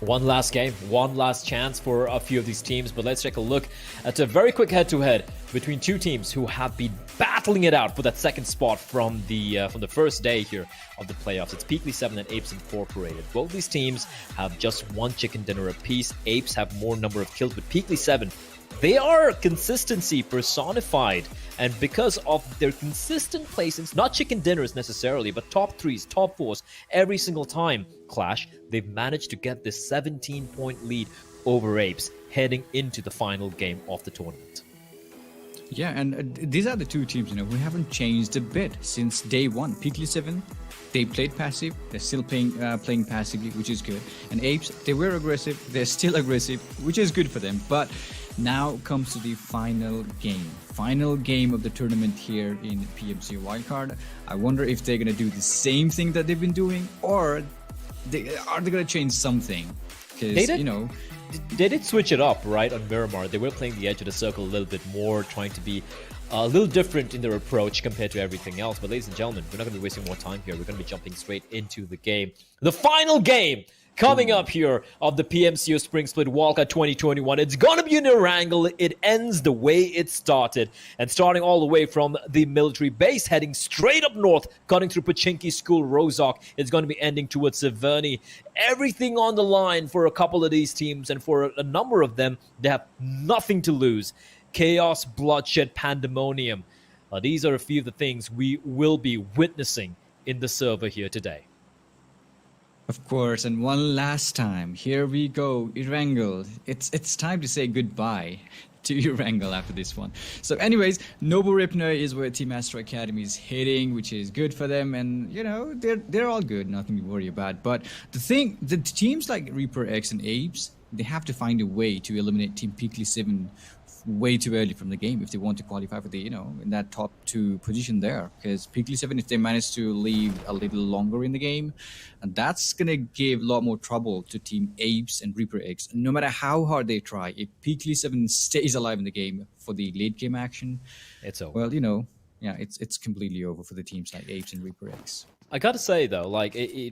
One last game, one last chance for a few of these teams, but let's take a look at a very quick head-to-head between two teams who have been battling it out for that second spot from the first day here of the playoffs. It's PeaklySeven and APES Incorporated. Both these teams have just one chicken dinner apiece. APES have more number of kills, but PeaklySeven, they are consistency personified, and because of their consistent placements, not chicken dinners necessarily, but top threes, top fours, every single time, Clash, they've managed to get this 17-point lead over APES heading into the final game of the tournament. Yeah, and these are the two teams, who haven't changed a bit since day one. PeaklySeven, they played passive, they're still playing passively, which is good. And APES, they were aggressive, they're still aggressive, which is good for them. But now comes to the final game of the tournament here in PMCO Wildcard. I wonder if they're going to do the same thing that they've been doing, or are they going to change something? Because, They did switch it up, right, on Miramar. They were playing the edge of the circle a little bit more, trying to be a little different in their approach compared to everything else. But ladies and gentlemen, we're not going to be wasting more time here. We're going to be jumping straight into the game. The final game coming up here of the PMCO Spring Split Wildcard 2021. It's going to be an Erangel. It ends the way it started. And starting all the way from the military base, heading straight up north, cutting through Pochinki School, Rozhok. It's going to be ending towards Severny. Everything on the line for a couple of these teams, and for a number of them, they have nothing to lose. Chaos, bloodshed, pandemonium. These are a few of the things we will be witnessing in the server here today. Of course, and one last time, here we go, Erangel. It's time to say goodbye to Erangel after this one. So anyways, Noble Ripner is where Team Astra Academy is hitting, which is good for them, and they're all good, nothing to worry about. But the teams like ReaperX and APES, they have to find a way to eliminate Team PeaklySeven way too early from the game if they want to qualify for the in that top 2 position there, because PeaklySeven, if they manage to leave a little longer in the game, and that's gonna give a lot more trouble to Team APES and ReaperX. No matter how hard they try, if PeaklySeven stays alive in the game for the late game action, it's over. Well, it's completely over for the teams like APES and ReaperX. I gotta say though,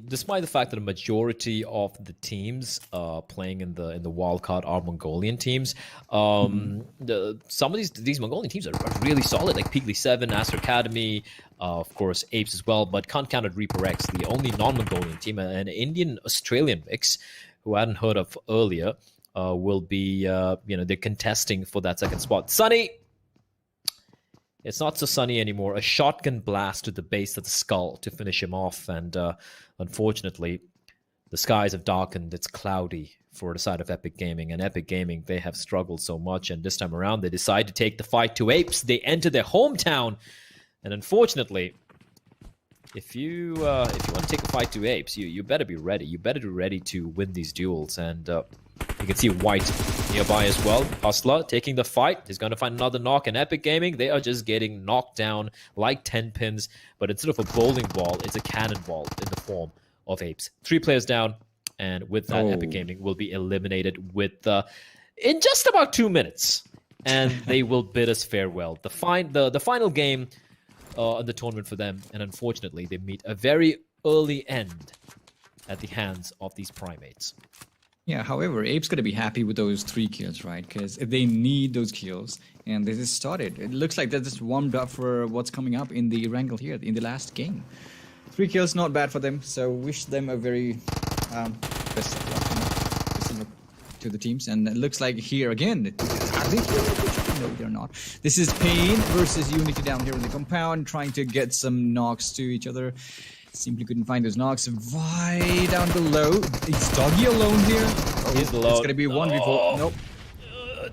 despite the fact that a majority of the teams playing in the wildcard are Mongolian teams, some of these Mongolian teams are really solid, like PeaklySeven, Astra Academy, of course APES as well, but can't count out ReaperX, the only non-Mongolian team, an Indian-Australian mix who I hadn't heard of earlier, will be they're contesting for that second spot. Sunny. It's not so sunny anymore. A shotgun blast to the base of the skull to finish him off. And unfortunately, the skies have darkened. It's cloudy for the side of Epic Gaming. And Epic Gaming, they have struggled so much. And this time around, they decide to take the fight to APES. They enter their hometown. And unfortunately, if you want to take a fight to APES, you better be ready. You better be ready to win these duels. And you can see White nearby as well. Hustler taking the fight. He's going to find another knock. And Epic Gaming, they are just getting knocked down like 10 pins. But instead of a bowling ball, it's a cannonball in the form of APES. 3 players down. And with that, Epic Gaming will be eliminated in just about 2 minutes. And they will bid us farewell. The final game of the tournament for them. And unfortunately, they meet a very early end at the hands of these primates. Yeah, however, APES going to be happy with those 3 kills, right? Because they need those kills, and they just started. It looks like they're just warmed up for what's coming up in the Erangel here, in the last game. 3 kills, not bad for them, so wish them a very best of luck to the teams. And it looks like here again, are they here? No, they're not. This is Pain versus Unity down here in the compound, trying to get some knocks to each other. Simply couldn't find those knocks. Way down below. Is Doggy alone here? Oh, he's alone. It's gonna be 1v4. Nope.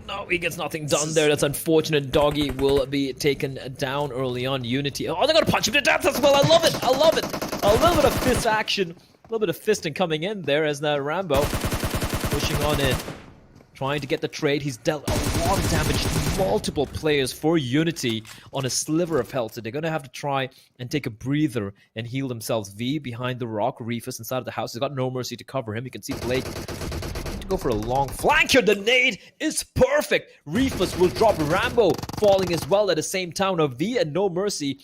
No, he gets nothing done there. That's unfortunate. Doggy will be taken down early on. Unity. Oh, they're gonna punch him to death as well. I love it. I love it. A little bit of fist action. A little bit of fisting coming in there as that Rambo pushing on in, trying to get the trade. He's dealt a lot of damage to multiple players for Unity on a sliver of health, so they're going to have to try and take a breather and heal themselves. V behind the rock, Reefus inside of the house. He's got no mercy to cover him. You can see Blake to go for a long flank here. The nade is perfect. Reefus will drop Rambo, falling as well at the same time. Now V and No Mercy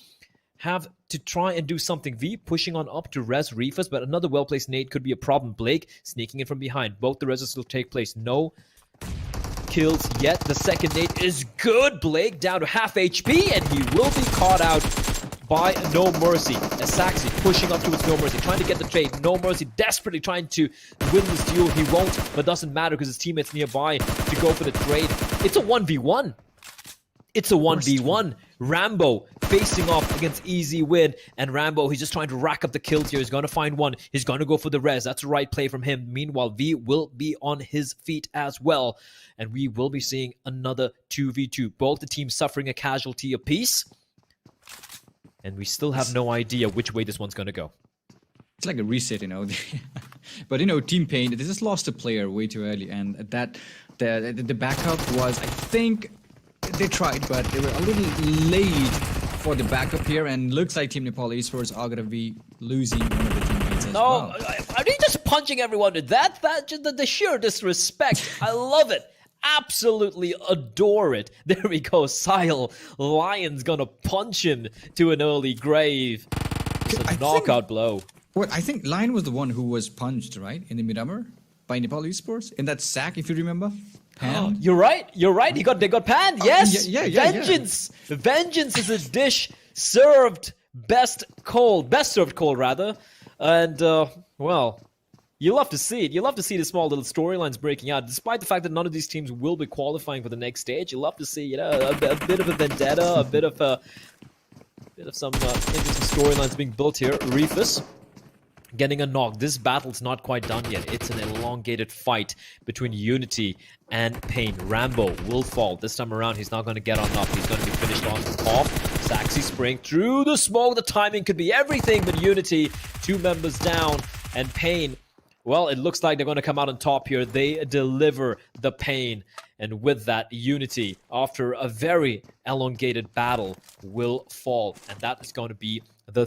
have to try and do something. V pushing on up to res Reefus, but another well-placed nade could be a problem. Blake sneaking in from behind. Both the reses will take place. No kills yet. The second nade is good. Blake down to half HP, and he will be caught out by No Mercy. As Saxy pushing up towards No Mercy, trying to get the trade. No Mercy desperately trying to win this duel. He won't, but doesn't matter because his teammates nearby to go for the trade. It's a 1v1. It's a 1v1. Rambo facing off against Easy Win. And Rambo, he's just trying to rack up the kills here. He's going to find one. He's going to go for the res. That's the right play from him. Meanwhile, V will be on his feet as well. And we will be seeing another 2v2. Both the teams suffering a casualty apiece. And we still have no idea which way this one's going to go. It's like a reset, you know. But, you know, Team Pain, they just lost a player way too early. And that the backup was, I think... They tried, but they were a little late for the backup here, and looks like Team NepalEsports are gonna be losing one of the teammates as well. Are they just punching everyone to that? The sheer disrespect. I love it. Absolutely adore it. There we go. Sile Lion's gonna punch him to an early grave. It's a knockout blow. What I think Lion was the one who was punched, right, in the Miramar by NepalEsports in that sack, if you remember. Oh, you're right. They got panned. Yes. Yeah. Vengeance. Vengeance is a dish served best served cold rather. And well, you love to see it. You love to see the small little storylines breaking out, despite the fact that none of these teams will be qualifying for the next stage. You love to see, you know, a bit of a vendetta, a bit of some interesting storylines being built here. Reefus getting a knock. This battle's not quite done yet. It's an elongated fight between Unity and Pain. Rambo will fall. This time around, he's not going to get on up. He's going to be finished off. Saxy spraying through the smoke. The timing could be everything, but Unity, 2 members down. And Pain, well, it looks like they're going to come out on top here. They deliver the Pain. And with that, Unity, after a very elongated battle, will fall. And that is going to be the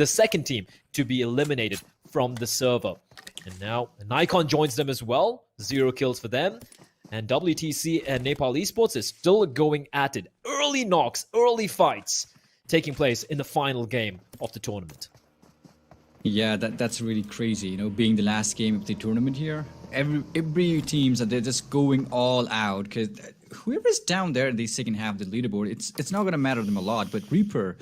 second team to be eliminated from the server. And now NAIKON joins them as well. 0 kills for them. And WTC and NepalEsports is still going at it. Early knocks, early fights taking place in the final game of the tournament. Yeah, that's really crazy, you know, being the last game of the tournament here. Every teams, they're just going all out, because whoever's down there in the second half of the leaderboard, it's not going to matter to them a lot. But Reaper,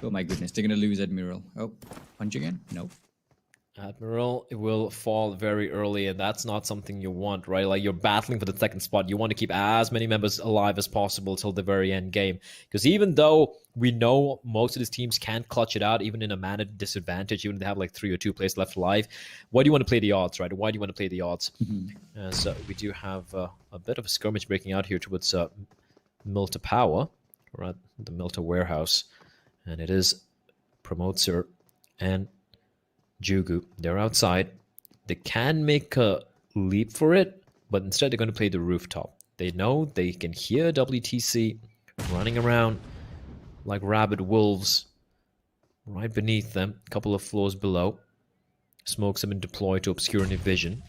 oh my goodness, they're going to lose Admiral. Oh, punch again? Nope. Admiral will fall very early, and that's not something you want, right? Like, you're battling for the second spot. You want to keep as many members alive as possible till the very end game. Because even though we know most of these teams can't clutch it out, even in a mana disadvantage, even if they have like 3 or 2 players left alive, why do you want to play the odds, right? Why do you want to play the odds? So we do have a bit of a skirmish breaking out here towards Milta Power, or at the Milta Warehouse. And it is Promoter and Jugu. They're outside. They can make a leap for it, but instead they're going to play the rooftop. They know they can hear WTC running around like rabid wolves right beneath them, a couple of floors below. Smokes have been deployed to obscure any vision.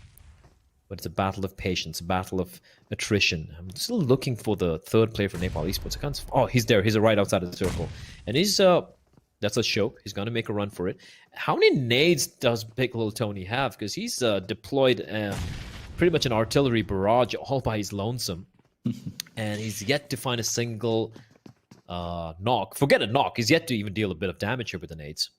But it's a battle of patience, a battle of attrition. I'm still looking for the third player for NepalEsports. I can't... Oh, he's there. He's right outside of the circle. And he's... That's a choke. He's going to make a run for it. How many nades does Big Little Tony have? Because he's deployed pretty much an artillery barrage all by his lonesome. And he's yet to find a single knock. Forget a knock. He's yet to even deal a bit of damage here with the nades.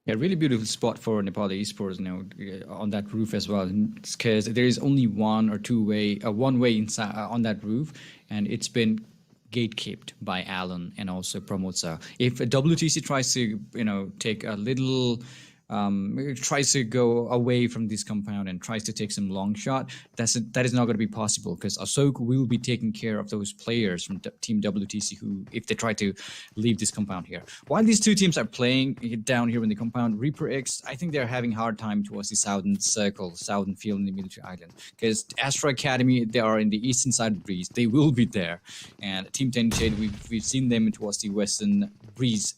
Yeah, really beautiful spot for NepalEsports now on that roof as well. Because there is only one way inside on that roof. And it's been gatekept by Alan and also Promoter. If WTC tries to, you know, take a little tries to go away from this compound and tries to take some long shot, that is not going to be possible because Asok will be taking care of those players from Team WTC who, if they try to leave this compound here. While these two teams are playing down here in the compound, ReaperX, I think they're having a hard time towards the southern circle, southern field in the military island. Because Astra Academy, they are in the eastern side of the breeze. They will be there. And Team 10 Shade, we've seen them towards the western breeze.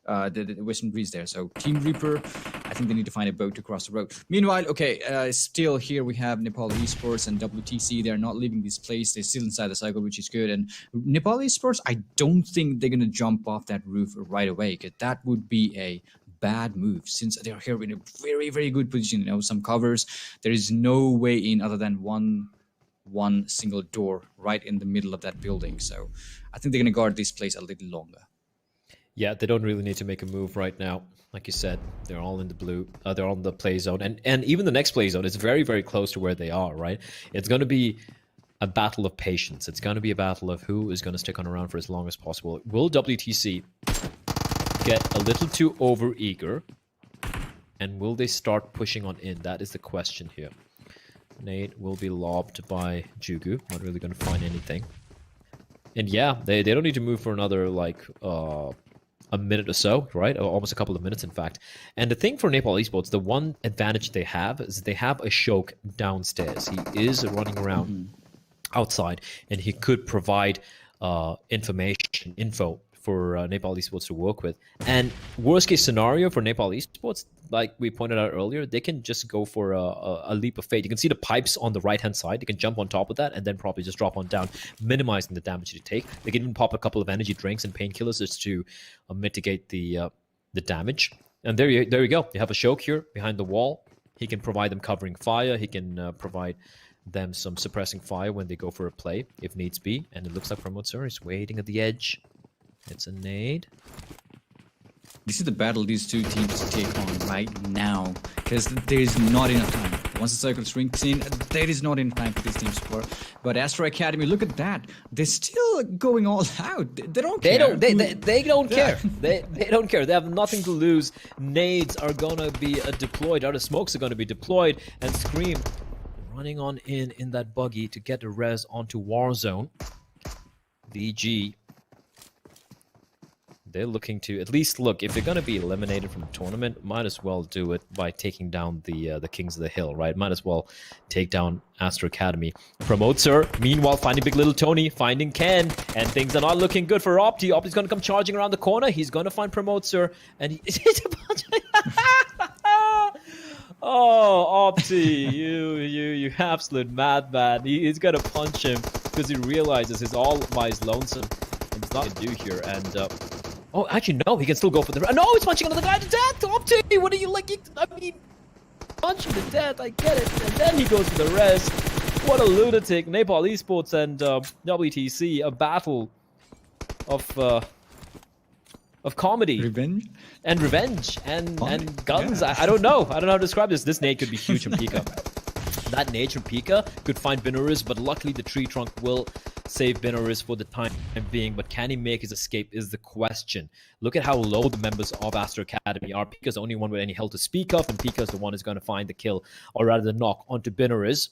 The western breeze there. So Team Reaper, I think they need to find a boat to cross the road. Meanwhile, okay, still here we have NepalEsports and WTC. They're not leaving this place. They're still inside the cycle, which is good. And NepalEsports, I don't think they're going to jump off that roof right away, because that would be a bad move since they're here in a very, very good position. You know, some covers. There is no way in other than one single door right in the middle of that building. So I think they're going to guard this place a little longer. Yeah, they don't really need to make a move right now. Like you said, they're all in the blue. They're on the play zone. And even the next play zone is very, very close to where they are, right? It's going to be a battle of patience. It's going to be a battle of who is going to stick on around for as long as possible. Will WTC get a little too over-eager? And will they start pushing on in? That is the question here. Nate will be lobbed by Jugu. Not really going to find anything. And yeah, they don't need to move for another, like, a minute or so, right? Or almost a couple of minutes, in fact. And the thing for NepalEsports, the one advantage they have is they have a Shoke downstairs. He is running around outside, and he could provide info for NepalEsports to work with. And worst case scenario for NepalEsports, like we pointed out earlier, they can just go for a leap of faith. You can see the pipes on the right-hand side. You can jump on top of that and then probably just drop on down, minimizing the damage you take. They can even pop a couple of energy drinks and painkillers just to mitigate the damage. And there you go. You have a Shoke here behind the wall. He can provide them covering fire. He can provide them some suppressing fire when they go for a play, if needs be. And it looks like PMCO is waiting at the edge. It's a nade. This is the battle these two teams take on right now, because there is not enough time. Once the circle shrinks in, there is not enough time for these teams to score. But Astra Academy, look at that. They're still going all out. They don't care. They don't care. They don't care. They have nothing to lose. Nades are going to be deployed. Other smokes are going to be deployed. And Scream running on in that buggy to get the res onto Warzone. VG, they're looking to at least look, if they're going to be eliminated from the tournament, might as well do it by taking down the Kings of the Hill, right? Might as well take down Astra Academy. PMCO, meanwhile, finding Big Little Tony, finding Ken, and things are not looking good for Opti. Opti's going to come charging around the corner. He's going to find PMCO, and he's a bunch of... Oh, Opti, you absolute madman. He's going to punch him because he realizes he's all by his lonesome, and there's nothing to do here, and... oh, actually, no, he can still go for the... No, he's punching another guy to death! Opti, what are you like? I mean, punching to death, I get it. And then he goes for the rest. What a lunatic. NepalEsports and WTC, a battle of comedy. Revenge? And revenge. And guns. Yeah. I don't know. I don't know how to describe this. This nade could be huge from Pika. That nade from Pika could find Binaris, but luckily the tree trunk will save Binaris for the time being, but can he make his escape is the question. Look at how low the members of Astra Academy are. Pika's the only one with any health to speak of, and Pika's the one who's going to find the kill, or rather the knock onto Binaris.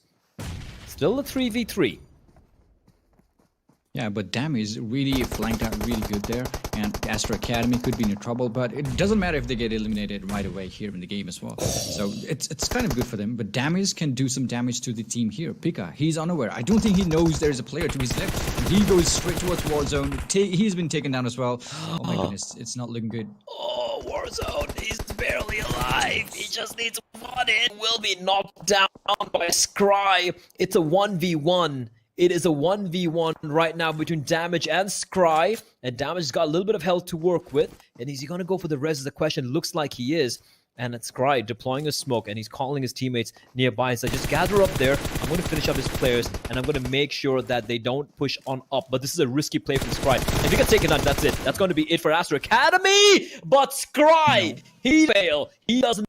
Still a 3v3. Yeah, but damage really flanked out really good there, and Astra Academy could be in trouble, but it doesn't matter if they get eliminated right away here in the game as well. So it's kind of good for them, but damage can do some damage to the team here. Pika, he's unaware. I don't think he knows there's a player to his left, and he goes straight towards Warzone. He's been taken down as well. Oh my goodness, it's not looking good. Oh, Warzone, he's barely alive. He just needs one hit. Will be knocked down by a Scry. It's a 1v1. It is a 1v1 right now between Damage and Scry. And Damage has got a little bit of health to work with. And is he going to go for the res is the question. Looks like he is. And it's Scry deploying a smoke. And he's calling his teammates nearby. So just gather up there. I'm going to finish up his players. And I'm going to make sure that they don't push on up. But this is a risky play from Scry. If he gets taken out, that's it. That's going to be it for Astra Academy. But Scry, he fail. He doesn't.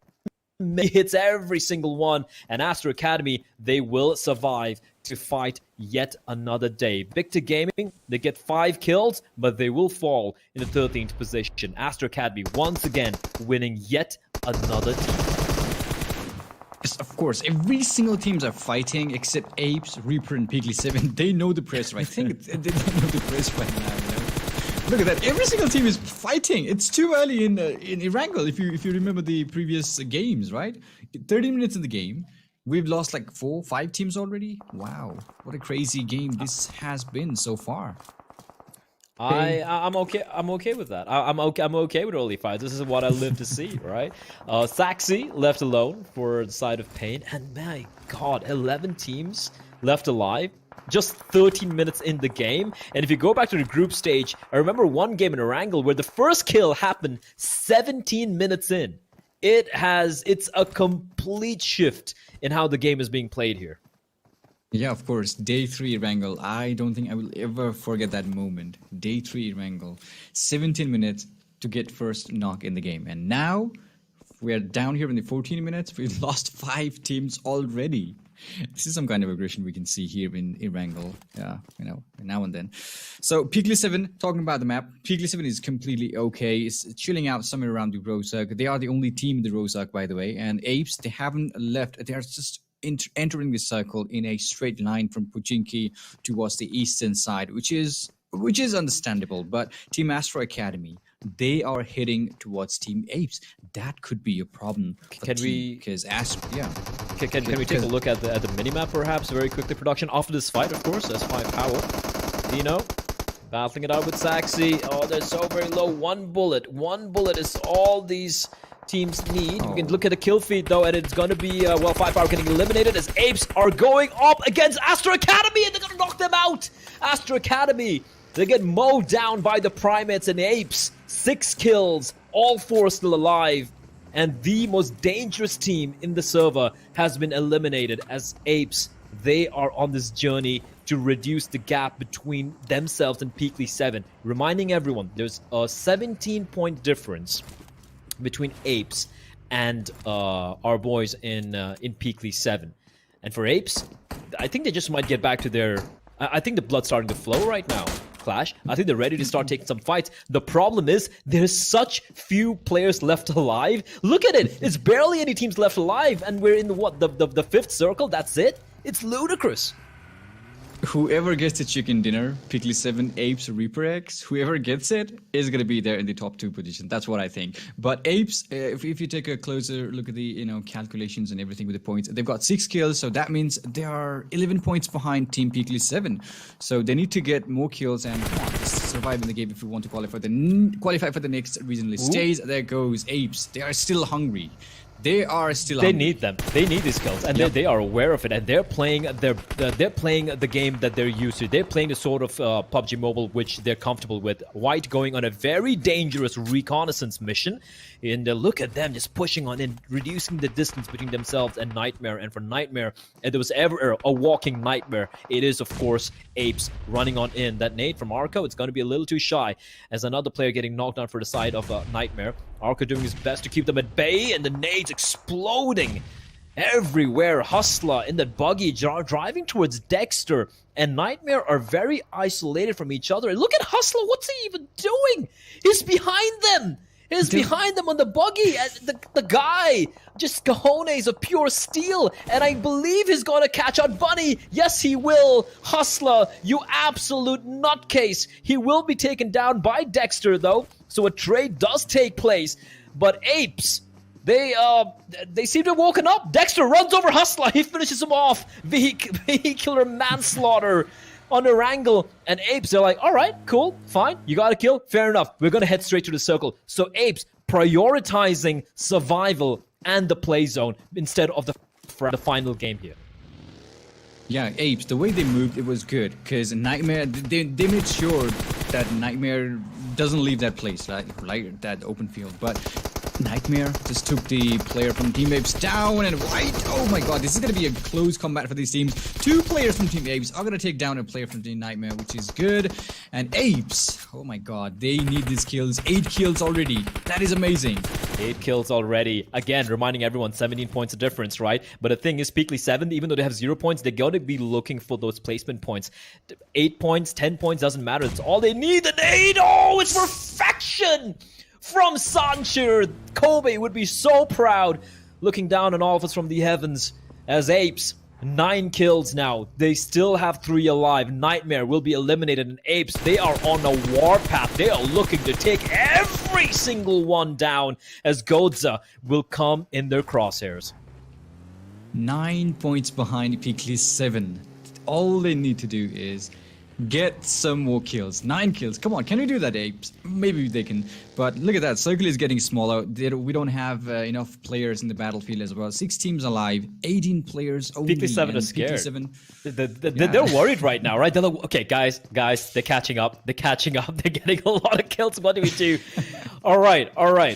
He hits every single one. And Astra Academy, they will survive to fight yet another day. Victor Gaming, they get 5 kills, but they will fall in the 13th position. Astra Academy once again winning yet another team. Yes, of course, every single teams are fighting except APES, Reaper, and PeaklySeven. They know the pressure. I think they don't know the pressure right now. You know? Look at that. Every single team is fighting. It's too early in Erangel. If you remember the previous games, right? 30 minutes in the game. We've lost like 4-5 teams already. Wow, what a crazy game this has been so far. I'm okay with that. I'm okay with early fights. This is what I live to see, right? Saxy left alone for the side of Pain, and my god, 11 teams left alive. Just 13 minutes in the game, and if you go back to the group stage, I remember one game in Erangel where the first kill happened 17 minutes in. It's a complete shift in how the game is being played here. Yeah, of course. Day 3 Erangel. I don't think I will ever forget that moment. Day 3 Erangel. 17 minutes to get first knock in the game. And now we are down here in the 14 minutes. We've lost 5 teams already. This is some kind of aggression we can see here in Erangel. Yeah, you know, now and then. So PeaklySeven, talking about the map. PeaklySeven is completely okay. It's chilling out somewhere around the Rozak. They are the only team in the Rozak, by the way. And APES, they haven't left. They are just entering the circle in a straight line from Pochinki towards the eastern side, which is understandable. But Team Astra Academy, they are heading towards Team APES. That could be a problem. Can we take a look at the minimap perhaps very quickly? Production after this fight, of course. S5 Powell, Dino battling it out with Saxy. Oh, they're so very low. One bullet is all these teams need. We can look at the kill feed though, and it's gonna be well, 5 Power getting eliminated as APES are going up against Astra Academy, and they're gonna knock them out. Astra Academy, they get mowed down by the Primates, and APES 6 kills, all 4 still alive, and the most dangerous team in the server has been eliminated as APES, they are on this journey to reduce the gap between themselves and PeaklySeven. Reminding everyone, there's a 17-point difference between APES and our boys in PeaklySeven. And for APES, I think they just might get back to their... I think the blood's starting to flow right now, Clash. I think they're ready to start taking some fights. The problem is there's such few players left alive. Look at it. It's barely any teams left alive, and we're in the 5th circle. That's it. It's ludicrous. Whoever gets the chicken dinner, PeaklySeven, APES, ReaperX, whoever gets it is going to be there in the top 2 position. That's what I think. But APES, if you take a closer look at the calculations and everything with the points, they've got 6 kills, so that means they are 11 points behind Team PeaklySeven. So they need to get more kills and come on, just survive in the game if we want to qualify for the next regional stage. There goes APES. They are still hungry. They are still. They need them. They need these kills, and they are aware of it. And they're playing. They're playing the game that they're used to. They're playing the sort of PUBG Mobile which they're comfortable with. White going on a very dangerous reconnaissance mission, and look at them just pushing on in, reducing the distance between themselves and Nightmare. And for Nightmare, if there was ever a walking nightmare, it is of course APES running on in. That nade from Arco, it's going to be a little too shy. As another player getting knocked down for the side of Nightmare. Arco doing his best to keep them at bay, and the nades exploding everywhere. Hustler in that buggy driving towards Dexter, and Nightmare are very isolated from each other. And look at Hustler, what's he even doing? He's behind them. He's behind them on the buggy, and the guy, just cojones of pure steel, and I believe he's gonna catch out Bunny. Yes, he will. Hustler, you absolute nutcase. He will be taken down by Dexter, though, so a trade does take place. But APES, they seem to have woken up. Dexter runs over Hustler. He finishes him off. Vehicular manslaughter on Erangel, and APES, they're like, all right, cool, fine, you got a kill, fair enough, we're gonna head straight to the circle. So APES prioritizing survival and the play zone instead of the final game here. Yeah, APES, the way they moved, it was good, because Nightmare, they made sure that Nightmare doesn't leave that place, like that open field, but Nightmare just took the player from Team APES down, and White, oh my god, this is going to be a close combat for these teams. 2 players from Team APES are going to take down a player from Team Nightmare, which is good. And APES, oh my god, they need these kills. 8 kills already. That is amazing. 8 kills already. Again, reminding everyone, 17 points of difference, right? But the thing is, PeaklySeven, even though they have 0 points, they're going to be looking for those placement points. 8 points, 10 points, doesn't matter. It's all they need. And 8, oh, it's perfection! from Sanhok. Kobe would be so proud looking down on all of us from the heavens as APES. 9 kills now. They still have 3 alive. Nightmare will be eliminated, and APES, they are on a warpath. They are looking to take every single one down as Gozza will come in their crosshairs. 9 points behind PeaklySeven. All they need to do is get some more kills. 9 kills. Come on, can we do that, APES? Maybe they can. But look at that. Circle is getting smaller. We don't have enough players in the battlefield as well. 6 teams alive. 18 players only. PeaklySeven is scared. PeaklySeven, They're worried right now, right? They're like, okay, guys, they're catching up. They're catching up. They're getting a lot of kills. What do we do? All right.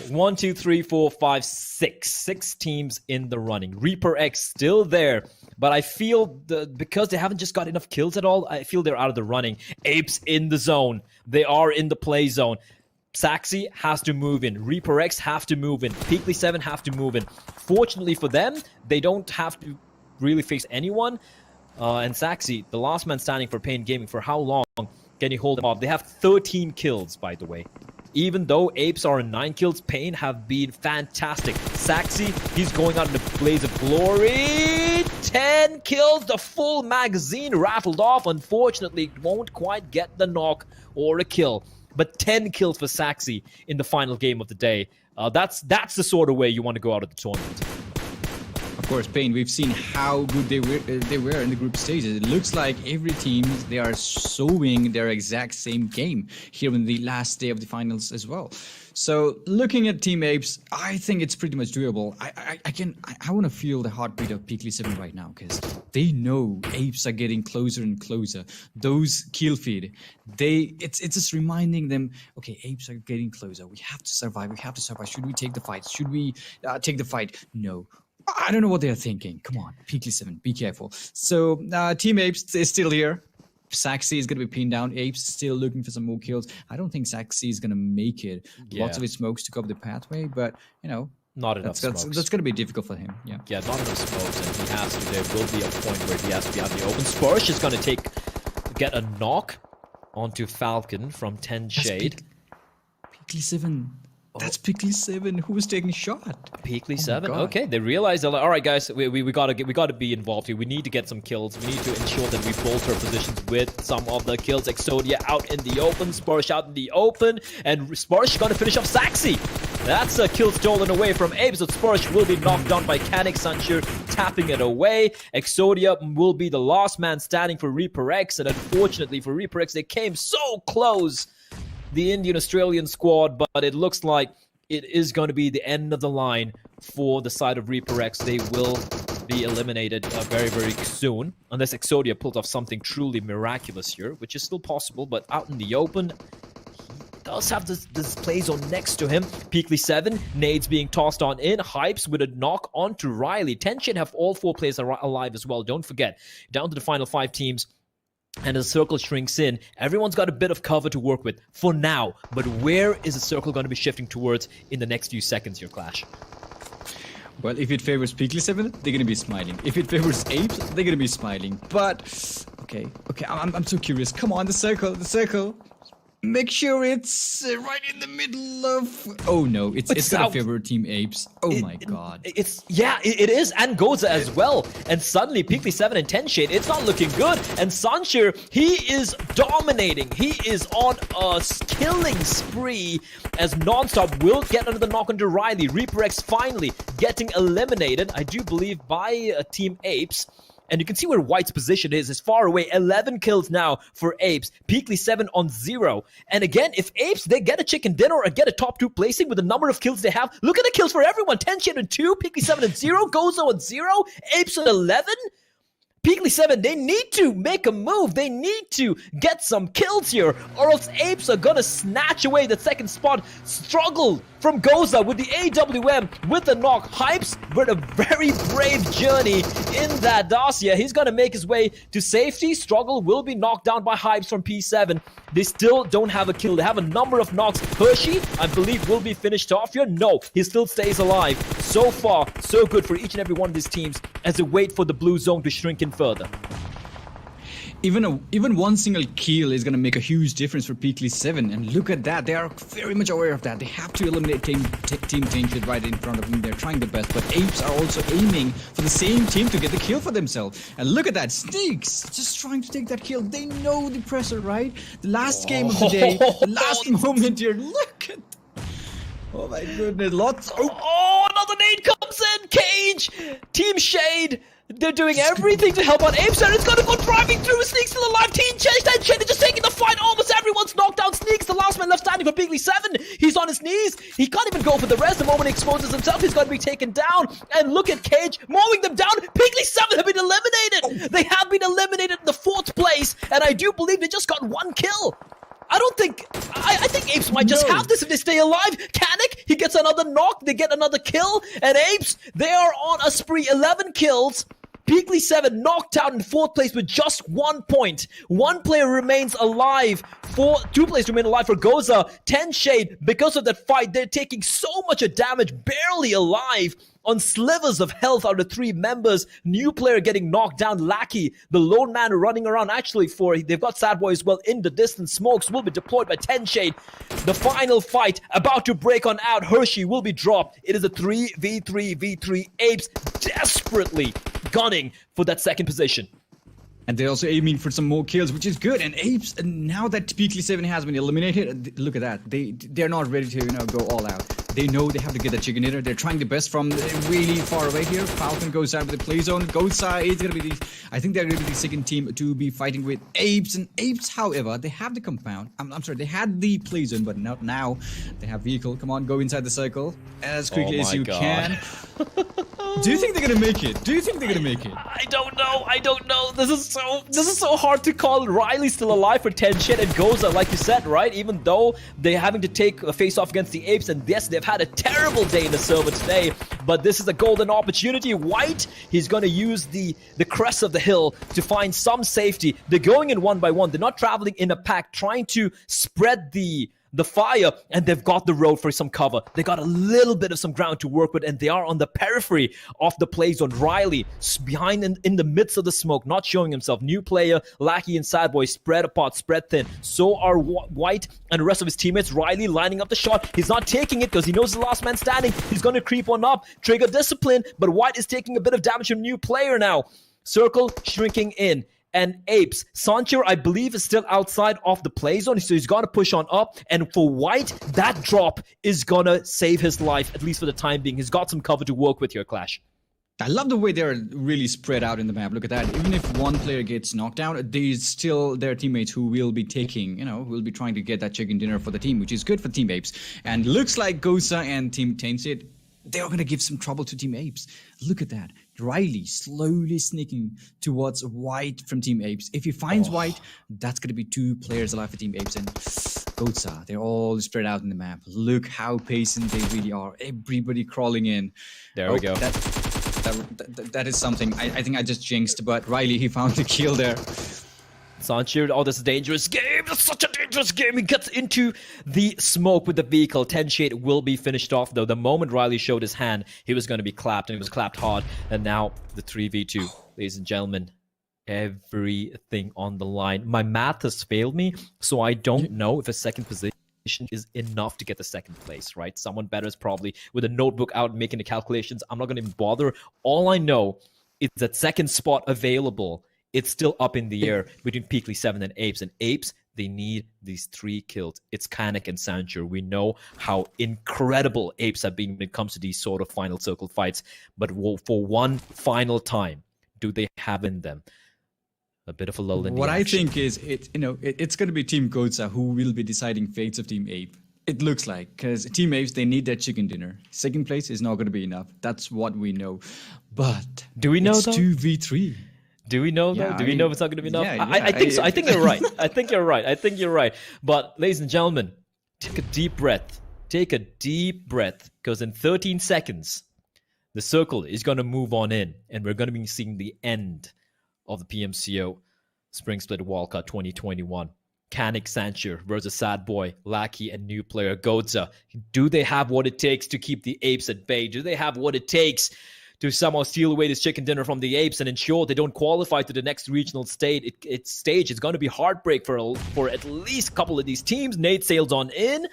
1, 2, 3, 4, 5, 6. 6 teams in the running. ReaperX still there. But I feel because they haven't just got enough kills at all, I feel they're out of the running. APES in the zone. They are in the play zone. Saxy has to move in. ReaperX have to move in. PeaklySeven have to move in. Fortunately for them, they don't have to really face anyone. And Saxy, the last man standing for Pain Gaming, for how long can you hold them off? They have 13 kills, by the way. Even though APES are in 9 kills, Pain have been fantastic. Saxy, he's going out in a blaze of glory. 10 kills, the full magazine rattled off. Unfortunately, won't quite get the knock or a kill. But 10 kills for Saxy in the final game of the day. That's the sort of way you want to go out of the tournament. Of course, Pain, we've seen how good they were in the group stages. It looks like every team, they are showing their exact same game here in the last day of the finals as well. So looking at Team APES, I think it's pretty much doable. I want to feel the heartbeat of PeaklySeven right now because they know APES are getting closer and closer. Those kill feed, it's just reminding them, okay, APES are getting closer. We have to survive. We have to survive. Should we take the fight? Should we take the fight? No. I don't know what they're thinking. Come on, PeaklySeven, be careful. So Team APES is still here. Saxy is going to be pinned down. APES still looking for some more kills. I don't think Saxy is going to make it. Yeah. Lots of his smokes to cover the pathway, but you know, not enough smokes. That's going to be difficult for him. Yeah, not enough smokes, and he has to. There will be a point where he has to be out in the open. Spursh is going to get a knock onto Falcon from 10 Shade. PeaklySeven. That's PeaklySeven who was taking a shot. PeaklySeven. Okay, they realize they're like, all right, guys, we gotta be involved here. We need to get some kills. We need to ensure that we bolster our positions with some of the kills. Exodia out in the open, Spursh out in the open, and Spursh gonna finish off Saxy. That's a kill stolen away from APES, but Spursh will be knocked down by Canik Sanchur, tapping it away. Exodia will be the last man standing for ReaperX, and unfortunately for ReaperX, they came so close. The Indian-Australian squad, but it looks like it is going to be the end of the line for the side of ReaperX. They will be eliminated very, very soon, unless Exodia pulled off something truly miraculous here, which is still possible, but out in the open, he does have this play zone next to him. PeaklySeven, nades being tossed on in, Hypes with a knock onto Riley. Tension have all 4 players alive as well, don't forget. Down to the final 5 teams. And as the circle shrinks in, everyone's got a bit of cover to work with for now. But where is the circle going to be shifting towards in the next few seconds here, Clash? Well, if it favors PeaklySeven, they're going to be smiling. If it favors APES, they're going to be smiling. But, okay, I'm so curious. Come on, the circle. Make sure it's right in the middle of... Oh no, it's gonna favor Team APES. Oh my god. It is, and Gozza as well. And suddenly, PeaklySeven and 10 Shade, it's not looking good. And Sanchur, he is dominating. He is on a killing spree as Nonstop will get under the knock onto Riley. ReaperX finally getting eliminated, I do believe, by Team APES. And you can see where White's position is. It's far away. 11 kills now for APES. PeaklySeven on 0. And again, if APES, they get a chicken dinner or get a top 2 placing with the number of kills they have, look at the kills for everyone. 10 Shade and 2, PeaklySeven and 0, Gozza on 0, APES on 11. PeaklySeven, they need to make a move. They need to get some kills here, or else APES are gonna snatch away the second spot. Struggle from Gozza with the AWM with the knock. Hypes with a very brave journey in that Dacia. He's gonna make his way to safety. Struggle will be knocked down by Hypes from P7. They still don't have a kill. They have a number of knocks. Hershey, I believe, will be finished off here. No, he still stays alive. So far, so good for each and every one of these teams as they wait for the blue zone to shrink in further. even one single kill is going to make a huge difference for PeaklySeven. And look at that. They are very much aware of that. They have to eliminate Team Tainted right in front of them. They're trying their best. But Apes are also aiming for the same team to get the kill for themselves. And look at that. Sneaks just trying to take that kill. They know the pressure, right? The last game of the day. The last moment here. Look at... Oh my goodness. Lots... Oh, another nade comes in. Cage. Team Shade. They're doing everything to help out Apes, and it's gonna go driving through. Sneaks still alive. Team Shade is just taking the fight. Almost everyone's knocked down. Sneaks, the last man left standing for PeaklySeven. He's on his knees. He can't even go for the rest. The moment he exposes himself, he's gonna be taken down. And look at Cage mowing them down. PeaklySeven have been eliminated. They have been eliminated in the 4th place, and I do believe they just got 1 kill. I don't think... I think Apes might just have this if they stay alive. Kanik, he gets another knock. They get another kill. And Apes, they are on a spree. 11 kills. PeaklySeven knocked out in 4th place with just 1 point. 1 player remains alive. 2 players remain alive for Gozza. 10 Shade, because of that fight, they're taking so much damage, barely alive. On slivers of health out of 3 members. New player getting knocked down. Lackey, the lone man running around. Actually, they've got Sad Boy as well in the distance. Smokes will be deployed by 10 Shade. The final fight about to break on out. Hershey will be dropped. It is a 3v3v3. Apes desperately gunning for that 2nd position. And they're also aiming for some more kills, which is good. And Apes, and now that PeaklySeven has been eliminated, look at that. They're not ready to go all out. They know they have to get the chicken dinner. They're trying the best from really far away here. Falcon goes out with the play zone. Gozza is going to be I think they're going to be the 2nd team to be fighting with Apes. And Apes, however, they have the compound. I'm sorry, they had the play zone, but not now. They have vehicle. Come on, go inside the circle as quickly as you can. Do you think they're gonna make it? I don't know. This is so hard to call. Riley's still alive for 10 Shade and Gozza, like you said, right? Even though they're having to take a face off against the Apes, and yes, they've had a terrible day in the server today, but this is a golden opportunity. White, he's gonna use the crest of the hill to find some safety. They're going in 1 by 1. They're not traveling in a pack, trying to spread the fire, and they've got the road for some cover. They got a little bit of some ground to work with, and they are on the periphery of the play zone. Riley behind in the midst of the smoke, not showing himself. New player, Lackey and Sad Boy spread apart, spread thin. So are White and the rest of his teammates. Riley lining up the shot. He's not taking it because he knows the last man standing. He's going to creep on up, trigger discipline, but White is taking a bit of damage from new player now. Circle shrinking in. And Apes, Sancho, I believe, is still outside of the play zone, so he's got to push on up. And for White, that drop is gonna save his life, at least for the time being. He's got some cover to work with here, Clash. I love the way they're really spread out in the map. Look at that. Even if one player gets knocked out, there's still their teammates who will be taking, will be trying to get that chicken dinner for the team, which is good for Team Apes. And looks like Gozza and Team Tainted, they are going to give some trouble to Team Apes. Look at that. Riley slowly sneaking towards White from Team Apes. If he finds White, that's going to be 2 players alive for Team Apes. And Gozza, they're all spread out in the map. Look how patient they really are. Everybody crawling in. There we go. That is something. I think I just jinxed, but Riley, he found the kill there. Sancho, oh, this is a dangerous game. It's such a dangerous game. He gets into the smoke with the vehicle. 10 Shade will be finished off, though. The moment Riley showed his hand, he was going to be clapped, and he was clapped hard. And now the 3v2. Ladies and gentlemen, everything on the line. My math has failed me, so I don't know if a 2nd position is enough to get the 2nd place, right? Someone better is probably with a notebook out making the calculations. I'm not going to even bother. All I know is that 2nd spot available. It's still up in the air between PeaklySeven and Apes. And Apes, they need these 3 kills. It's Kanik and Sancho. We know how incredible Apes have been when it comes to these sort of final circle fights. But for one final time, do they have in them a bit of a lull in the action? I think is, it's going to be Team Gozza who will be deciding fates of Team Ape. It looks like, because Team Apes, they need their chicken dinner. 2nd place is not going to be enough. That's what we know. But do we know it's 2v3. Do we know, though? Do we know if it's not going to be enough? Yeah, I think so. I think you're right. I think you're right. But, ladies and gentlemen, take a deep breath. Take a deep breath. Because in 13 seconds, the circle is going to move on in. And we're going to be seeing the end of the PMCO Spring Split Wildcard 2021. Kanik Sancho versus Sad Boy, Lackey, and new player Gozza. Do they have what it takes to keep the Apes at bay? Do they have what it takes to somehow steal away this chicken dinner from the Apes and ensure they don't qualify to the next regional stage. It's going to be heartbreak for at least a couple of these teams. Nate sails on in,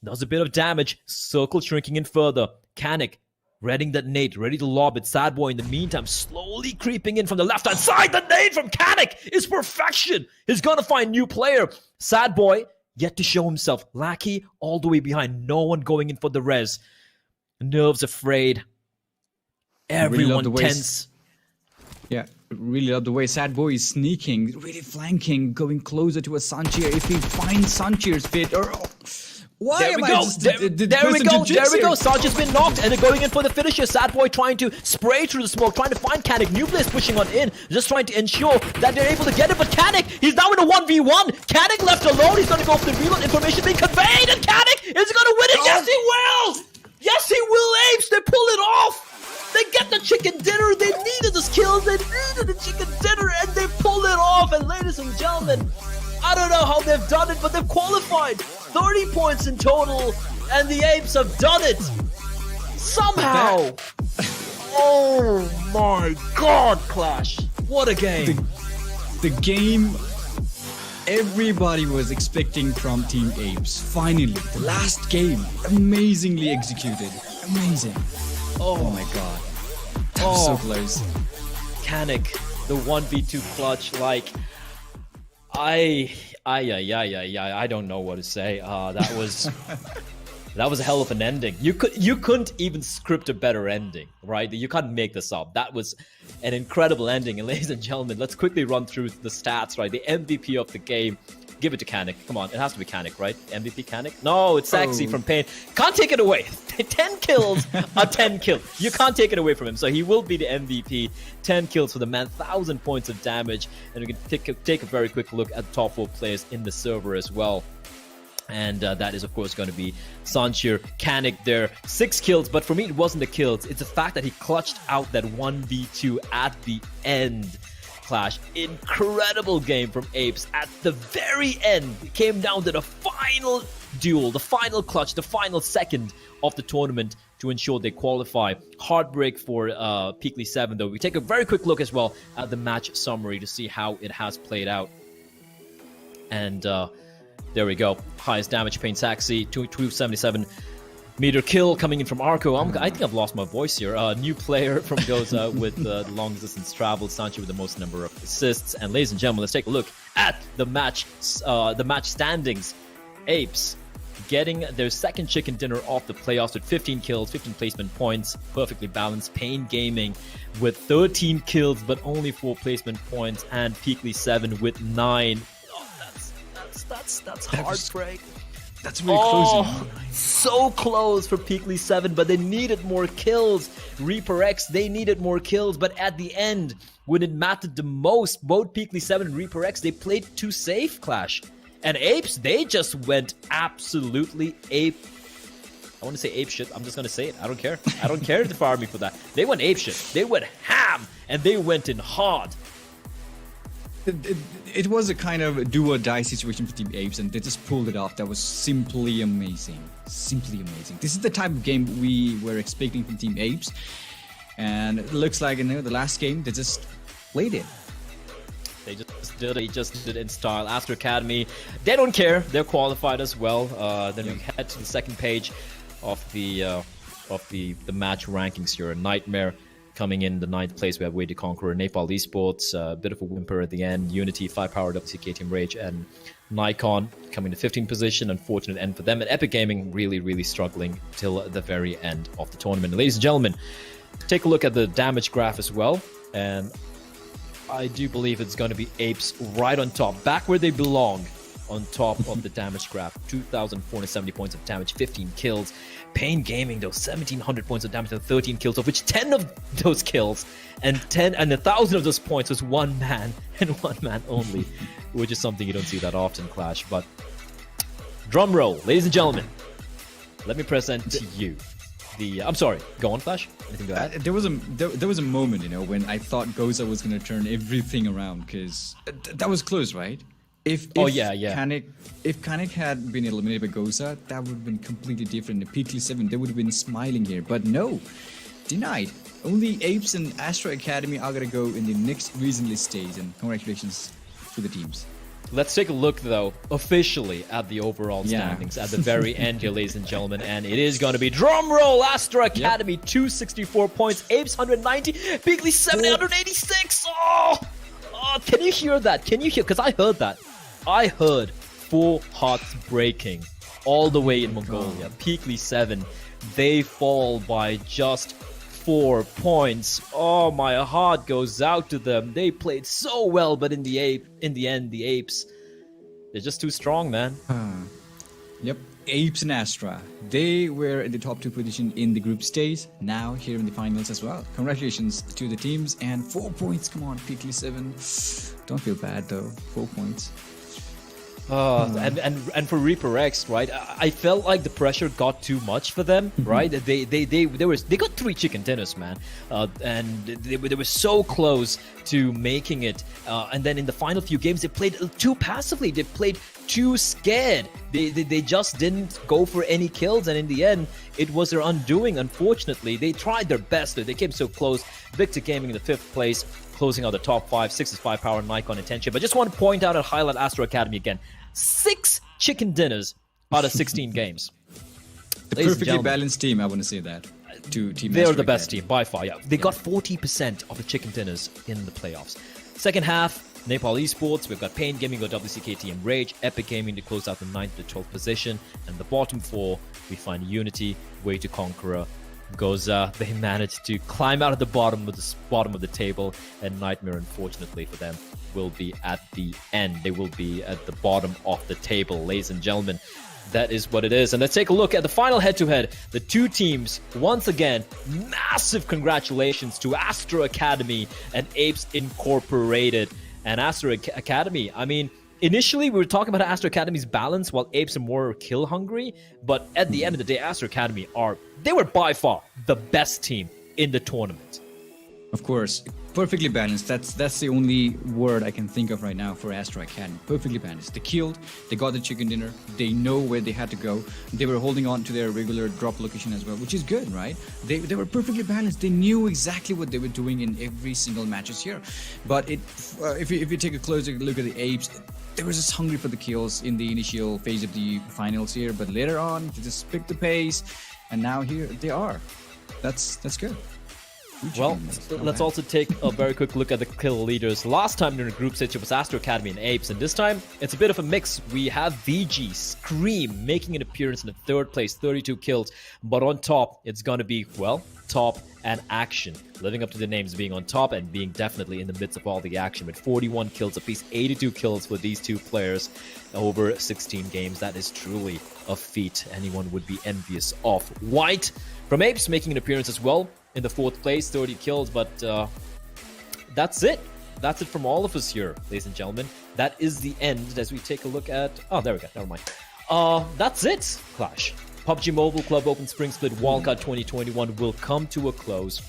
does a bit of damage, circle shrinking in further. Kanik readying that nade, ready to lob it. Sad Boy in the meantime slowly creeping in from the left-hand side. The nade from Kanik is perfection. He's gonna find new player. Sad Boy yet to show himself. Lackey all the way behind. No one going in for the res. Nerves afraid. Everyone really tense. Yeah, really love the way Sad Boy is sneaking, really flanking, going closer to a Sanchir. If he finds Sanchir's fit, or why there am we I go. just There we go. There we go. Sanchir's been knocked, and they're going in for the finisher. Sad Boy trying to spray through the smoke, trying to find Kanik. New players pushing on in, just trying to ensure that they're able to get it. But Kanik, he's now in a 1v1. Kanik left alone. He's going to go for the reload. Information being conveyed, and Kanik is going to win it. Yes, he will. Yes, he will. Apes, they pull it off. They get the chicken dinner. They needed the skills. They needed the chicken dinner, and they pull it off. And ladies and gentlemen, I don't know how they've done it, but they've qualified. 30 points in total, and the Apes have done it somehow. Oh my God, Clash! What a game! The game everybody was expecting from Team Apes. Finally, the last game, amazingly executed. Amazing. Oh my God, that was so close. Kanik, the 1v2 clutch, like I don't know what to say. That was that was a hell of an ending. You couldn't even script a better ending, right? You can't make this up. That was an incredible ending. And ladies and gentlemen, let's quickly run through the stats, right? The MVP of the game. Give it to Kanik. Come on, it has to be Kanik, right? MVP Kanik? No, it's Sexy from Pain. Can't take it away. 10 kills are 10 kills. You can't take it away from him. So he will be the MVP. 10 kills for the man, 1,000 points of damage. And we can take a very quick look at the top 4 players in the server as well. And that is, of course, going to be Sanchir, Kanik there. 6 kills, but for me, it wasn't the kills. It's the fact that he clutched out that 1v2 at the end. Clash. Incredible game from Apes. At the very end, it came down to the final duel, the final clutch, the final second of the tournament to ensure they qualify. Heartbreak for PeaklySeven, though. We take a very quick look as well at the match summary to see how it has played out. And there we go. Highest damage, Pain Saxy, 277 meter kill coming in from Arco. I think I've lost my voice here. New player from Gozza with the long distance travel. Sancho with the most number of assists. And ladies and gentlemen, let's take a look at the match standings. Apes getting their second chicken dinner off the playoffs with 15 kills, 15 placement points, perfectly balanced. Pain Gaming with 13 kills but only 4 placement points, and PeaklySeven with 9. Oh, that's heartbreak. That's really close. So close for PeaklySeven, but they needed more kills. ReaperX, they needed more kills, but at the end, when it mattered the most, both PeaklySeven and ReaperX, they played too safe, Clash. And Apes, they just went absolutely ape. I want to say ape shit. I'm just going to say it. I don't care. I don't care to fire me for that. They went ape shit. They went ham, and they went in hard. It was a kind of do-or-die situation for Team Apes, and they just pulled it off. That was simply amazing. Simply amazing. This is the type of game we were expecting from Team Apes, and it looks like in the last game they just played it. They just did it in style. Astra Academy, they don't care. They're qualified as well. Then we head to the second page of the match rankings here. Nightmare coming in the 9th place. We have WayToConqueror, NepalEsports, a bit of a whimper at the end. Unity, 5-powered WC, KTM Rage, and NAIKON coming to 15th position. Unfortunate end for them. And Epic Gaming really struggling till the very end of the tournament. Ladies and gentlemen, take a look at the damage graph as well. And I do believe it's going to be Apes right on top, back where they belong, on top of the damage graph. 2,470 points of damage, 15 kills. Pain Gaming, though, 1,700 points of damage and 13 kills, of which 10 of those kills and 1,000 of those points was one man and one man only, which is something you don't see that often, Clash. But drum roll, ladies and gentlemen, let me present to you the. I'm sorry, go on, Flash. Anything to add? There was a moment, when I thought Gozza was going to turn everything around, because that was close, right? If Kanik had been eliminated by Gozza, that would have been completely different. The PeaklySeven, they would have been smiling here, but no, denied. only Apes and Astra Academy are gonna go in the next regional stage, and congratulations to the teams. Let's take a look, though, officially at the overall standings at the very end here, ladies and gentlemen. And it is going to be, drum roll, Astra Academy, 264 points, Apes 190, PeaklySeven 186. Oh, can you hear that? Can you hear? Because I heard that. I heard 4 hearts breaking all the way in Mongolia. PeaklySeven, they fall by just 4 points. Oh, my heart goes out to them. They played so well, but in the end, the Apes, they're just too strong, man. Yep, Apes and Astra, they were in the top 2 position in the group stage. Now here in the finals as well. Congratulations to the teams, and 4 points. Come on, PeaklySeven. Don't feel bad though. 4 points. And for ReaperX, right? I felt like the pressure got too much for them, right? They got 3 chicken dinners, man, and they were so close to making it. And then in the final few games, they played too passively. They played too scared. They just didn't go for any kills, and in the end, it was their undoing. Unfortunately, they tried their best. They came so close. Victor Gaming in the 5th place, closing out the top 5. 65 power, NAIKON attention. But just want to point out and highlight Astra Academy again. 6 chicken dinners out of 16 games. The perfectly balanced team, I want to say that. They're the best team by far. Yeah, they got 40% of the chicken dinners in the playoffs. Second half, NepalEsports, we've got Pain Gaming, got WC KTM Rage, Epic Gaming to close out the 9th to 12th position, and the bottom 4, we find Unity, WayToConqueror, Gozza. They managed to climb out of the bottom of the table, and Nightmare, unfortunately for them, will be at the end. They will be at the bottom of the table, ladies and gentlemen. That is what it is. And let's take a look at the final head-to-head. The 2 teams, once again, massive congratulations to Astra Academy and Apes Incorporated. And Astra Academy, I mean, initially we were talking about Astra Academy's balance while Apes are more kill hungry, but at the end of the day, Astra Academy they were by far the best team in the tournament. Of course, perfectly balanced. That's the only word I can think of right now for Astra Academy. Perfectly balanced. They killed, they got the chicken dinner, they know where they had to go. They were holding on to their regular drop location as well, which is good, right? They were perfectly balanced. They knew exactly what they were doing in every single matches here. But if you take a closer look at the Apes, they were just hungry for the kills in the initial phase of the finals here, but later on they just picked the pace, and now here they are. That's good. Well, let's also take a very quick look at the kill leaders. Last time during the group stage it was Astra Academy and Apes, and this time it's a bit of a mix. We have VG, Scream making an appearance in the 3rd place, 32 kills, but on top it's gonna be, well, Top and Action, living up to the names, being on top and being definitely in the midst of all the action with 41 kills apiece, 82 kills for these 2 players over 16 games. That is truly a feat anyone would be envious of. White from Apes making an appearance as well in the 4th place, 30 kills, but that's it. That's it from all of us here, ladies and gentlemen. That is the end as we take a look at... Oh, there we go. Never mind. That's it, Clash. PUBG Mobile Club Open Spring Split Wildcard 2021 will come to a close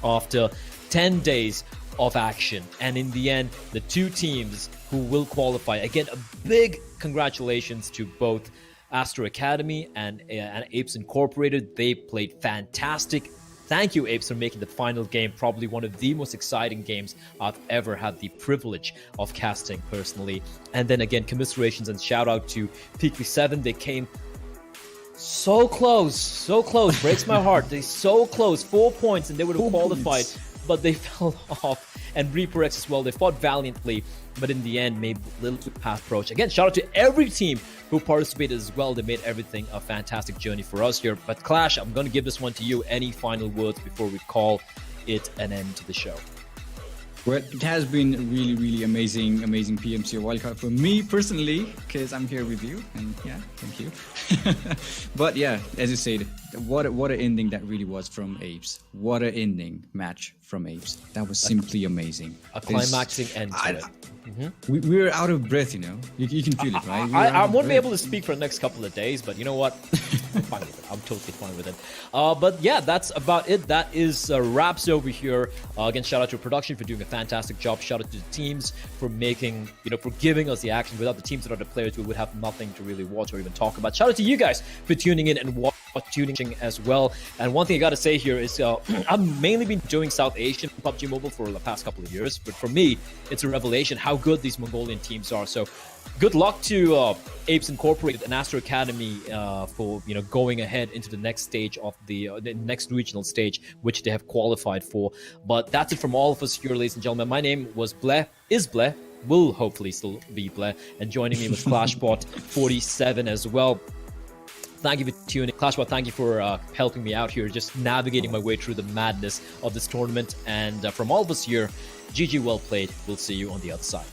after 10 days of action. And in the end, the 2 teams who will qualify, again, a big congratulations to both Astra Academy and Apes Incorporated. They played fantastic. Thank you, Apes, for making the final game probably one of the most exciting games I've ever had the privilege of casting personally. And then again, commiserations and shout out to PeaklySeven. They came so close, breaks my heart. They so close, 4 points, and they would have qualified, but they fell off. And ReaperX as well, they fought valiantly, but in the end made little path approach. Again, shout out to every team who participated as well. They made everything a fantastic journey for us here. But Clash, I'm going to give this one to you. Any final words before we call it an end to the show? Well, it has been a really, really amazing PMCO Wildcard for me personally, because I'm here with you, and yeah, thank you. But yeah, as you said, what an ending that really was from Apes. What an ending match from Apes. That was simply amazing. A climaxing end to it. We're out of breath, you know. You can feel it, right? I won't be able to speak for the next couple of days, but you know what? I'm fine with it. I'm totally fine with it. But yeah, that's about it. That is wraps over here. Again, shout out to production for doing a fantastic job. Shout out to the teams for making, for giving us the action. Without the teams and other players, we would have nothing to really watch or even talk about. Shout out to you guys for tuning in and watching. tuning as well. And one thing I gotta say here is I've mainly been doing South Asian PUBG Mobile for the past couple of years, but for me, it's a revelation how good these Mongolian teams are. So good luck to APES Incorporated and Astra Academy for going ahead into the next stage of the next regional stage, which they have qualified for. But that's it from all of us here, ladies and gentlemen. My name was Bleh, is Bleh, will hopefully still be Bleh, and joining me was ClashBot47 as well. Thank you for tuning in. ClashBot, thank you for helping me out here, just navigating my way through the madness of this tournament. And from all of us here, GG, well played. We'll see you on the other side.